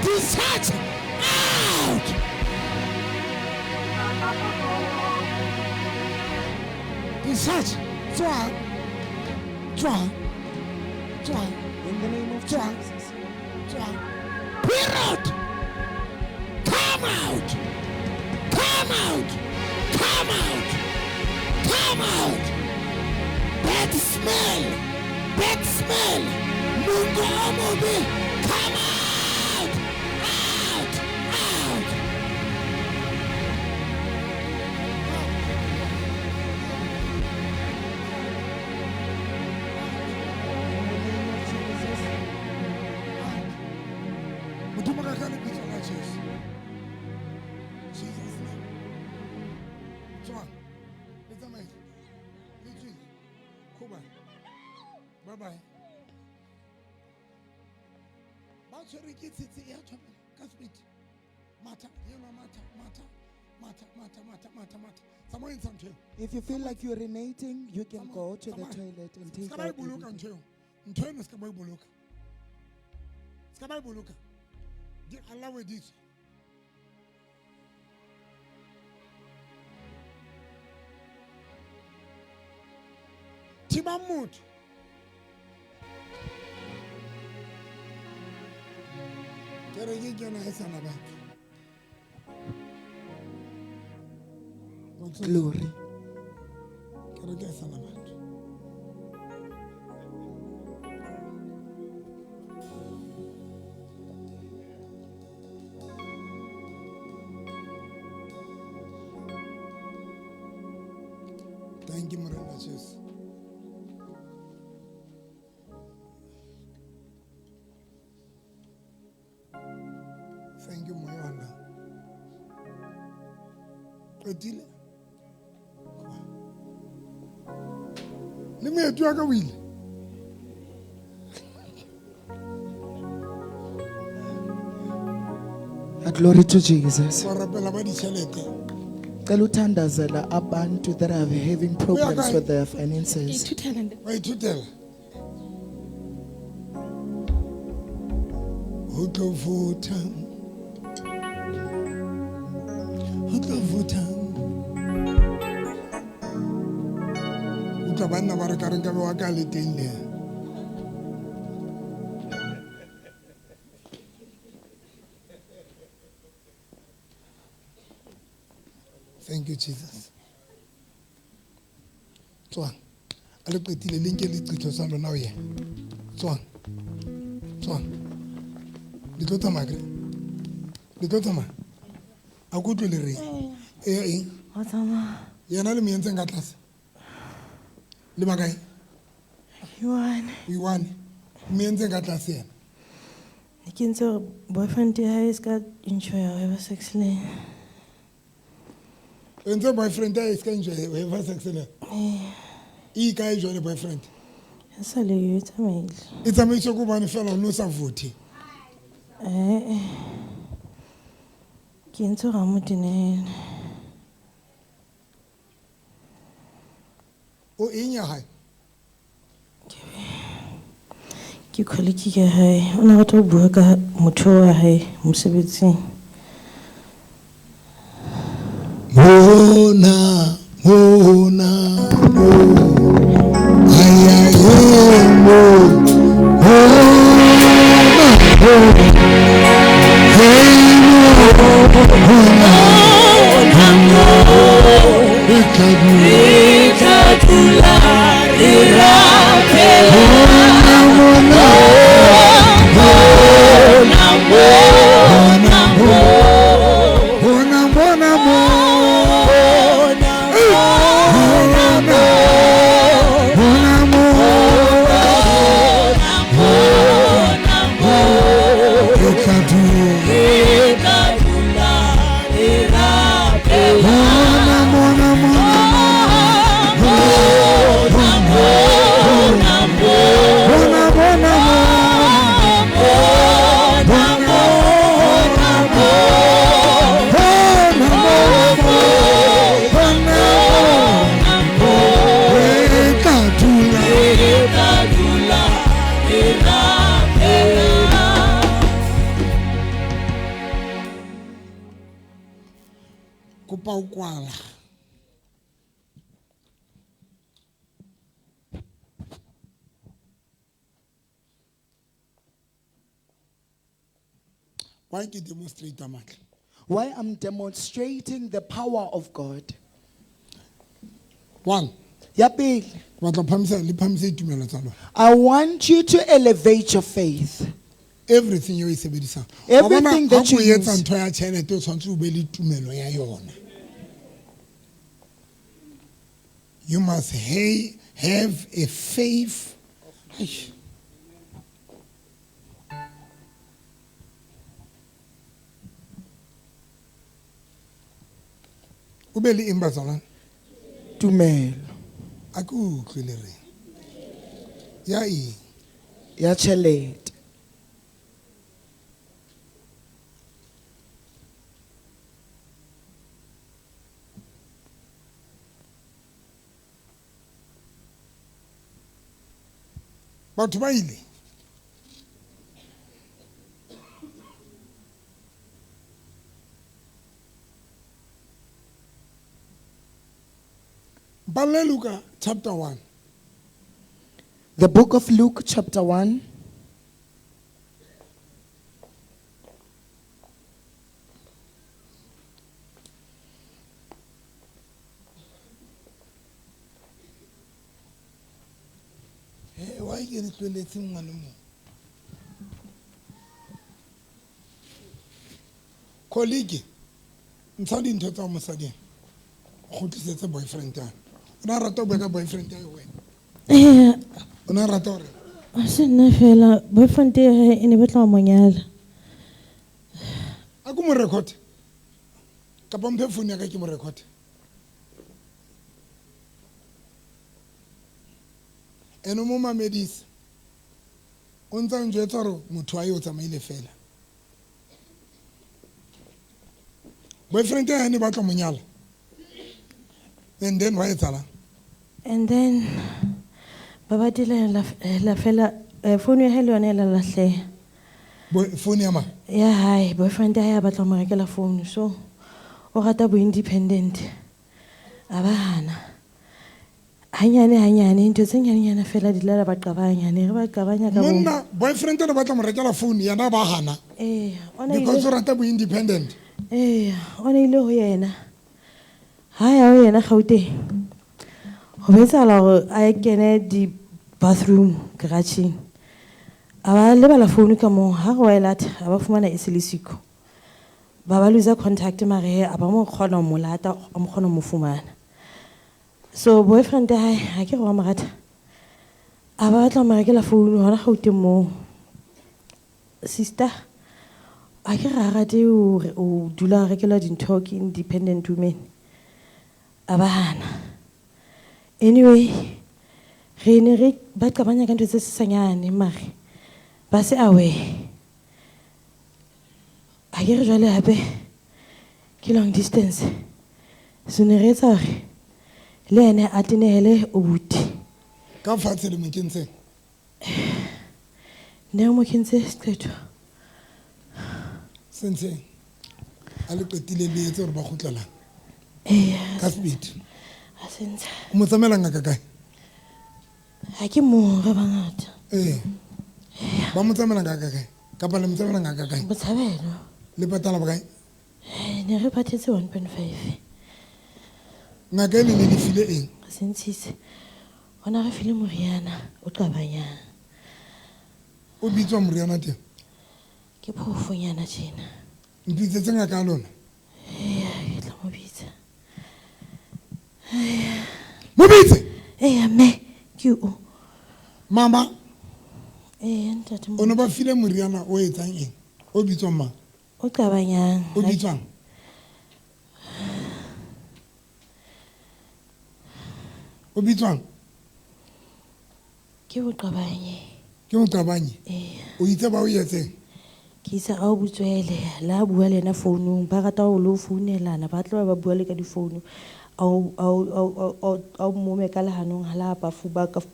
Discharge out. Discharge. Swag. Tswa. Tswa. In the name of Tswa. Jesus. Tswa. Period. Come out. Come out. Come out. Come out. Bad smell. Bad smell. Mungu omubi. Come out. Out. Out. Modimo ka ka lebitso la Jesu. Jesus name. Tswa. Le tsamaile. Le tswile. Khuba. Bye bye. Ba tshwere ke tshitse ya tshwara ka speed. Mata, yena mata. Someone in something. If you feel like urinating, you can go to the toilet and take Ska ba out buluka everything. ntho ska ba buluka. Ska ba buluka. Di allow this. Tiba mood. Kere ye jona esana ba. Glory. Kere ke esana ba. Thank you, Morena Jesus. Thank you, Moyana. Odile. Le me tu aka wile. Glory to Jesus. Ba rapela ba ditšhelete. Cela uthandazela abantu that are having problems with their finances. Wa ithutela. Ho tlo vota. Ho tlo vota. Utla banna ba re ka reng ka be wa ka le teng le. Thank you, Jesus. Tswang. A le qetile le nke le qitho sa lona o ye. Tswang. Tswang. Le tlo tsamaya kre. Le tlo tsamaya. A go tlo le re. Eng? Wa tsamaya. Yena le moentseng ka tlase. Le makae? Iwane. Moentseng ka tlase yena. Ke ntse gore boyfriend ya hae ska enjoy ya sex le. Ntse boyfriend ya iska enjoy wa sex le. E ka enjoy le boyfriend. Sa le yo tsamaile. E tsamaile go bana fela no sa vote. Ke ntse ga mo dinene. O eng ya hae? Ke colleague ya hae. O na batla go bua ka motho wa hae mosebetsing. Mona. Kopa o kwala. why ke demonstrate matla? Why I'm demonstrating the power of God. 1. Ya pele, Ba tla phamisa le phamise ditumelo tsa lona. I want you to elevate your faith. Everything you is sebedisang. Everything that you etsa use. ntho ya tšhelete o tshwanetse o be le tumelo ya yona. You must have a faith. Eish. O be le eng batswalane? Tumelo. A ke utlwe le reng. Ya eng? Ya tšhelete. Batho ba ile Bale Luka chapter 1. The book of Luke, chapter 1. Why ke re tlweletse ngwana mo? Colleague, ntsha dintho tsa mosading. Go tlisetse boyfriend ya. Ona rata go ka boyfriend ya wena. Ona rata hore. A se nna fela boyfriend ya hae e ne batla mo nyala. A go mo record. Ka ba mphe phone ya ka ke mo record. Eno mo mamedisi. O ntse njwetsa hore motho a yo tsamaile fela. Boyfriend ya ne batla mo nyala. And then why etsala? And then baba dile la fela phone ya hae le yona la lahleha. Phone ya ma? Ya hae boyfriend ya hae batla mo rekela phone so o rata bo independent. Abana hanyane into tse nyane fela di la ba qabanya ne re ba qabanya ka bo. Monna boyfriend le batla mo rekela phone yana ba hana. Because o rata bo independent. Ona ile ho yena. Haya ho yena Gauteng. Ho betsala hore a kene di bathroom garage. Aba le bala phone ka mo ha go elata aba fumana eselisiko. Ba lose contact mare aba mo khona mo lata mo khona mo fumana. So boyfriend ha ke go amagata. Aba batla mo rekela phone hona Gauteng mo. Sister a ke ragate o dula rekela dintho ke independent women. Abana. Anyway, re ne re ba qabanya ka ntwe tse sesanyane mare ba se awe. A ke re jwale hape ke long distance. So ne re etsa re le ene a tenehele o buti. Ka fatshe le mokentse. Ne mo kentse seqetho. Sense. A le qetile le etse hore ba khutlela. Ka speed. Asenza. Mo tsamela ngaka kae? Ha ke mo re bangata. Ba mo tsamela ngaka kae? Ka pa le mo tsamela ngaka kae? Botshabelo. Le patala ba kae? Ne re patetse 1.5. Ngaka e ne di file eng? Sentise. Ona re file moriana o qabanya. O bitswa moriana teng? Ke phofonyana tjena. Mpitsetse ngaka lona? Ke tla mo bitsa. Mobitse? Me ke o. Mama. Ntate mo. Ona ba file moriana o etsang eng? O bitswa mang? O qabanyang. O bitswang? O bitswang? Ke o qabanye. Ke o qabanye? O itse ba o etseng? Ke isa a o butswele la bua le na founung ba rata o lo founelana ba tla ba bua le ka di phone au mo me ka lehanong hala ba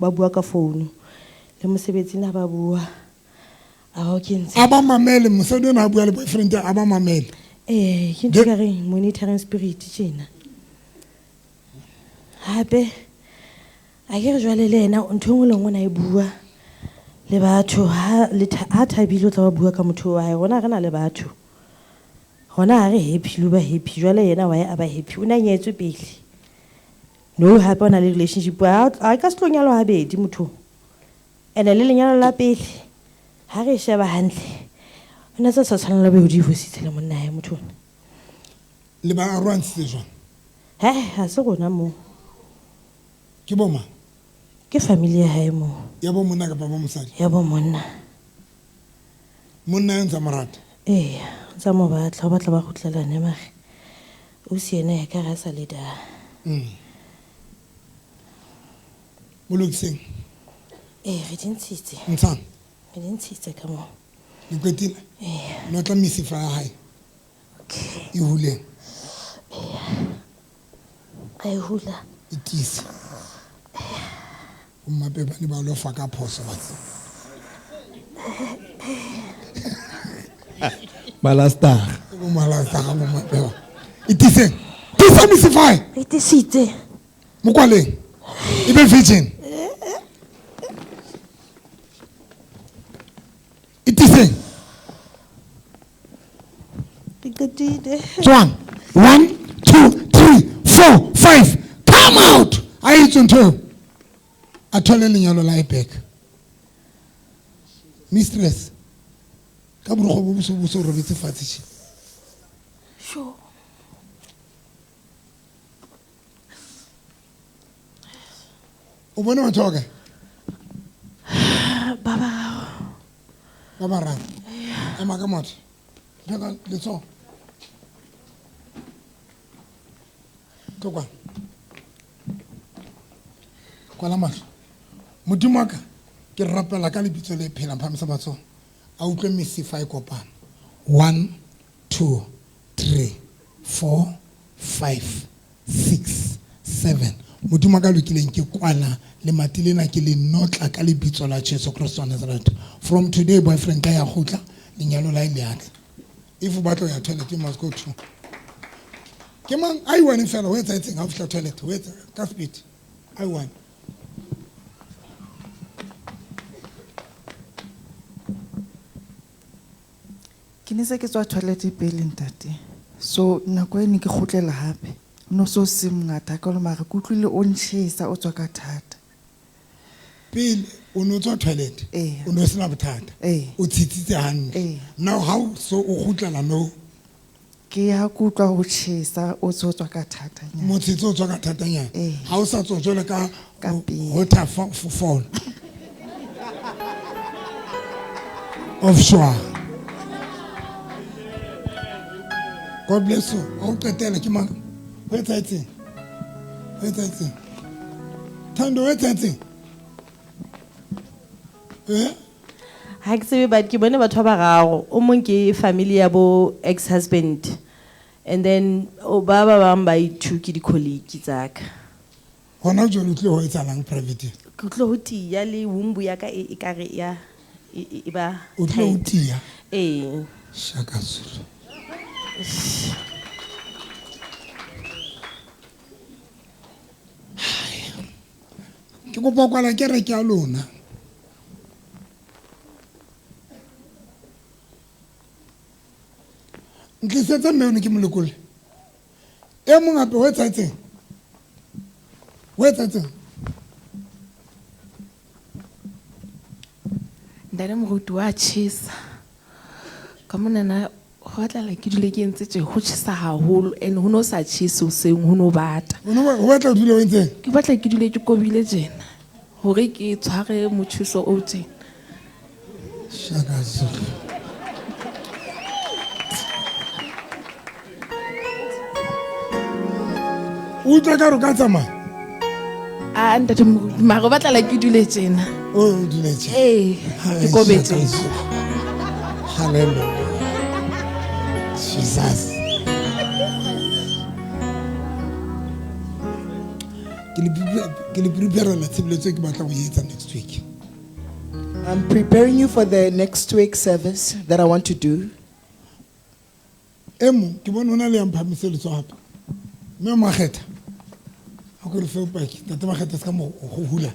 bua ka phone le mosebetsi na ba bua a o kentse aba mamele mosadi na bua le boyfriend aba mamele ke ntse ka reng monitoring spirit tjena hape a ke re jwale le ena ntho ngwe le ngwe na e bua le batho ha thabile o tla ba bua ka motho wa hae rona re na le batho gona ga re happy lo ba happy jwale yena wa a ba happy o na nyetswe pele no hape o na le relationship a ka se tlo nyalwa habedi motho ene le lenyalo la pele ha re sheba hantle o na sa tshwanela be o divorce le monna ya motho le ba arwang se jwang ha se gona mo ke boma ke family ya hae mo ya bo monna ka ba mosadi ya bo monna monna ntse morata tsa mo batla ba gotlelane mare o siena ya ka ga sa le da Molokiseng re dintshitse ntshang re dintshitse ka mo le kwetile no tla misifa ya hae e huleng ai hula itise ummape ba ni ba lo fa ka phoso ba Malastar go malastar go mmape ba itise tisa misifa itisitse mokwaleng e be virgin itise John 1 2 3 4 5 come out I don't athole lenyalo la back mistress ka bro go buso robetse fatshe sure o bona wa thoka baba ra ema ka motho daga letso kwa la mahlo modimo ka ke rapela ka lebitso le phela phamisa batso a utlwe mesifa e kopana 1 2 3 4 5 6 7 modimo ka lokileng ke kwala le matilena ke le notla ka lebitso la Jesu Christ wa Nazareth from today boyfriend ka ya gotla lenyalo la ile atla if batlo ya toilet you must go to ke mang I want fela wetsa etseng ha fitla toilet wetsa ka speed I want ke ne se ke tswa toilet pele ntate so nako ene ke khotlela hape no so se mngata ka lo mara ke utlwile o ntshisa o tswa ka thata pele o no tswa toilet o no sena bothata o tshitsitse hantle now how so o khutlela no ke ya ku utlwa o tshisa o tswa ka thata nya motshitso o tswa ka thata nya ha o sa tswa jole ka water fall offshore. God bless you. I'll tell you, man. Wait a minute. Wait a minute. Tando, wait a minute. Ha ke tsebe but ke bone batho ba bararo o mong ke family ya bo ex husband and then o ba bang ba ithuki di colleague tsaka hona jo lutle ho etsalang private ke tlo ho tia le wumbu ya ka e ka re ya e ba o tlo ho tia shaka zulu ke go bokwala ke re ke a lona ntlisetsa mmeno ke molekole e mong ape o etsaetseng ndare moruti wa tshisa ka monana go batla ke dule ke ntse go tshisa haholo and ho no sa tshise o seng ho no bata o batla dule o ntse ke batla ke dule ke kobile jena hore ke tshware motshiso o teng shaka zulu o tla ka ro ka tsamaya a ndate moruti mara o batla ke dule jena o dule jena ke kobetse hallelujah Jesus ke le prepare la tshebeletso ke batla go etsa next week. I'm preparing you for the next week service that I want to do. Emo ke bona ona le amphamiseletso hape me mageta a go re fe upaki tate mageta ska mo go hula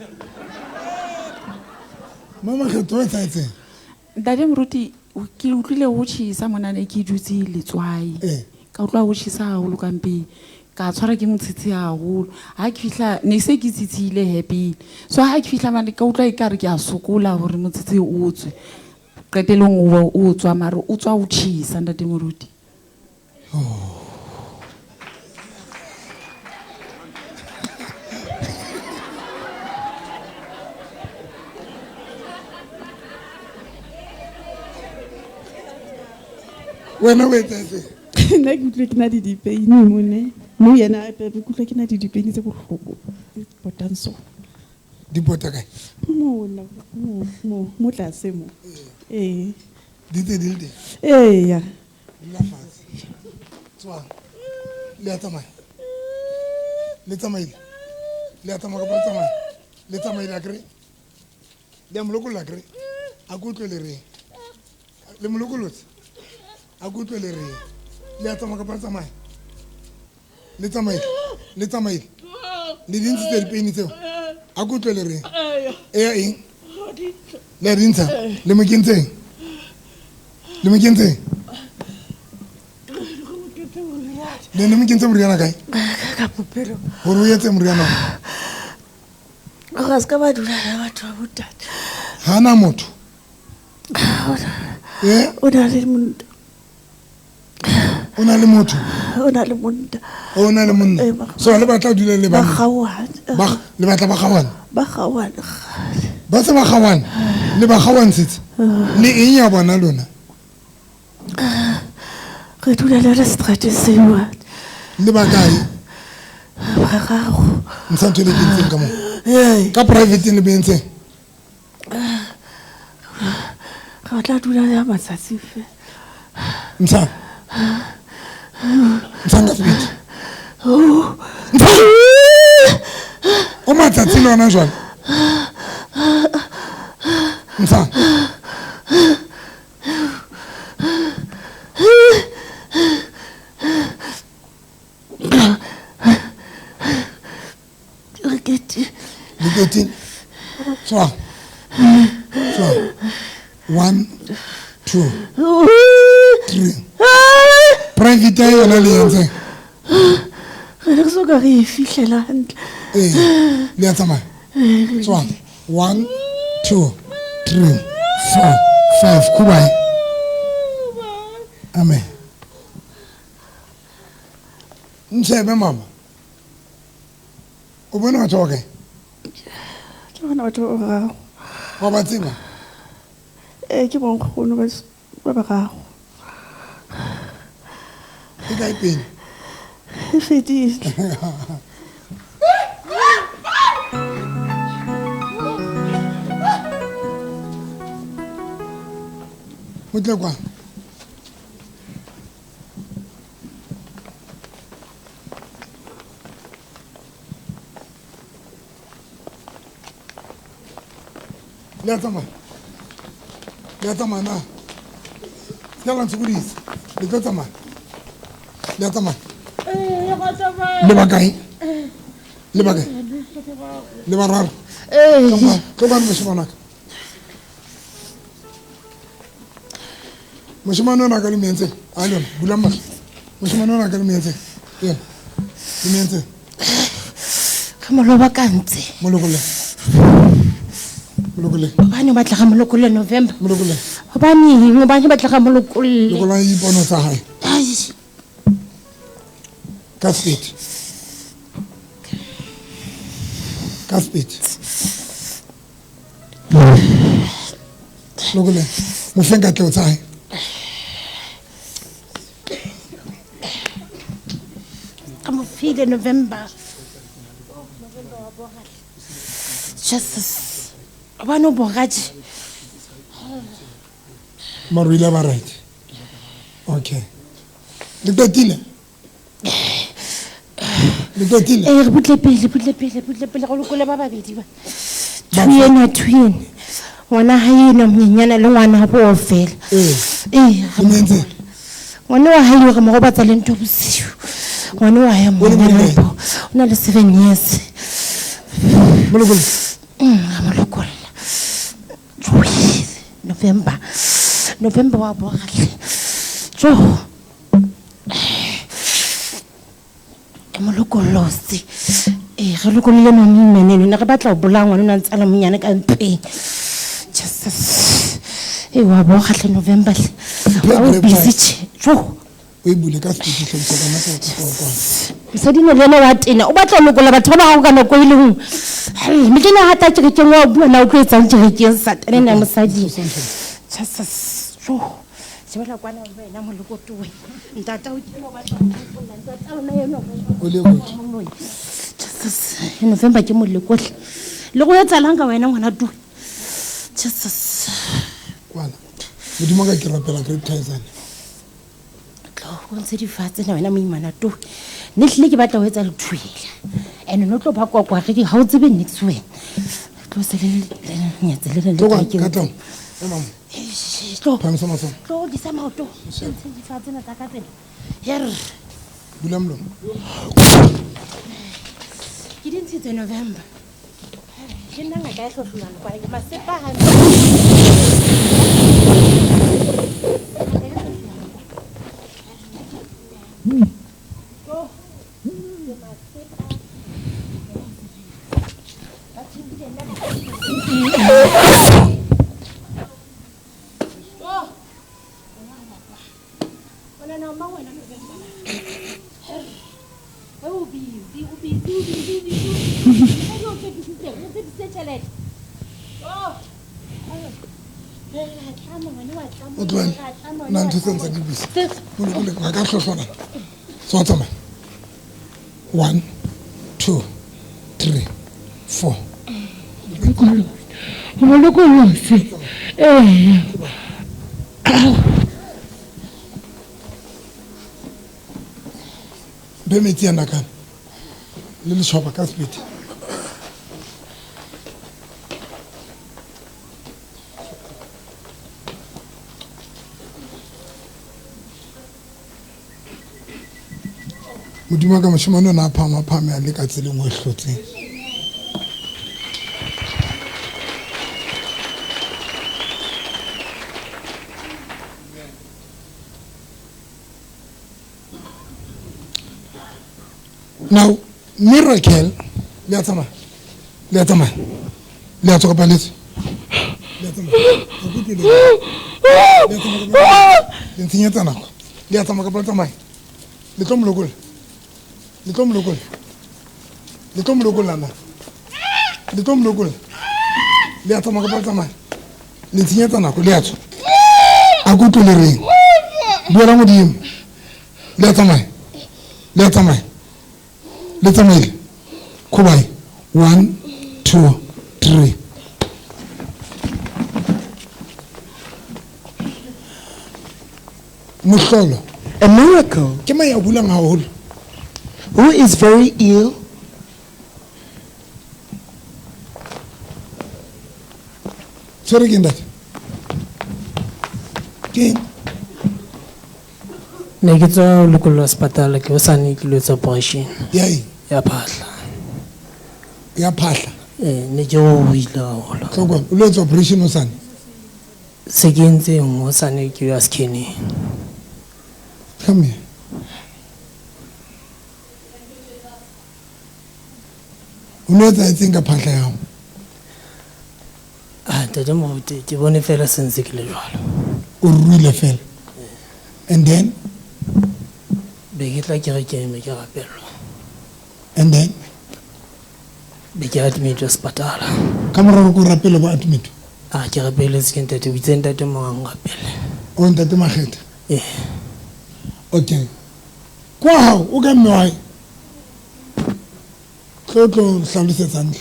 mama mageta o etsa etse ndate moruti ke utlwile ho tjhisa monane ke dutse letswai ka utlwa ho tjhisa haholo ka mpeng ka tshwara ke motshitsi haholo ha ke fihla ne se ke tsitsile happy so ha ke fihla mane ka utlwa ekare ke a sokola hore motshitsi o tswe qetelong o tswa mare o tswa ho tjhisa ntate moruti. Wena o etsa etse nna ke utlwe ke na le dipeini mone mo yena a pepe ke utlwe ke na le dipeini tse bohloko di potang so di pota kae mona mo tlase mo di tse di le teng ya la fatshe tswa le a tsamaya le tsamaile le a tsamaya ka tsamaya le tsamaile a kry le a molokolola kry a ke utlwe le reng le molokolotse a ke utlwe le reng le a tsamaya ka tsamaya le tsamaile le dintshitse dipeini tseo a ke utlwe le reng e ya eng le a dintsha le mo kentseng le ne mo kentse moriana kae ka popelo gore o etse moriana ga se ka ba dula le batho ba botate ga na motho o na le monna o na le motho o na le monna o na le monna so le batla dula le ba le batla ba gawana ba se ba gawana le ba gawantshitse le eng ya bona lona re dula le re strate sewa le ba kae ba gago ntshantse le kentseng ka mo ka private le bentseng ga tla dula ya matsatsi fe ntshang ka fete o matsatsi le ona jwale ntshang Leketeng tswa 1 2 3 private ya yona le yentse re so ka re fihlela hantle le ya tsamaya tswa 1 2 3 4 5 kubai amen ntshebe mama o bona batho ba kae ke bona batho ba gago wa ba tseba ke bonkgono ba ba gago e kae pele e fedile motle kwa le a tsamaya na se la ntshokodisa le tlo tsamaya le a tsamaya le ba kae le bararo tlogane mošimanaka mošimane o na ka le meentse a lona bula maga mošimane o na ka le meentse yona le meentse ka moloba ka ntse molokole obane o batla ga molokole November obane ba tla ga molokole lokolang ipono tsa gae ka spete lokole mo feng ka tleo tsa gae ka mo file November Jesus obane o bogaji maro ile ba right okay le qetile re butle pele go lokole ba babedi ba twin ngwana ha yena monyenyana le ngwana bo fela ngwana wa hae re mo go batsa le ntho bosiu ngwana wa ya monyenyana bo o na le 7 years molokole November November wa boga hle jo molokolosi re lokolile mamenene ne re batla go bola ngwana o ntse ala monyane ka mpeng Jesus wa boga hle November hle o busy jo o ibule ka speed hle go kana go mosadi ne le ene wa tena o batla lokola batho ba go kana go ile go me ke na hata ke wa bua na o tlo etsang ke satane na mosadi Jesus jo sebela kwana wena molokoto we ntata o ke mo batla go ntata o na yena o le go Jesus November ke molekohle le go etsa langa wena ngwana tu Jesus kwana modimo ka ke rapela great Tyson go ntse di fatse na wena moimana tu ne hle ke batla go etsa lethwele ene no tlo ba kwa ge di ha o tsebe next wena tlo se le nyetse le ka tlo mama tlo phamisa maso tlo di sa maoto ntse di fatse na taka tsena her bulamlo ke dintse November ke nna ga e hlohlolana kwa ke masepa ha Sotoma 1 2 3 4 molokolosi be metsi yana kana le le shopa ka speed modimo ka moshimane na phama phame a le ka tseleng go hlotseng now miracle le a tsamaya le a tsamaya le a tsoga paletse le a tsamaya le ntsenyetsa nako le a tsamaya ka pala tsamaya le tlo molokola le tlo molokola le tlo molokola na le tlo molokola le a tsamaya ka pala tsamaya le ntsenyetsa nako le a tswa a go tlo le reng buela modimo le a tsamaya le a tsamaya le tsamaile khubai 1 2 3 mohlolo a miracle ke mai a bulang haholo who is very ill tshwere ke ntate ke ne ke tswa lokolo hospital ke o sane ke lo tsa operation yai ya phahla ne ke o ile haholo tlhoko o lo tsa operation o sane se ke ntse mo sane ke ya scanning come here o no etsa etseng ka phahla ya tate mo ke bone fela sense ke le jwalo o ruile fela and then be ke tla ke re ke me ke rapello and then be ke admit hospital ka moraro ko rapelo ba admit ke rapele se ke ntate bitse ntate mo ang rapele o ntate mageta okay kwa hao o ka mme wae tlo hlalosetsa ntle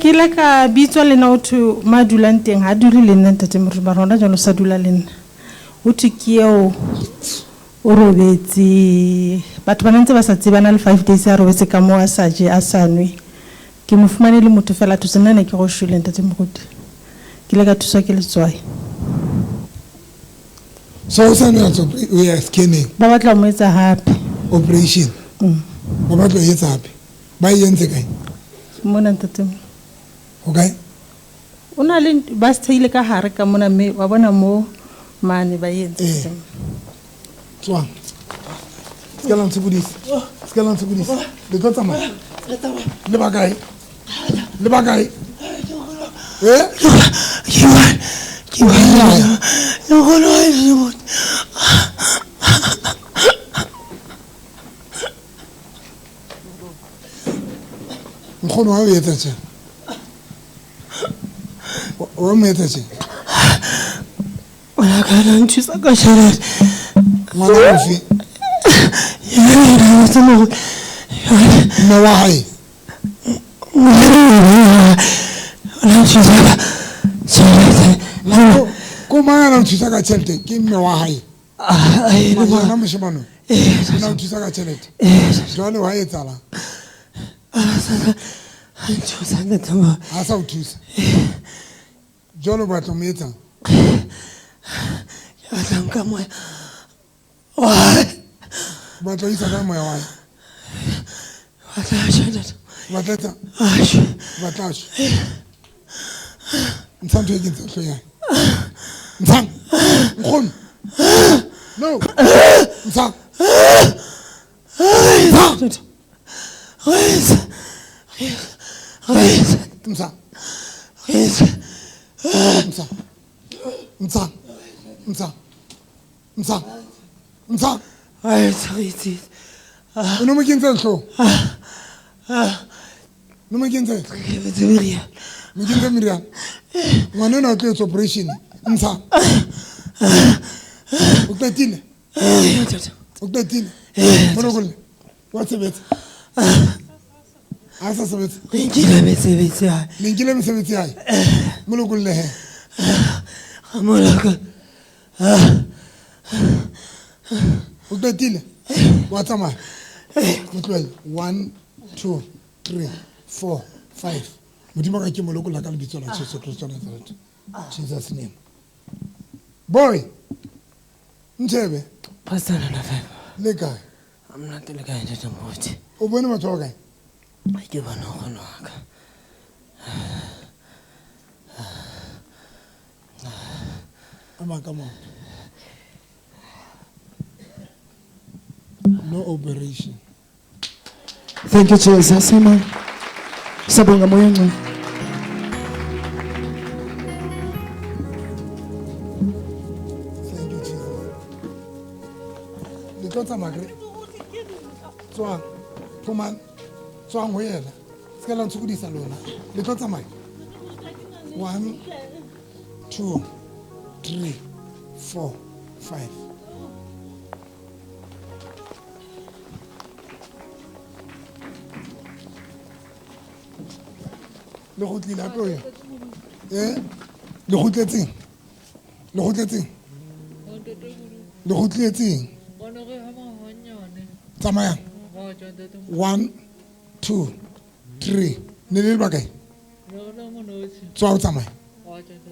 ke la ka bitswa le na o thu madulang teng ha dule le nna ntate mo re ba rona jalo sa dula le nna o thu ke eo o robetse batho ba ntse ba sa tsebana le 5 days a robetse ka mo a sa je a sa nwe ke mo fumane le motho fela thusa nna ne ke go shule ntate mo godi ke le ka thusa ke letswai so o sa nna we are scanning ba batla mo etsa hape operation ba batla etsa hape ba yentse kae mona ntate. Okay. O na le ba stile ka hare ka mona me wa bona mo mane ba yentse. Tswa. Skala ntsubudisa. Skala ntsubudisa. Le go tsamaya. Le bakae? Le bakae? Ke wa le go lo le mo. Nkgono wa o etsa tse. O mo etsa tse. Wala ka la nthusa ka tšhelete. Ngwana o fe? Yena o tsamo. Mme wa hae. Wala nthusa ka tšhelete. Ko mang a nthusa ka tšhelete ke mme wa hae. Ai le bona moshemano. Na nthusa ka tšhelete. Jwale wa etsala. Nthusa ka tamo. A sa o thusa. Jwale ba tlo mo etsang. Ya ka moya. Ba tlo isa ka moya wa. Wala tšhelete. Batla. Batla. Ntsanto ke ntse hlo ya. Ntsang. Nkgono. No. Ntsang. Ai tshitsi. No me kentse hlo. No me kentse. Miriam. Me kentse Miriam. Ngwana na tlo etsa operation. Ntsha. O tatile. O tatile. Monogole. What's it? Asa sebetsa. Ngile mesebetsi ya. Ngile mesebetsi ya. Monogole he. Amolaka. O tatile. Wa tsamaya. Motlwele 1 2 3 4 5. Modimo ka ke moloko la ka lebitso la Jesu Kristo wa Nazareth. Jesus name. Boy. Ntshebe. Pastor na fa. Le kae? I'm not the guy that I'm watching. O bone batho ba kae? I give an open walk. Come on. No operation. Thank you, Jesus. Amen. Sabonga moyo ngcwele. Thank you, Jesus. Le tlotsa magre. Tswa. Thoman. Tswa ho yena. Ska la ntsukudisa lona. Le tlotsa mai. 1 2 3 4 5. Le go tlila pe o ya. Le go tletseng. Le go tletseng. Le go tletseng. Tsamaya. 1 2 3. Ne le ba kae? Tswa o tsamaya.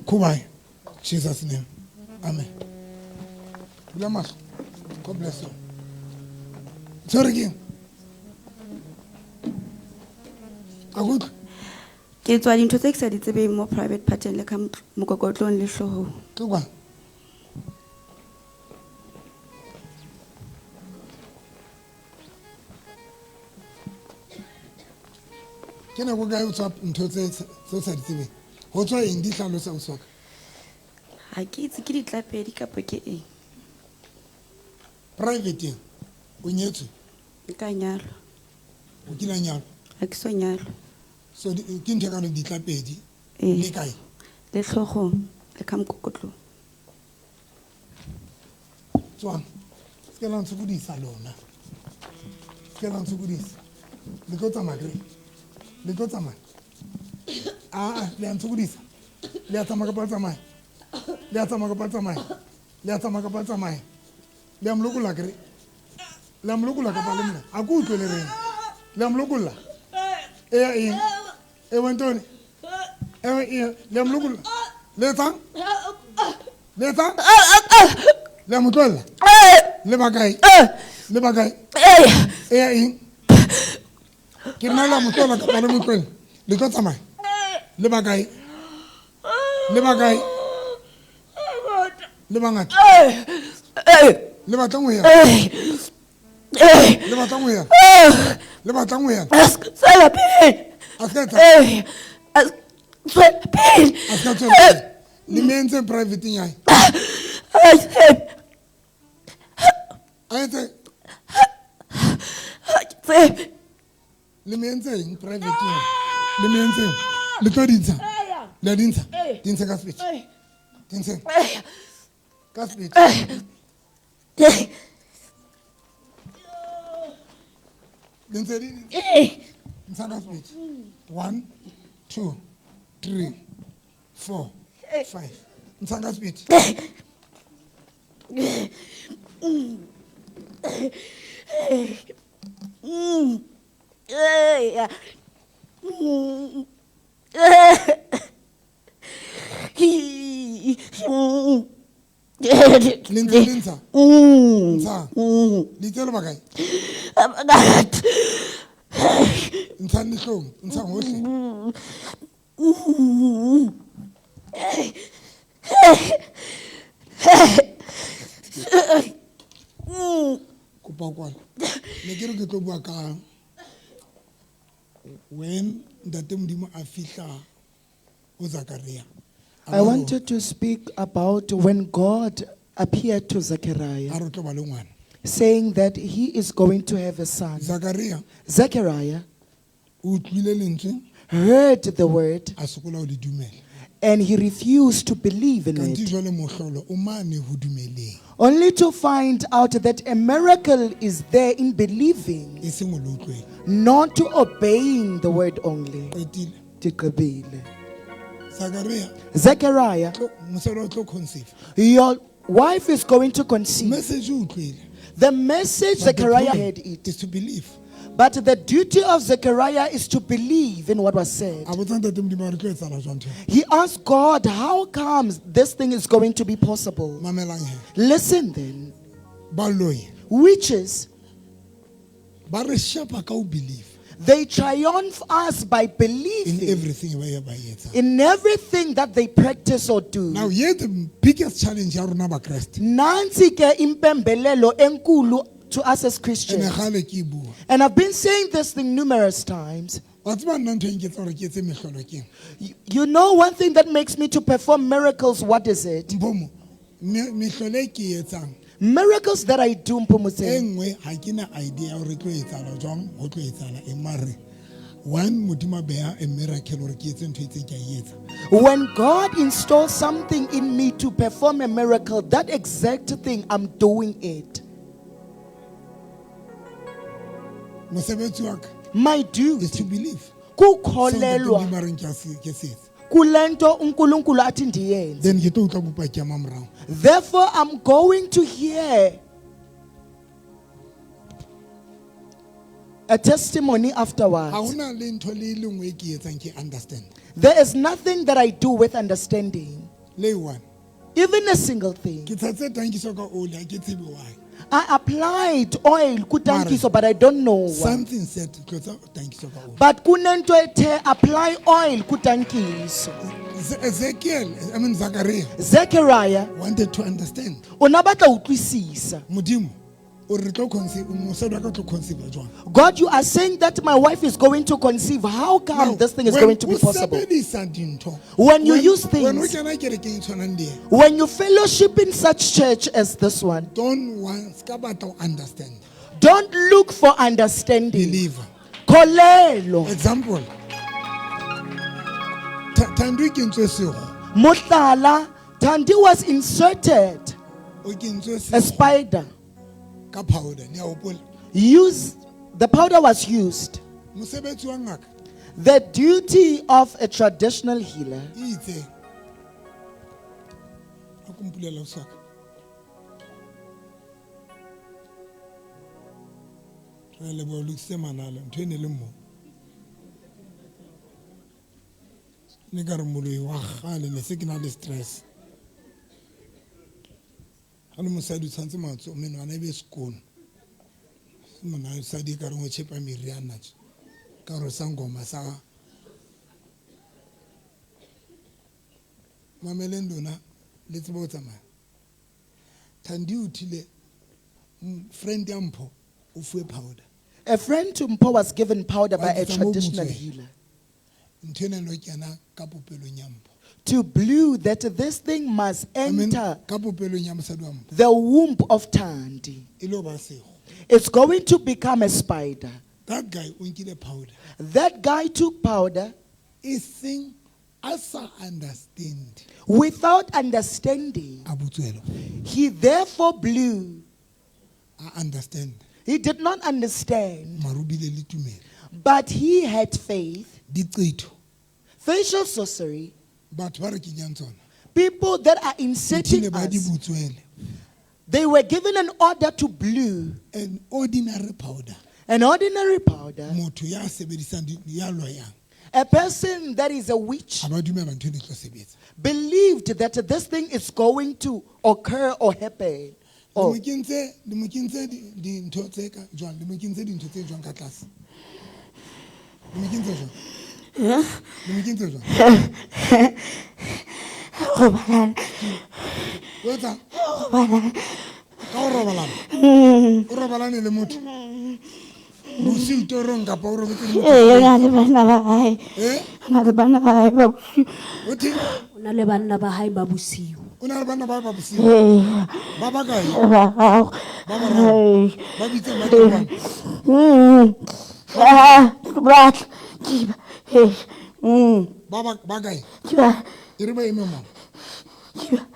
Kubai. Jesus name. Amen. Bless. God bless you. Sorry again. Agud. Ke tswa dintho tse ke sa di tsebeng mo private pattern le ka mokokotlong le hlohong. Ke kwa. Ke ne go ga o tswa ntho tse sa di tsebeng. Ho tswa eng di hlalosa o soka? Ha ke itse ke ditlapedi kapa ke eng. Private o nyetswe. Ka nyalo. O kila nyalo. Ha ke so nyalo. So ke ntho ka di tlapedi le kae? Le hlohong le ka mokokotlong. Tswa. Ke la ntsubudisa lona. Ke la ntsubudisa. Le go tsamaya. Le go tsamaya. Le ntsubudisa. Le a tsamaya ka tsamaya. Le a tsamaya ka tsamaya. Le a tsamaya ka tsamaya. Le am lokula kre. Le am lokula ka pale mna. A ku utlwele rena. Le am lokula. E wantoni. Le am lokula. Le tang. Le tang. Le am utlwela. Le bagai. Le bagai. Ke nna la motlola ka pale motlwele. le tlo tsamaya le ba kae le ba kae le bangata le batlang ho ya le batlang ho ya le batlang ho ya Tswela pele. Tswela pele. le mentse private yae aetse le mentse private yae le mentse le tlo dintsha le dintsha dintsha ka speech dintsha ka speech dintsha dintsha ka speech 1 2 3 4 5 dintsha ka speech Linza. Little bagay. Ntsha nihlong, ntsha hohle. Kopa kwala. Ne ke re ke tlo bua ka when Ntate Modimo a fihla o Zakaria. I wanted to speak about when God appeared to Zechariah, saying that he is going to have a son. Zechariah heard the word and he refused to believe in it, only to find out that a miracle is there in believing, not to obeying the word only. Zechariah, your wife is going to conceive. The message Zechariah heard it is to believe. But the duty of Zechariah is to believe in what was said. He asked God, how comes this thing is going to be possible? Listen then. Witches, they triumph us by believing in everything that they practice or do. Now, here the biggest challenge Nansi ke impembelelo enkulu to us as Christians. And I've been saying this thing numerous times. You know one thing that makes me to perform miracles, what is it? Miracles that I do, when God installs something in me to perform a miracle, that exact thing, I'm doing it. My duty is to believe. Then therefore, I'm going to hear a testimony afterwards. There is nothing that I do with understanding. Even a single thing. I applied oil kutankiso, but I don't know why. Something said but kunento ete apply oil kutankiso. Zechariah wanted to understand. Unabata utwisisa. God, you are saying that my wife is going to conceive. How come this thing is going to be possible? When you use things, when you fellowship in such church as this one, understand. Don't look for understanding. Believe. Example. Mutala, Tandi was inserted. A spider. The powder was used. The duty of a traditional healer mameleng lona le tsebe ho tsamaya Thandi o thile friend ya Mpho o fuwe powder. A friend to Mpho was given powder by a traditional healer Ntena no kena ka popelong ya Mpho. to blew that this thing must enter Ka popelong ya mosadi wa Mpho. the womb of Thandi. E lo ba sego. It's going to become a spider. That guy o nkile powder. That guy took powder E seng a sa understand. without understanding. He therefore blew. I understand. He did not understand, Marubile le tumelo. but he had faith. Diqetho. Facial sorcery. Batho ba re kenyang tsona. People that are inserting Ba di us, butswele. they were given an order to blew. An ordinary powder. An ordinary powder. Motho ya sebedisang ya loyang. A person that is a witch Ha ba dumela ntho e tlo sebetsa. believed that this thing is going to occur or happen. Mo kentse di ntho tse ka jwang, le mo kentse di ntho tse jwang ka tlase. Le mo kentse jwang. Le mo kentse jwang. Robalana. Wetsa. Robalana. Ka o robalana. O robalane le motho. Busi torong ka pa o robetse le motho. Ngana le bana ba hae. Ngana le bana ba hae ba bosiu. Othi Ona le banna ba hae ba bosiu. o na le bana ba ba bosiu. Ba ba kae? Ba gago. Ba bararo. Ba bitse ba tloang. Ba kiba. Ba kae? Kiba. E re ba eme mo. Kiba.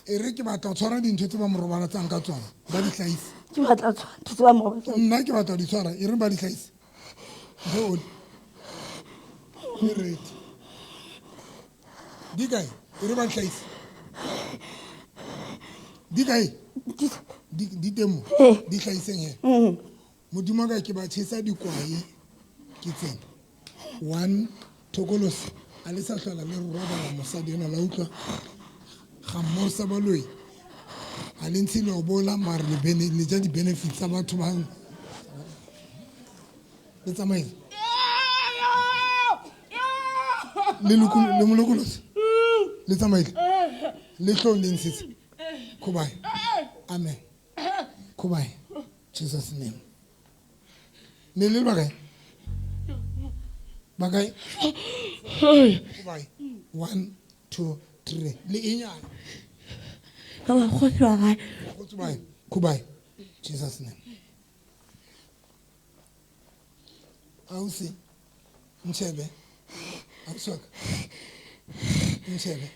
E re ke batla tshwara dintho tse ba mo robala tsang ka tsona. Ba di hlaisa. Ke batla tshwara ba mo. Nna ke batla di tshwara, e re ba di hlaisa. Go. E re. Di kae? E re ba di hlaisa. Di kae? Di temo. Di hlaiseng he. Modimo ka ke ba tshisa dikwai ke tsena. 1 Thokolosi a le sa hlola le robala mosadi ena la utlwa. Ga mo sa baloi. A le ntse le o bola mare le bene le ja di benefits tsa batho ba le tsamaile. Le molokolosi. Le tsamaile. Le tlo le ntse. Kubai. Amen. Kubai. Jesus name. Ne le bagai. Bagai. Kubai. 1 2 3. Le inyana. Kubai. Kubai. Jesus name. Ausi. Mchebe. Ausi. Mchebe.